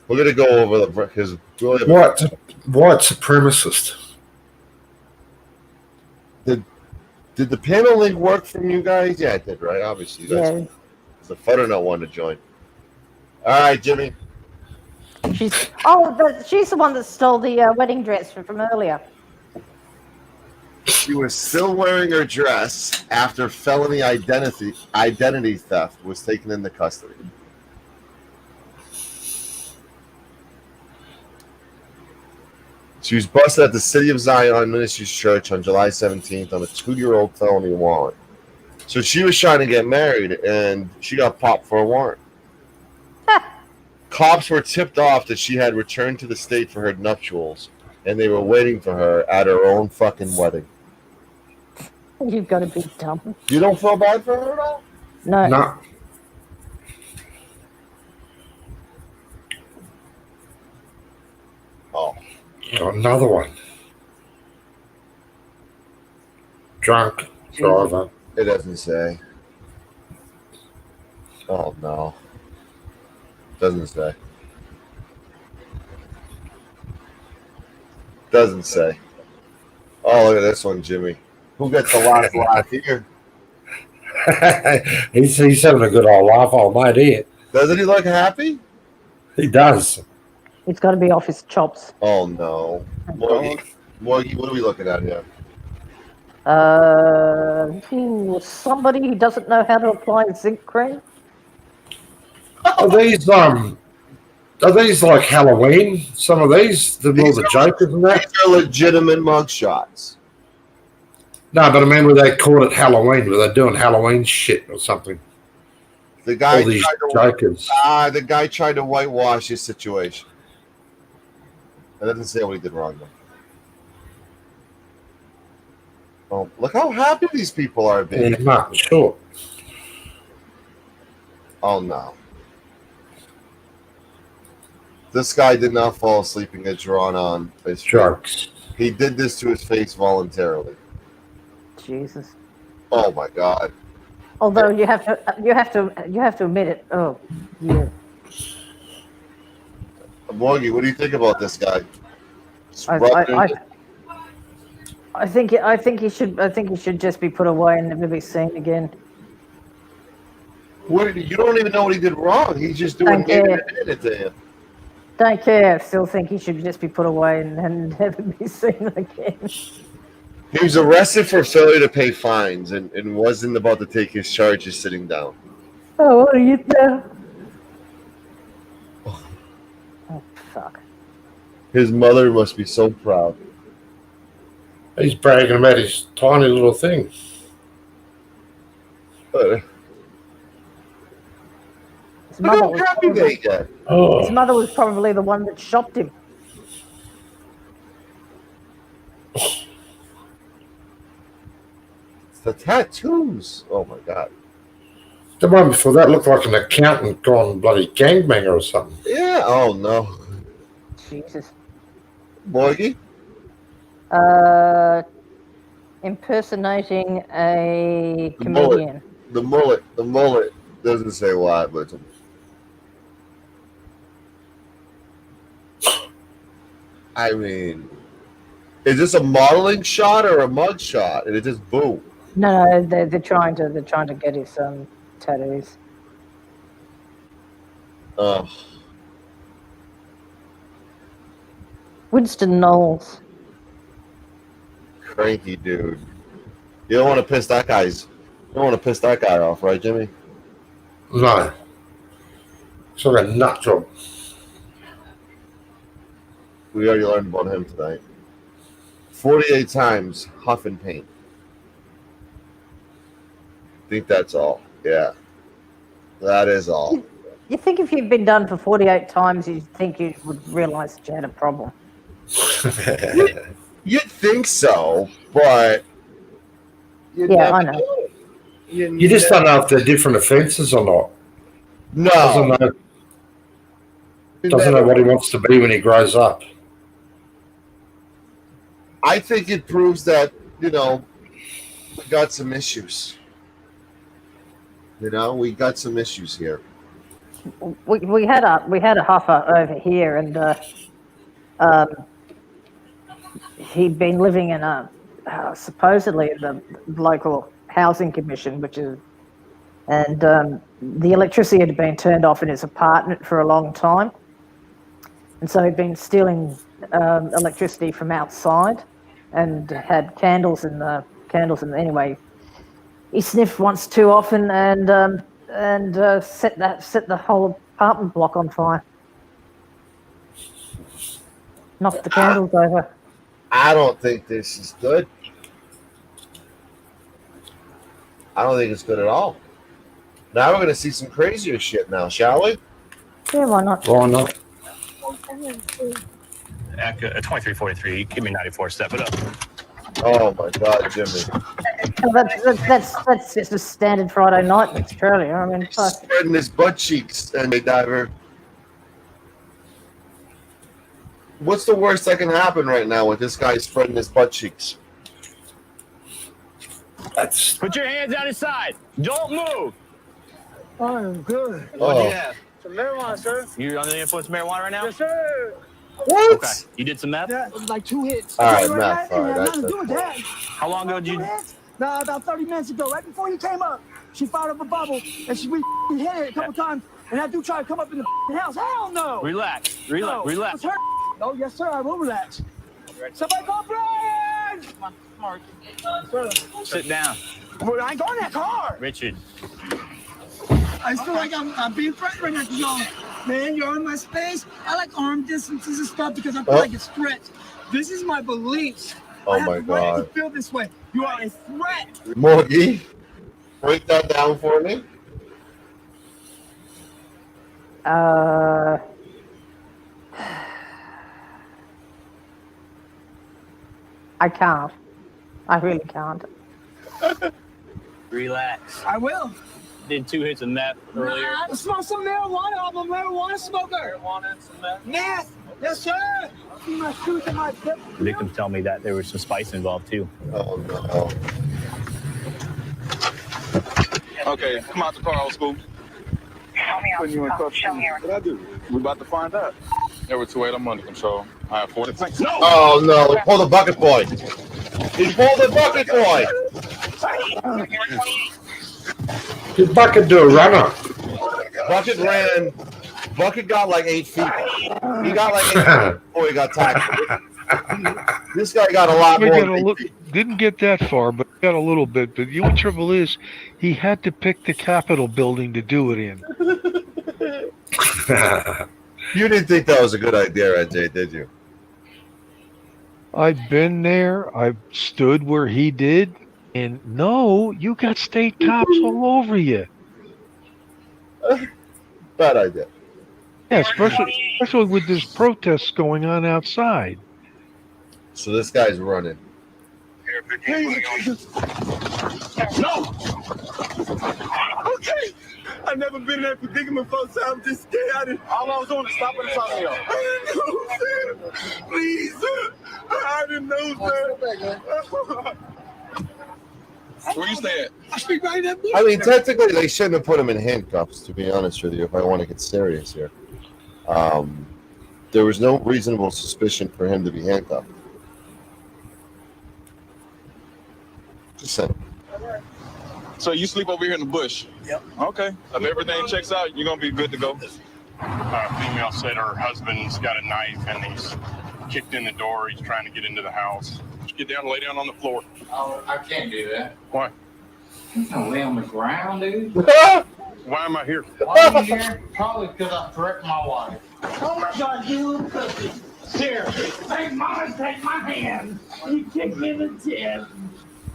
Speaker 1: We're gonna go over his
Speaker 3: White supremacist.
Speaker 1: Did the panel link work from you guys? Yeah, it did, right? Obviously, you guys.
Speaker 2: Yeah.
Speaker 1: The Futternut one to join. All right, Jimmy.
Speaker 2: She's the one that stole the wedding dress from earlier.
Speaker 1: She was still wearing her dress after felony identity theft was taken into custody. She was busted at the City of Zion Ministries Church on July 17th on a 2-year-old felony warrant. So she was trying to get married, and she got popped for a warrant. Cops were tipped off that she had returned to the state for her nuptials, and they were waiting for her at her own fucking wedding.
Speaker 2: You've got to be dumb.
Speaker 1: You don't feel bad for her at all?
Speaker 2: No.
Speaker 3: No.
Speaker 1: Oh.
Speaker 3: Another one. Drunk driver.
Speaker 1: It doesn't say. Oh, no. Doesn't say. Doesn't say. Oh, look at this one, Jimmy. Who gets the last laugh here?
Speaker 3: he's having a good old laugh, old mate here.
Speaker 1: Doesn't he look happy?
Speaker 3: He does.
Speaker 2: It's got to be off his chops.
Speaker 1: Oh, no. Morgie, what are we looking at here?
Speaker 2: Somebody who doesn't know how to apply zinc cream.
Speaker 3: Are these like Halloween? Some of these, the Jokers and that.
Speaker 1: These are legitimate mugshots.
Speaker 3: No, but I mean, were they called it Halloween? Were they doing Halloween shit or something?
Speaker 1: The guy
Speaker 3: All these
Speaker 1: tried
Speaker 3: Jokers.
Speaker 1: the guy tried to whitewash his situation. That doesn't say what he did wrong though. Oh, look how happy these people are being.
Speaker 3: Yeah, not sure.
Speaker 1: Oh no. This guy did not fall asleep and get drawn on his
Speaker 3: Jokes.
Speaker 1: He did this to his face voluntarily.
Speaker 2: Jesus.
Speaker 1: Oh my god.
Speaker 2: Although you have to admit it. Oh, yeah.
Speaker 1: Morgie, what do you think about this guy?
Speaker 2: I think he should just be put away and never be seen again.
Speaker 1: You don't even know what he did wrong. He's just doing it to him.
Speaker 2: Don't care. I still think he should just be put away and never be seen again.
Speaker 1: He was arrested for failure to pay fines and wasn't about to take his charges sitting down.
Speaker 2: Oh, what are you doing? Oh, fuck.
Speaker 1: His mother must be so proud.
Speaker 3: He's bragging about his tiny little thing.
Speaker 1: Look how happy they get.
Speaker 2: His
Speaker 3: Oh,
Speaker 2: mother was probably the one that shopped him.
Speaker 1: It's the tattoos. Oh my god.
Speaker 3: the one before that looked like an accountant gone bloody gangbanger or something.
Speaker 1: Yeah. Oh no.
Speaker 2: Jesus.
Speaker 1: Morgie?
Speaker 2: Impersonating a comedian.
Speaker 1: The mullet doesn't say why, but I mean, is this a modeling shot or a mug shot? And it just boom.
Speaker 2: No, they're trying to get his tattoos. Winston Knowles.
Speaker 1: Cranky dude. You don't want to piss that guy off, right, Jimmy?
Speaker 3: No. It's like a nut job.
Speaker 1: We already learned about him tonight. 48 times huff and paint. I think that's all. Yeah. That is all.
Speaker 2: You think if you'd been done for 48 times, you'd think you would realise that you had a problem.
Speaker 1: You'd think so, but
Speaker 2: Yeah, I know.
Speaker 3: You just don't know if they're different offences or not.
Speaker 1: No.
Speaker 3: Doesn't know. Doesn't know what he wants to be when he grows up.
Speaker 1: I think it proves that, we got some issues. We got some issues here.
Speaker 2: We had a huffer over here, and he'd been living in supposedly the local housing commission, and the electricity had been turned off in his apartment for a long time, and so he'd been stealing electricity from outside, and had candles in the anyway. He sniffed once too often, and set the whole apartment block on fire. Knocked the candles over.
Speaker 1: I don't think this is good. I don't think it's good at all. Now we're going to see some crazier shit now, shall we?
Speaker 2: Yeah, why not?
Speaker 3: Why not?
Speaker 7: At 2343, give me 94, step it up.
Speaker 1: Oh my God, Jimmy.
Speaker 2: That's just a standard Friday night in Australia. I mean,
Speaker 1: He's spreading his butt cheeks, and diver. What's the worst that can happen right now with this guy spreading his butt cheeks?
Speaker 3: That's
Speaker 7: Put your hands on his side. Don't move.
Speaker 6: I'm good.
Speaker 7: What do
Speaker 1: Oh.
Speaker 7: you have?
Speaker 6: Some marijuana, sir.
Speaker 7: You under the influence of marijuana right now?
Speaker 6: Yes, sir.
Speaker 1: What?
Speaker 7: Okay. You did some meth?
Speaker 6: Yeah, like 2 hits.
Speaker 1: All right,
Speaker 6: Right,
Speaker 1: Matt. All right,
Speaker 6: had
Speaker 1: that's
Speaker 6: nothing to do with that.
Speaker 7: How long ago did you?
Speaker 6: No, about 30 minutes ago, right before you came up, she fired up a bubble and we hit it a couple times. And that dude tried to come up in the house. Hell no.
Speaker 7: Relax.
Speaker 6: No,
Speaker 7: Relax.
Speaker 6: it's her. Oh, yes, sir. I will relax. Somebody call Brad! Sir.
Speaker 7: Sit down.
Speaker 6: Well, I ain't going in that car.
Speaker 7: Richard.
Speaker 6: I feel like I'm being threatened right now because y'all, man, you're in my space. I like arm distances and stuff because I feel like it's threats. This is my beliefs.
Speaker 1: Oh
Speaker 6: I have
Speaker 1: my
Speaker 6: the right
Speaker 1: God.
Speaker 6: to feel this way. You are a threat.
Speaker 1: Morgie, break that down for me.
Speaker 2: I can't. I really can't.
Speaker 7: Relax.
Speaker 6: I will.
Speaker 7: Did 2 hits of meth earlier.
Speaker 6: I smoke some marijuana. I'm a marijuana smoker.
Speaker 7: Marijuana and some meth.
Speaker 6: Meth. Yes, sir. I see my shoes and my tip.
Speaker 7: The victims tell me that there was some spice involved too.
Speaker 1: Oh no.
Speaker 8: Okay, come out the car, old school. Putting you in custody. What I do? We about to find out. There were 28 I'm under control. I have 40. No!
Speaker 1: Oh no! He pulled the bucket boy. He pulled the bucket boy.
Speaker 3: did Bucket do a runner?
Speaker 1: Bucket ran. Bucket got like 8 feet. He got like 8 feet before he got tackled. This guy got a lot
Speaker 4: We
Speaker 1: more.
Speaker 4: got
Speaker 1: than 8 feet.
Speaker 4: didn't get that far, but got a little bit. But the only trouble is, he had to pick the Capitol building to do it in.
Speaker 1: You didn't think that was a good idea, NJ, did you?
Speaker 4: I've been there. I've stood where he did, and no, you got state cops all over you.
Speaker 1: Bad idea.
Speaker 4: Yeah, especially with this protests going on outside.
Speaker 1: So this guy's running.
Speaker 8: No! Okay! I've never been in that predicament before, so I'm just scared. All I was doing is stopping and talking to y'all. I didn't know, sir. Please, sir. I didn't know, sir. Where you stay at?
Speaker 6: I speak right in that
Speaker 1: I mean, technically, they shouldn't have put him in handcuffs, to be honest with you, if I want to get serious here. There was no reasonable suspicion for him to be handcuffed. Just saying.
Speaker 8: So you sleep over here in the bush? Yep. Okay. If everything checks out, you're going to be good to go.
Speaker 9: Female said her husband's got a knife and he's kicked in the door. He's trying to get into the house. Get down, lay down on the floor.
Speaker 10: Oh, I can't do that.
Speaker 9: Why?
Speaker 10: You can lay on the ground, dude.
Speaker 9: Why am I here?
Speaker 10: Why are you here? Probably because I threatened my wife.
Speaker 6: Oh my God, you little pussy. Here, take my hand. You kick me in the chin.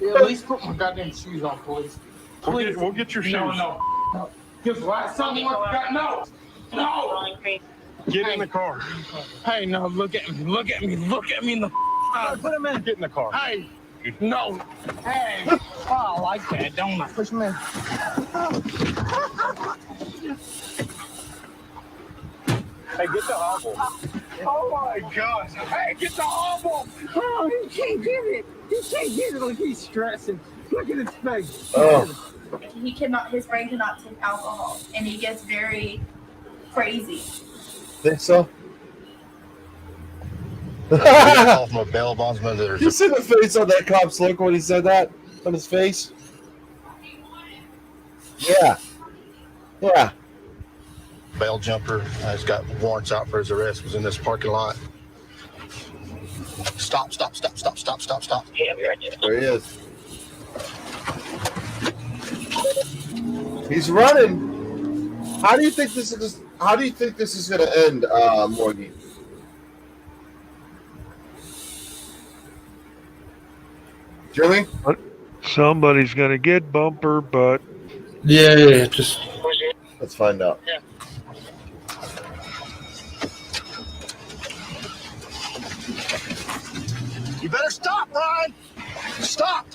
Speaker 10: Yeah, at least put my goddamn shoes on, please.
Speaker 9: We'll get your shoes.
Speaker 10: No. Because last time I got no.
Speaker 9: Get in the car.
Speaker 10: Hey, no, look at me. Look at me in the
Speaker 9: Put him in. Get in the car.
Speaker 10: Hey, no. Hey. Oh, I like that, don't I? Push me in.
Speaker 7: Hey, get the hobble.
Speaker 10: Oh my gosh. Hey, get the hobble. Oh, he can't get it. He can't get it. Look, he's stressing. Look at his face.
Speaker 1: Oh.
Speaker 11: His brain cannot take alcohol, and he gets very crazy.
Speaker 1: Think so?
Speaker 12: Off my bail bondsman.
Speaker 1: You see the face on that cop's look when he said that on his face? Yeah. Yeah.
Speaker 12: Bail jumper has got warrants out for his arrest. Was in this parking lot. Stop.
Speaker 1: There he is. He's running. How do you think this is going to end, Morgan? Jimmy?
Speaker 4: Somebody's gonna get bumper, but
Speaker 3: Yeah, just
Speaker 1: Let's find out.
Speaker 12: You better stop, Brian. Stop.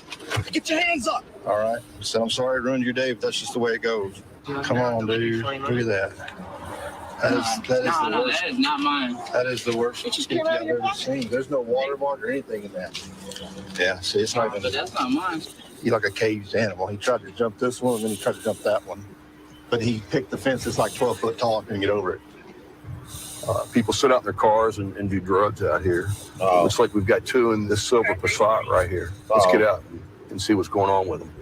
Speaker 12: Get your hands up. All right. So I'm sorry I ruined your day, but that's just the way it goes. Come on, dude. Look at that. That is the worst.
Speaker 10: That is not mine.
Speaker 12: That is the worst sticky I've ever seen. There's no watermark or anything in that. Yeah, see, it's not even.
Speaker 10: But that's not mine.
Speaker 12: He's like a caged animal. He tried to jump this one, and then he tried to jump that one. But he picked the fence that's like 12 foot tall and couldn't get over it.
Speaker 13: People sit out in their cars and do drugs out here. Looks like we've got two in this silver Passat right here. Let's get out and see what's going on with them.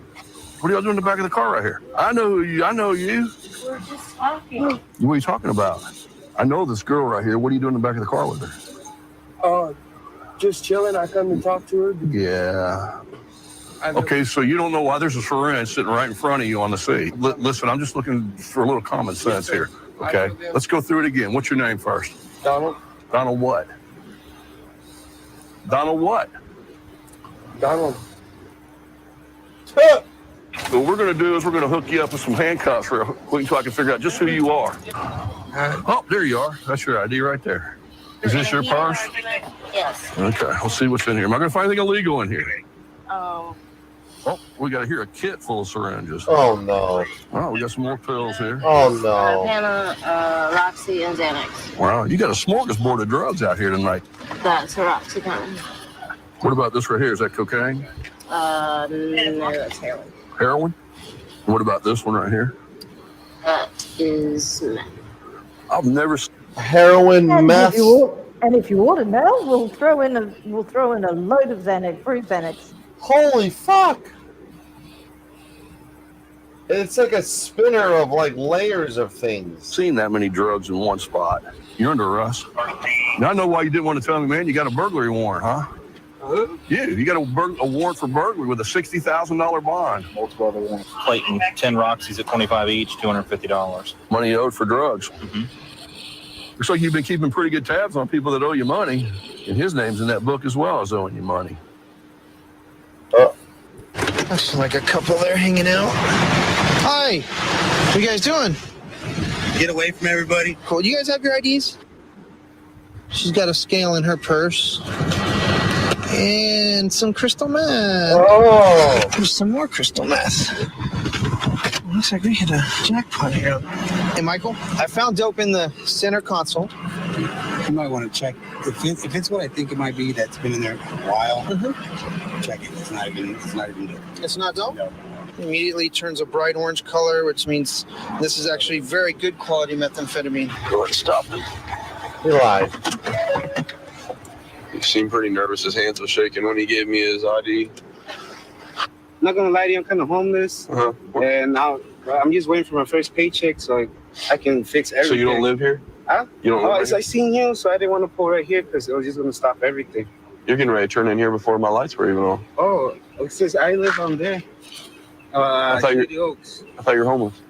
Speaker 13: What are y'all doing in the back of the car right here? I know you.
Speaker 11: We're just talking.
Speaker 13: What are you talking about? I know this girl right here. What are you doing in the back of the car with her?
Speaker 6: Just chilling. I come and talk to her.
Speaker 13: Yeah. Okay, so you don't know why there's a syringe sitting right in front of you on the seat. Listen, I'm just looking for a little common sense here. Okay, let's go through it again. What's your name first?
Speaker 6: Donald.
Speaker 13: Donald what? Donald what?
Speaker 6: Donald.
Speaker 13: What we're going to do is we're going to hook you up with some handcuffs real quick until I can figure out just who you are. Oh, there you are. That's your ID right there. Is this your purse?
Speaker 11: Yes.
Speaker 13: Okay, we'll see what's in here. Am I going to find anything illegal in here? Oh, we got here a kit full of syringes.
Speaker 1: Oh, no.
Speaker 13: Wow, we got some more pills here.
Speaker 1: Oh, no.
Speaker 11: Hannah, Roxy, and Xanax.
Speaker 13: Wow, you got a smorgasbord of drugs out here tonight.
Speaker 11: That's Roxycontin.
Speaker 13: What about this right here? Is that cocaine?
Speaker 11: No, that's heroin.
Speaker 13: Heroin? What about this one right here?
Speaker 11: That is meth.
Speaker 13: I've never.
Speaker 1: Heroin, meth.
Speaker 2: If you order now, we'll throw in a load of Xanax, free Xanax.
Speaker 1: Holy fuck! It's like a spinner of like layers of things.
Speaker 13: Seen that many drugs in one spot. You're under arrest. Now I know why you didn't want to tell me, man. You got a burglary warrant, huh? You got a warrant for burglary with a $60,000 bond.
Speaker 7: Multiple other warrants. Clayton, 10 Roxy's at $25 each, $250.
Speaker 13: Money owed for drugs. Mm-hmm. Looks like you've been keeping pretty good tabs on people that owe you money. And his name's in that book as well as owing you money.
Speaker 14: Looks like a couple there hanging out. Hi, what you guys doing?
Speaker 12: Get away from everybody.
Speaker 14: Cool. You guys have your IDs? She's got a scale in her purse. And some crystal meth.
Speaker 1: Oh!
Speaker 14: There's some more crystal meth. Looks like we hit a jackpot here. Hey, Michael, I found dope in the center console.
Speaker 15: You might want to check. If it's what I think it might be, that's been in there a while, check it. It's not even dope.
Speaker 14: It's not dope?
Speaker 15: No.
Speaker 14: Immediately turns a bright orange color, which means this is actually very good quality methamphetamine.
Speaker 13: Go ahead, stop him.
Speaker 1: He lied.
Speaker 16: He seemed pretty nervous. His hands were shaking when he gave me his ID.
Speaker 6: I'm not gonna lie to you, I'm kind of homeless, and now I'm just waiting for my first paycheck so I can fix everything.
Speaker 16: So you don't live here?
Speaker 6: Huh?
Speaker 16: You don't live here?
Speaker 6: I seen you, so I didn't want to pull right here because it was just gonna stop everything.
Speaker 16: You're getting ready to turn in here before my lights were even on.
Speaker 6: Oh, it says I live on there.
Speaker 16: I thought you were homeless.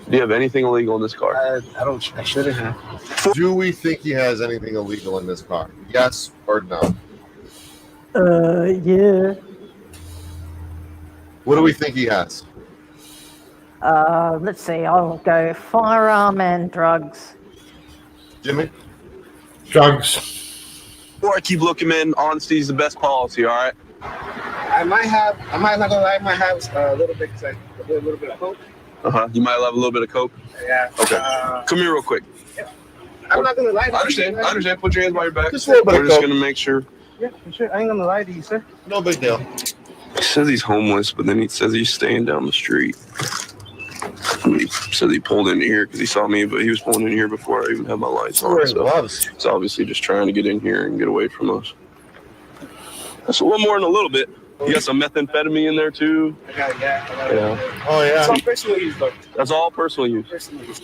Speaker 16: Do you have anything illegal in this car?
Speaker 6: I shouldn't have.
Speaker 1: Do we think he has anything illegal in this car? Yes or no?
Speaker 2: Yeah.
Speaker 1: What do we think he has?
Speaker 2: Let's see. I'll go firearm and drugs.
Speaker 1: Jimmy?
Speaker 3: Drugs.
Speaker 16: Before I keep looking, man, honesty is the best policy, all right?
Speaker 6: I might not gonna lie, I might have a little bit, cause I did a little bit of coke.
Speaker 16: You might have a little bit of coke?
Speaker 6: Yeah.
Speaker 16: Okay. Come here real quick.
Speaker 6: Yeah.
Speaker 15: I'm not gonna lie to you.
Speaker 16: I understand. I understand. Put your hands by your back.
Speaker 1: Just a little bit
Speaker 16: We're
Speaker 1: of
Speaker 16: just
Speaker 1: coke.
Speaker 16: gonna make sure.
Speaker 15: Yeah, for sure. I ain't gonna lie to you, sir.
Speaker 1: No big deal.
Speaker 16: He says he's homeless, but then he says he's staying down the street. He said he pulled in here because he saw me, but he was pulling in here before I even had my lights on.
Speaker 1: Wearing
Speaker 16: So
Speaker 1: gloves.
Speaker 16: he's obviously just trying to get in here and get away from us. That's a little more than a little bit. You got some methamphetamine in there too.
Speaker 15: I got it, yeah.
Speaker 16: Yeah.
Speaker 1: Oh
Speaker 15: It's all
Speaker 1: yeah.
Speaker 15: personal use, though.
Speaker 16: That's all personal use.
Speaker 15: Personal use.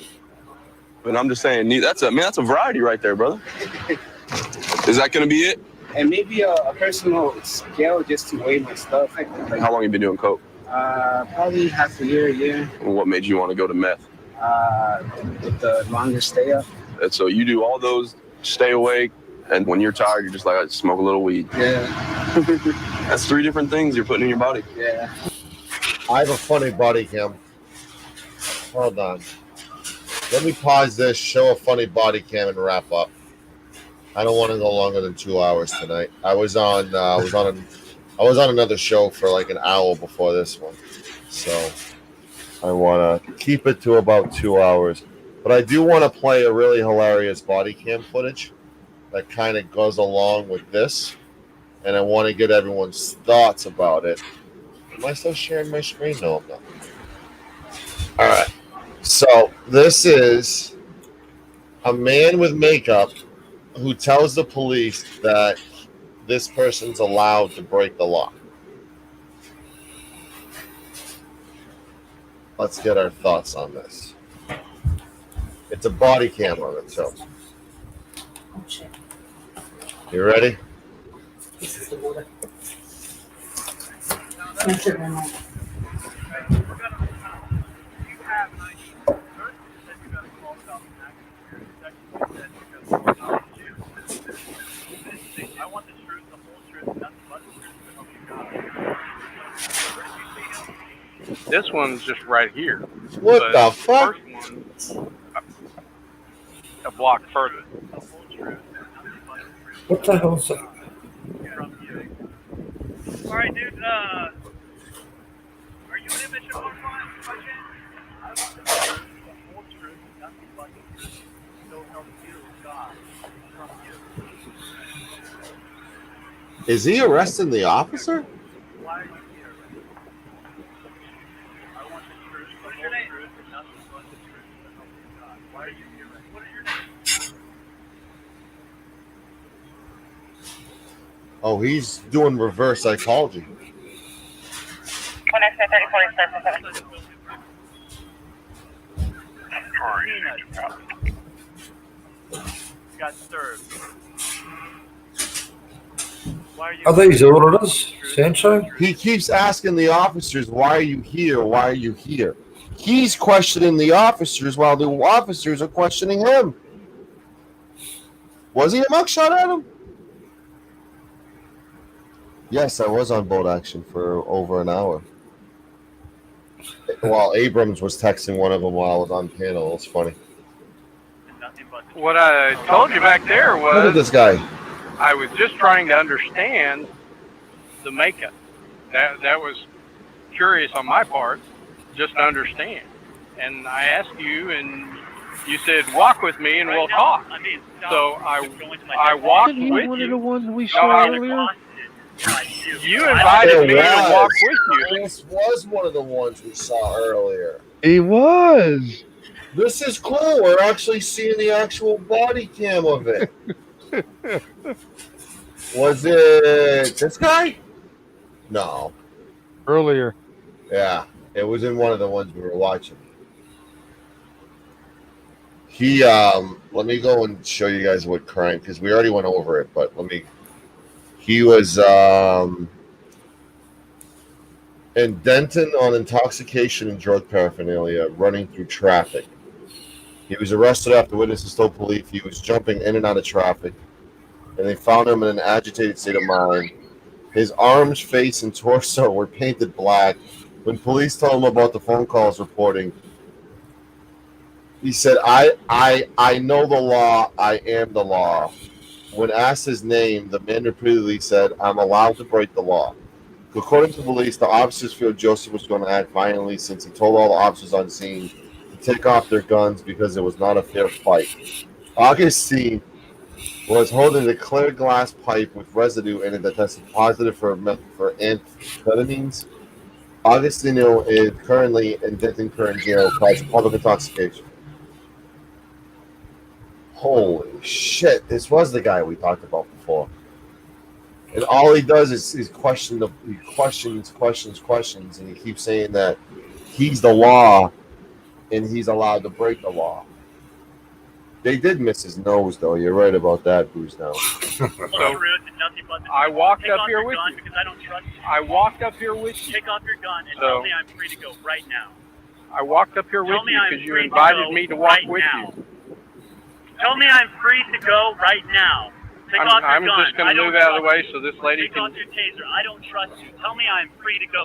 Speaker 16: But I'm just saying, that's a variety right there, brother. Is that gonna be it?
Speaker 15: And maybe a personal scale just to weigh my stuff.
Speaker 16: How long you been doing coke?
Speaker 15: Probably half a year.
Speaker 16: And what made you want to go to meth?
Speaker 15: With the longer stay up.
Speaker 16: And so you do all those, stay awake, and when you're tired, you're just like, I just smoke a little weed.
Speaker 15: Yeah.
Speaker 16: That's 3 different things you're putting in your body.
Speaker 15: Yeah.
Speaker 1: I have a funny body cam. Hold on. Let me pause this, show a funny body cam, and wrap up. I don't want to go longer than 2 hours tonight. I was on another show for like an hour before this one, so I want to keep it to about 2 hours. But I do want to play a really hilarious body cam footage that kind of goes along with this, and I want to get everyone's thoughts about it. Am I still sharing my screen? No, I'm not. All right. So this is a man with makeup who tells the police that this person's allowed to break the law. Let's get our thoughts on this. It's a body cam on it, so. You ready?
Speaker 17: This one's just right here.
Speaker 1: What the fuck?
Speaker 17: First one, a block further.
Speaker 3: What the hell is that?
Speaker 6: All right, dude. Are you in Mission 1 by chance? I want to know the whole truth, nothing but the truth. So help you, God, from you.
Speaker 1: Is he arresting the officer?
Speaker 6: Why are you here? I want the truth, the whole truth, and nothing but the truth. So help you, God. Why are you here? What are your names?
Speaker 1: Oh, he's doing reverse psychology.
Speaker 6: When I say 30, 47. Got served. Why are you
Speaker 3: Are these auditors, Sancho?
Speaker 1: He keeps asking the officers, why are you here? Why are you here? He's questioning the officers while the officers are questioning him. Was he a mugshot at him? Yes, I was on boat action for over an hour. While Abrams was texting one of them while I was on panel. It was funny.
Speaker 17: What I told you back there
Speaker 1: Look at
Speaker 17: was
Speaker 1: this guy.
Speaker 17: I was just trying to understand the makeup. That was curious on my part, just to understand. And I asked you, and you said, walk with me and we'll talk. So I walked
Speaker 4: Isn't he
Speaker 17: with
Speaker 4: one of
Speaker 17: you.
Speaker 4: the ones we
Speaker 17: No,
Speaker 4: saw earlier?
Speaker 17: You invited me to walk with you.
Speaker 1: This was one of the ones we saw earlier.
Speaker 4: He was.
Speaker 1: This is cool. We're actually seeing the actual body cam of it. Was it this guy? No.
Speaker 4: Earlier.
Speaker 1: Yeah, it was in one of the ones we were watching. He, let me go and show you guys what crime, because we already went over it, but he was, in Denton on intoxication and drug paraphernalia running through traffic. He was arrested after witnesses told police he was jumping in and out of traffic, and they found him in an agitated state of mind. His arms, face, and torso were painted black. When police told him about the phone calls reporting, he said, I know the law, I am the law. When asked his name, the man repeatedly said, I'm allowed to break the law. According to police, the officers feared Joseph was going to act violently since he told all the officers on scene to take off their guns because it was not a fair fight. Augustine was holding a clear glass pipe with residue in it that tested positive for amphetamines. Augustino is currently in Denton Current Jail for public intoxication. Holy shit! This was the guy we talked about before. And all he does is questions, and he keeps saying that he's the law and he's allowed to break the law. They did miss his nose, though. You're right about that, Bruce. Now,
Speaker 17: I walked up here with you. I walked up here with you.
Speaker 6: Take off your gun and tell me I'm free to go right now.
Speaker 17: I walked up here with you because you invited me to walk with you.
Speaker 6: Tell me I'm free to go right now. Take off your
Speaker 17: I'm
Speaker 6: gun.
Speaker 17: just going to move out of the way so this lady
Speaker 6: Take off your taser. I don't trust you. Tell me I'm free to go.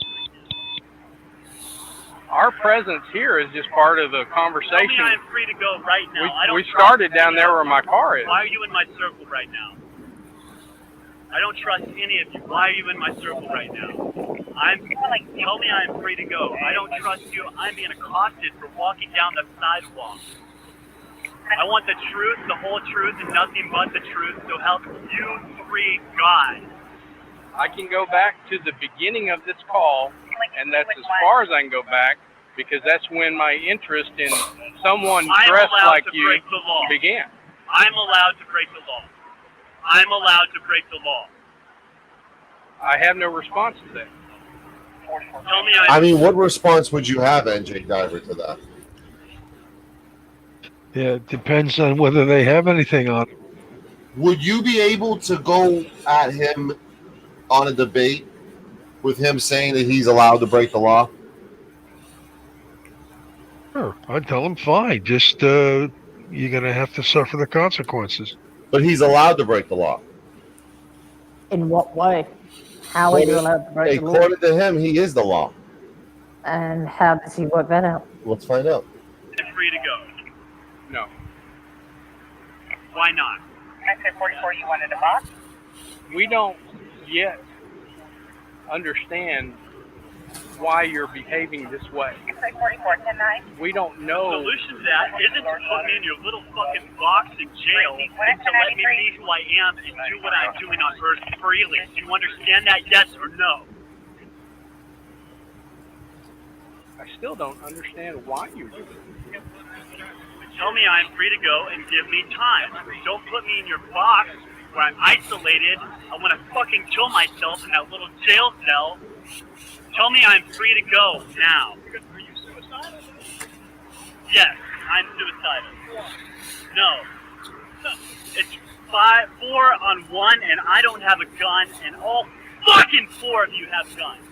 Speaker 17: Our presence here is just part of the conversation.
Speaker 6: Tell me I'm free to go right now. I don't
Speaker 17: We
Speaker 6: trust
Speaker 17: started
Speaker 6: you.
Speaker 17: down there where my car is.
Speaker 6: Why are you in my circle right now? I don't trust any of you. Why are you in my circle right now? Tell me I'm free to go. I don't trust you. I'm being accosted for walking down the sidewalk. I want the truth, the whole truth, and nothing but the truth. So help you three God.
Speaker 17: I can go back to the beginning of this call, and that's as far as I can go back, because that's when my interest in someone dressed like you began.
Speaker 6: I'm allowed to break the law. I'm allowed to break the law.
Speaker 17: I have no response to that.
Speaker 6: Tell me
Speaker 1: I mean, what response would you have, NJ Diver, to that?
Speaker 4: Yeah, it depends on whether they have anything on it.
Speaker 1: Would you be able to go at him on a debate with him saying that he's allowed to break the law?
Speaker 4: Sure, I'd tell them fine. Just you're gonna have to suffer the consequences.
Speaker 1: But he's allowed to break the law.
Speaker 2: In what way? How are you allowed to break the law?
Speaker 1: According to him, he is the law.
Speaker 2: And how does he work that out?
Speaker 1: Let's find out.
Speaker 6: I'm free to go.
Speaker 17: No.
Speaker 6: Why not?
Speaker 18: XA44, you wanted a box?
Speaker 17: We don't yet understand why you're behaving this way.
Speaker 18: XA44, 10-9.
Speaker 17: We don't know.
Speaker 6: The solution to that isn't to put me in your little fucking box in jail and to let me be who I am and do what I'm doing on Earth freely. Do you understand that, yes or no?
Speaker 17: I still don't understand why you're doing it.
Speaker 6: Tell me I'm free to go and give me time. Don't put me in your box where I'm isolated. I want to fucking kill myself in that little jail cell. Tell me I'm free to go now. Are you suicidal? Yes, I'm suicidal. No. It's 4-on-1 and I don't have a gun and all fucking 4 of you have guns.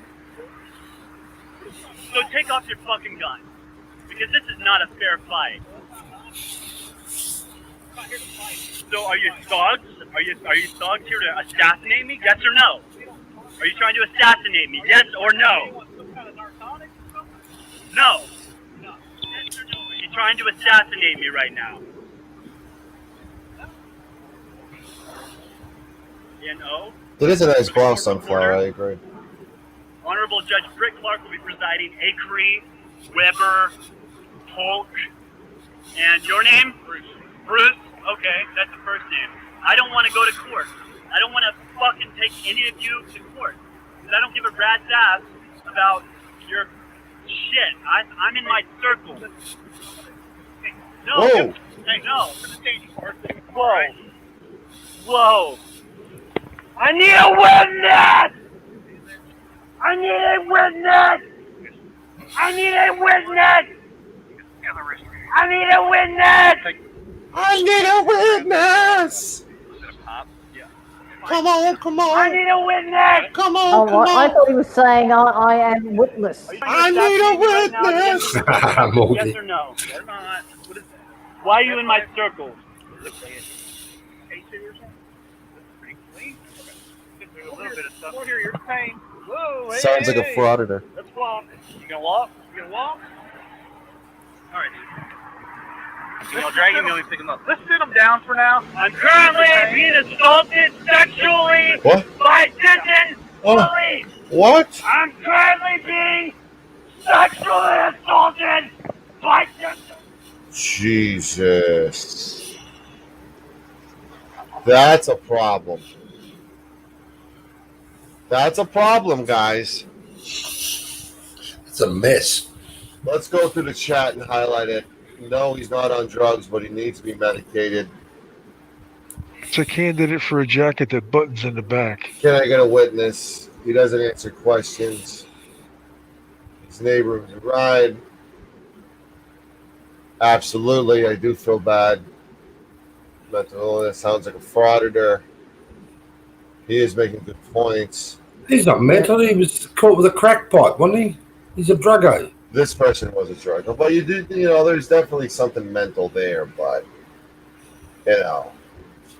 Speaker 6: So take off your fucking gun. Because this is not a fair fight. So are you thugs? Are you thugs here to assassinate me? Yes or no? Are you trying to assassinate me? Yes or no? No. Are you trying to assassinate me right now? N-O?
Speaker 1: It is a nice blouse, Sunflower. I agree.
Speaker 6: Honorable Judge Britt Clark will be presiding. Acree, Weber, Polk, and your name? Bruce. Okay, that's the first name. I don't want to go to court. I don't want to fucking take any of you to court. Because I don't give a rat's ass about your shit. I'm in my circle. No.
Speaker 1: Whoa.
Speaker 6: Hey, no. Whoa. Whoa. I need a witness! I need a witness! I need a witness! I need a witness!
Speaker 1: I need a witness! Come on, come on!
Speaker 6: I need a witness!
Speaker 1: Come
Speaker 2: Oh,
Speaker 1: on, come
Speaker 2: what? I
Speaker 1: on!
Speaker 2: thought he was saying I am witless.
Speaker 1: I need a witness!
Speaker 6: Yes or no? Why are you in my circle?
Speaker 1: Sounds like a frauditor.
Speaker 6: Let's walk. You gonna walk? You gonna walk? All right. I'll drag him. Pick him up. Let's sit him down for now. I'm currently being assaulted sexually by Denton police.
Speaker 1: What?
Speaker 6: I'm currently being sexually assaulted by Denton.
Speaker 1: Jesus. That's a problem. That's a problem, guys.
Speaker 3: It's a mess.
Speaker 1: Let's go through the chat and highlight it. No, he's not on drugs, but he needs to be medicated.
Speaker 4: It's a candidate for a jacket that buttons in the back.
Speaker 1: Can I get a witness? He doesn't answer questions. His neighbor's a ride. Absolutely, I do feel bad. Mental illness sounds like a frauditor. He is making good points.
Speaker 3: He's not mental. He was caught with a crack pipe, wasn't he? He's a druggo.
Speaker 1: This person was a drug, but there's definitely something mental there. But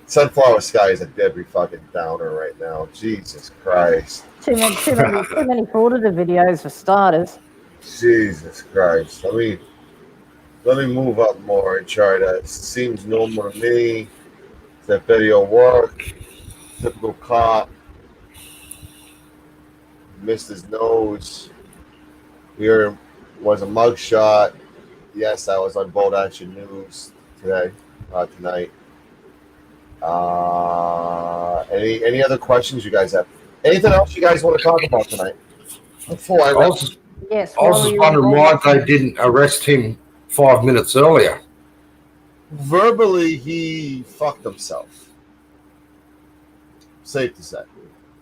Speaker 1: Sunflower Sky is a Debbie fucking downer right now. Jesus Christ.
Speaker 2: Too many fraudulent videos for starters.
Speaker 1: Jesus Christ. Let me move up more and try to. It seems normal to me. Does that video work? Typical cop. Missed his nose. Here was a mugshot. Yes, I was on Bold Action News tonight. Any other questions you guys have? Anything else you guys want to talk about tonight? Before I
Speaker 3: was just wondering why they didn't arrest him 5 minutes earlier.
Speaker 1: Verbally, he fucked himself. Safe to say.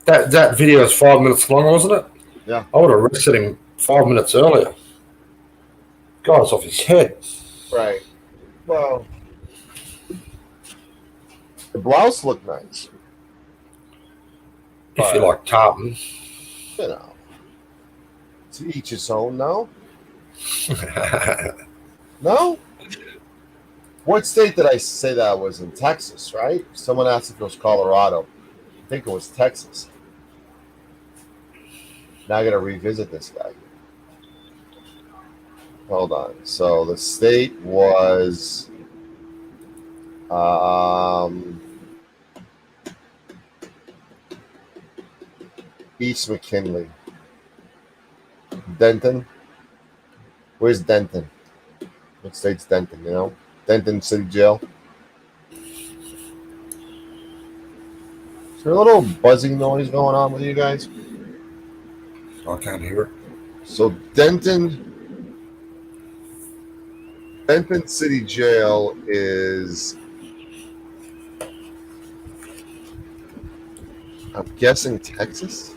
Speaker 3: That video is 5 minutes long, wasn't it?
Speaker 1: Yeah.
Speaker 3: I would have arrested him 5 minutes earlier. Guy's off his head.
Speaker 1: Right. Well, the blouse looked nice.
Speaker 3: If you like tartan.
Speaker 1: To each his own, no? No? What state did I say that was in? Texas, right? Someone asked if it was Colorado. I think it was Texas. Now I got to revisit this guy. Hold on. So the state was East McKinley. Denton. Where's Denton? What state's Denton, Denton City Jail. Is there a little buzzing noise going on with you guys?
Speaker 3: I can't hear it.
Speaker 1: So Denton City Jail is, I'm guessing, Texas.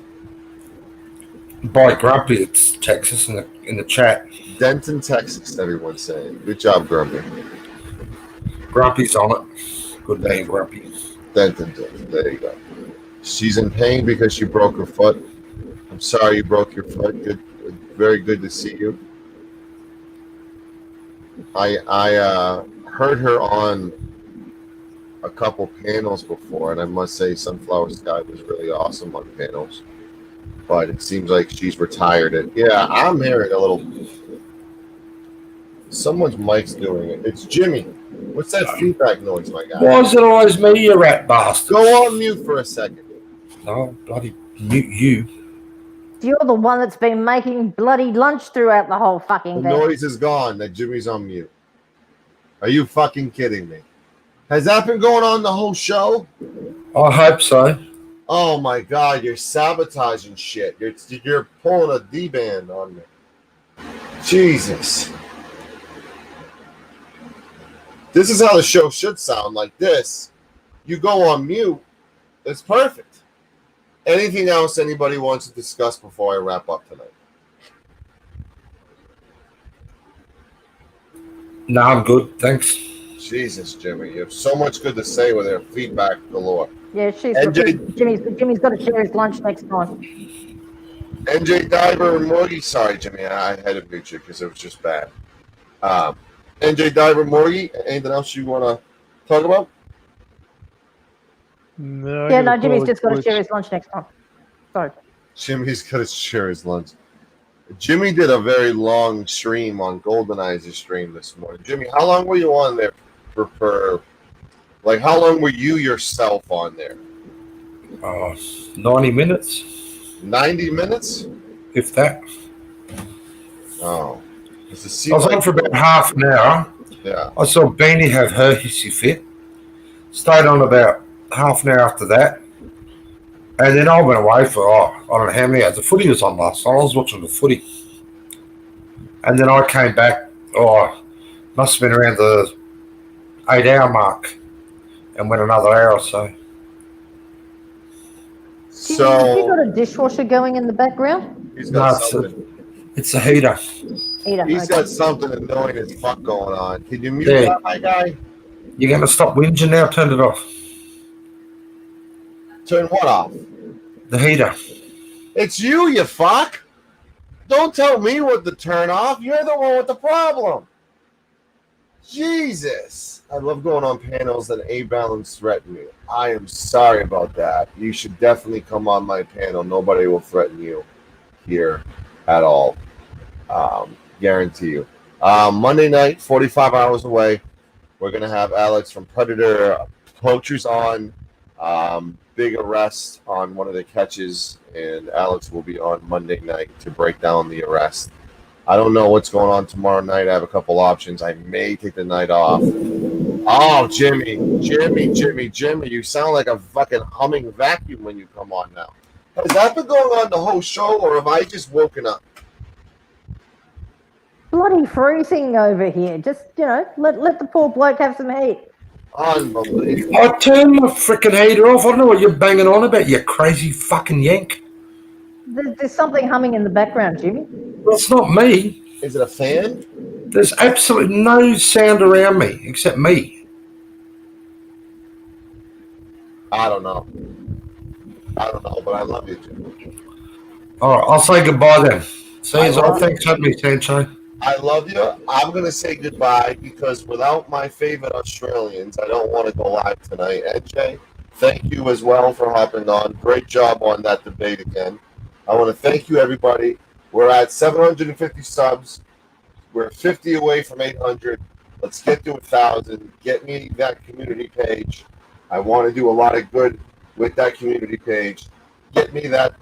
Speaker 3: By Grumpy, it's Texas in the chat.
Speaker 1: Denton, Texas. Everyone's saying. Good job, Grumpy.
Speaker 3: Grumpy's on it. Good name, Grumpy.
Speaker 1: Denton. There you go. She's in pain because she broke her foot. I'm sorry you broke your foot. Good, very good to see you. I heard her on a couple panels before, and I must say Sunflower Sky was really awesome on panels. But it seems like she's retired. And yeah, I'm hearing a little. Someone's mic's doing it. It's Jimmy. What's that feedback noise, my guy?
Speaker 3: Why is it always me, you rat bastard?
Speaker 1: Go on mute for a second.
Speaker 3: No, bloody mute you.
Speaker 2: You're the one that's been making bloody lunch throughout the whole fucking
Speaker 1: The
Speaker 2: thing.
Speaker 1: noise is gone. That Jimmy's on mute. Are you fucking kidding me? Has that been going on the whole show?
Speaker 3: I hope so.
Speaker 1: Oh my God, you're sabotaging shit. You're pulling a D-band on me. Jesus. This is how the show should sound, like this. You go on mute. It's perfect. Anything else anybody wants to discuss before I wrap up tonight?
Speaker 3: No, I'm good. Thanks.
Speaker 1: Jesus, Jimmy. You have so much good to say with your feedback galore.
Speaker 2: Yeah, Jimmy's got to share his lunch next time.
Speaker 1: NJ Diver and Morgie. Sorry, Jimmy. I had to mute you because it was just bad. NJ Diver, Morgie. Anything else you want to talk about?
Speaker 4: No,
Speaker 2: Jimmy's just got to share his lunch next time. Sorry.
Speaker 1: Jimmy's got to share his lunch. Jimmy did a very long stream on GoldenEye's stream this morning. Jimmy, how long were you on there for like, how long were you yourself on there?
Speaker 3: 90 minutes.
Speaker 1: 90 minutes?
Speaker 3: If that.
Speaker 1: Oh.
Speaker 3: I was on for about half an hour.
Speaker 1: Yeah.
Speaker 3: I saw Beanie have her hissy fit. Stayed on about half an hour after that. And then I went away for, I don't know how many hours. The footy was on last night. I was watching the footy. And then I came back, must have been around the 8-hour mark and went another hour or so.
Speaker 2: Have you got a dishwasher going in the background?
Speaker 1: He's got something.
Speaker 3: It's a heater.
Speaker 1: He's got something annoying as fuck going on. Can you mute that, my guy?
Speaker 3: You're going to stop whinging now? Turn it off.
Speaker 1: Turn what off?
Speaker 3: The heater.
Speaker 1: It's you fuck. Don't tell me what to turn off. You're the one with the problem. Jesus. I love going on panels that A-Balance threaten me. I am sorry about that. You should definitely come on my panel. Nobody will threaten you here at all. Guarantee you. Monday night, 45 hours away, we're going to have Alex from Predator Poachers on. Big arrest on one of the catches, and Alex will be on Monday night to break down the arrest. I don't know what's going on tomorrow night. I have a couple options. I may take the night off. Oh, Jimmy, you sound like a fucking humming vacuum when you come on now. Has that been going on the whole show, or have I just woken up?
Speaker 2: Bloody freezing over here. Just, let the poor bloke have some heat.
Speaker 1: Unbelievable.
Speaker 3: I turned my freaking heater off. I don't know what you're banging on about, you crazy fucking yank.
Speaker 2: There's something humming in the background, Jimmy.
Speaker 3: Well, it's not me.
Speaker 1: Is it a fan?
Speaker 3: There's absolutely no sound around me except me.
Speaker 1: I don't know, but I love you, Jimmy.
Speaker 3: All right, I'll say goodbye then. See you all. Thanks for having me, Sancho.
Speaker 1: I love you. I'm going to say goodbye because without my favorite Australians, I don't want to go live tonight. NJ, thank you as well for hopping on. Great job on that debate again. I want to thank you, everybody. We're at 750 subs. We're 50 away from 800. Let's get to 1,000. Get me that community page. I want to do a lot of good with that community page. Get me those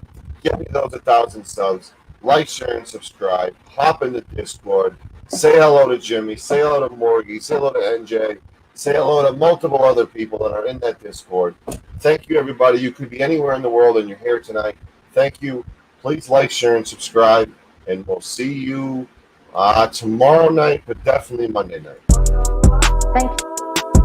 Speaker 1: 1,000 subs. Like, share, and subscribe. Hop in the Discord. Say hello to Jimmy. Say hello to Morgie. Say hello to NJ. Say hello to multiple other people that are in that Discord. Thank you, everybody. You could be anywhere in the world and you're here tonight. Thank you. Please like, share, and subscribe. And we'll see you tomorrow night, but definitely Monday night.
Speaker 2: Thank you.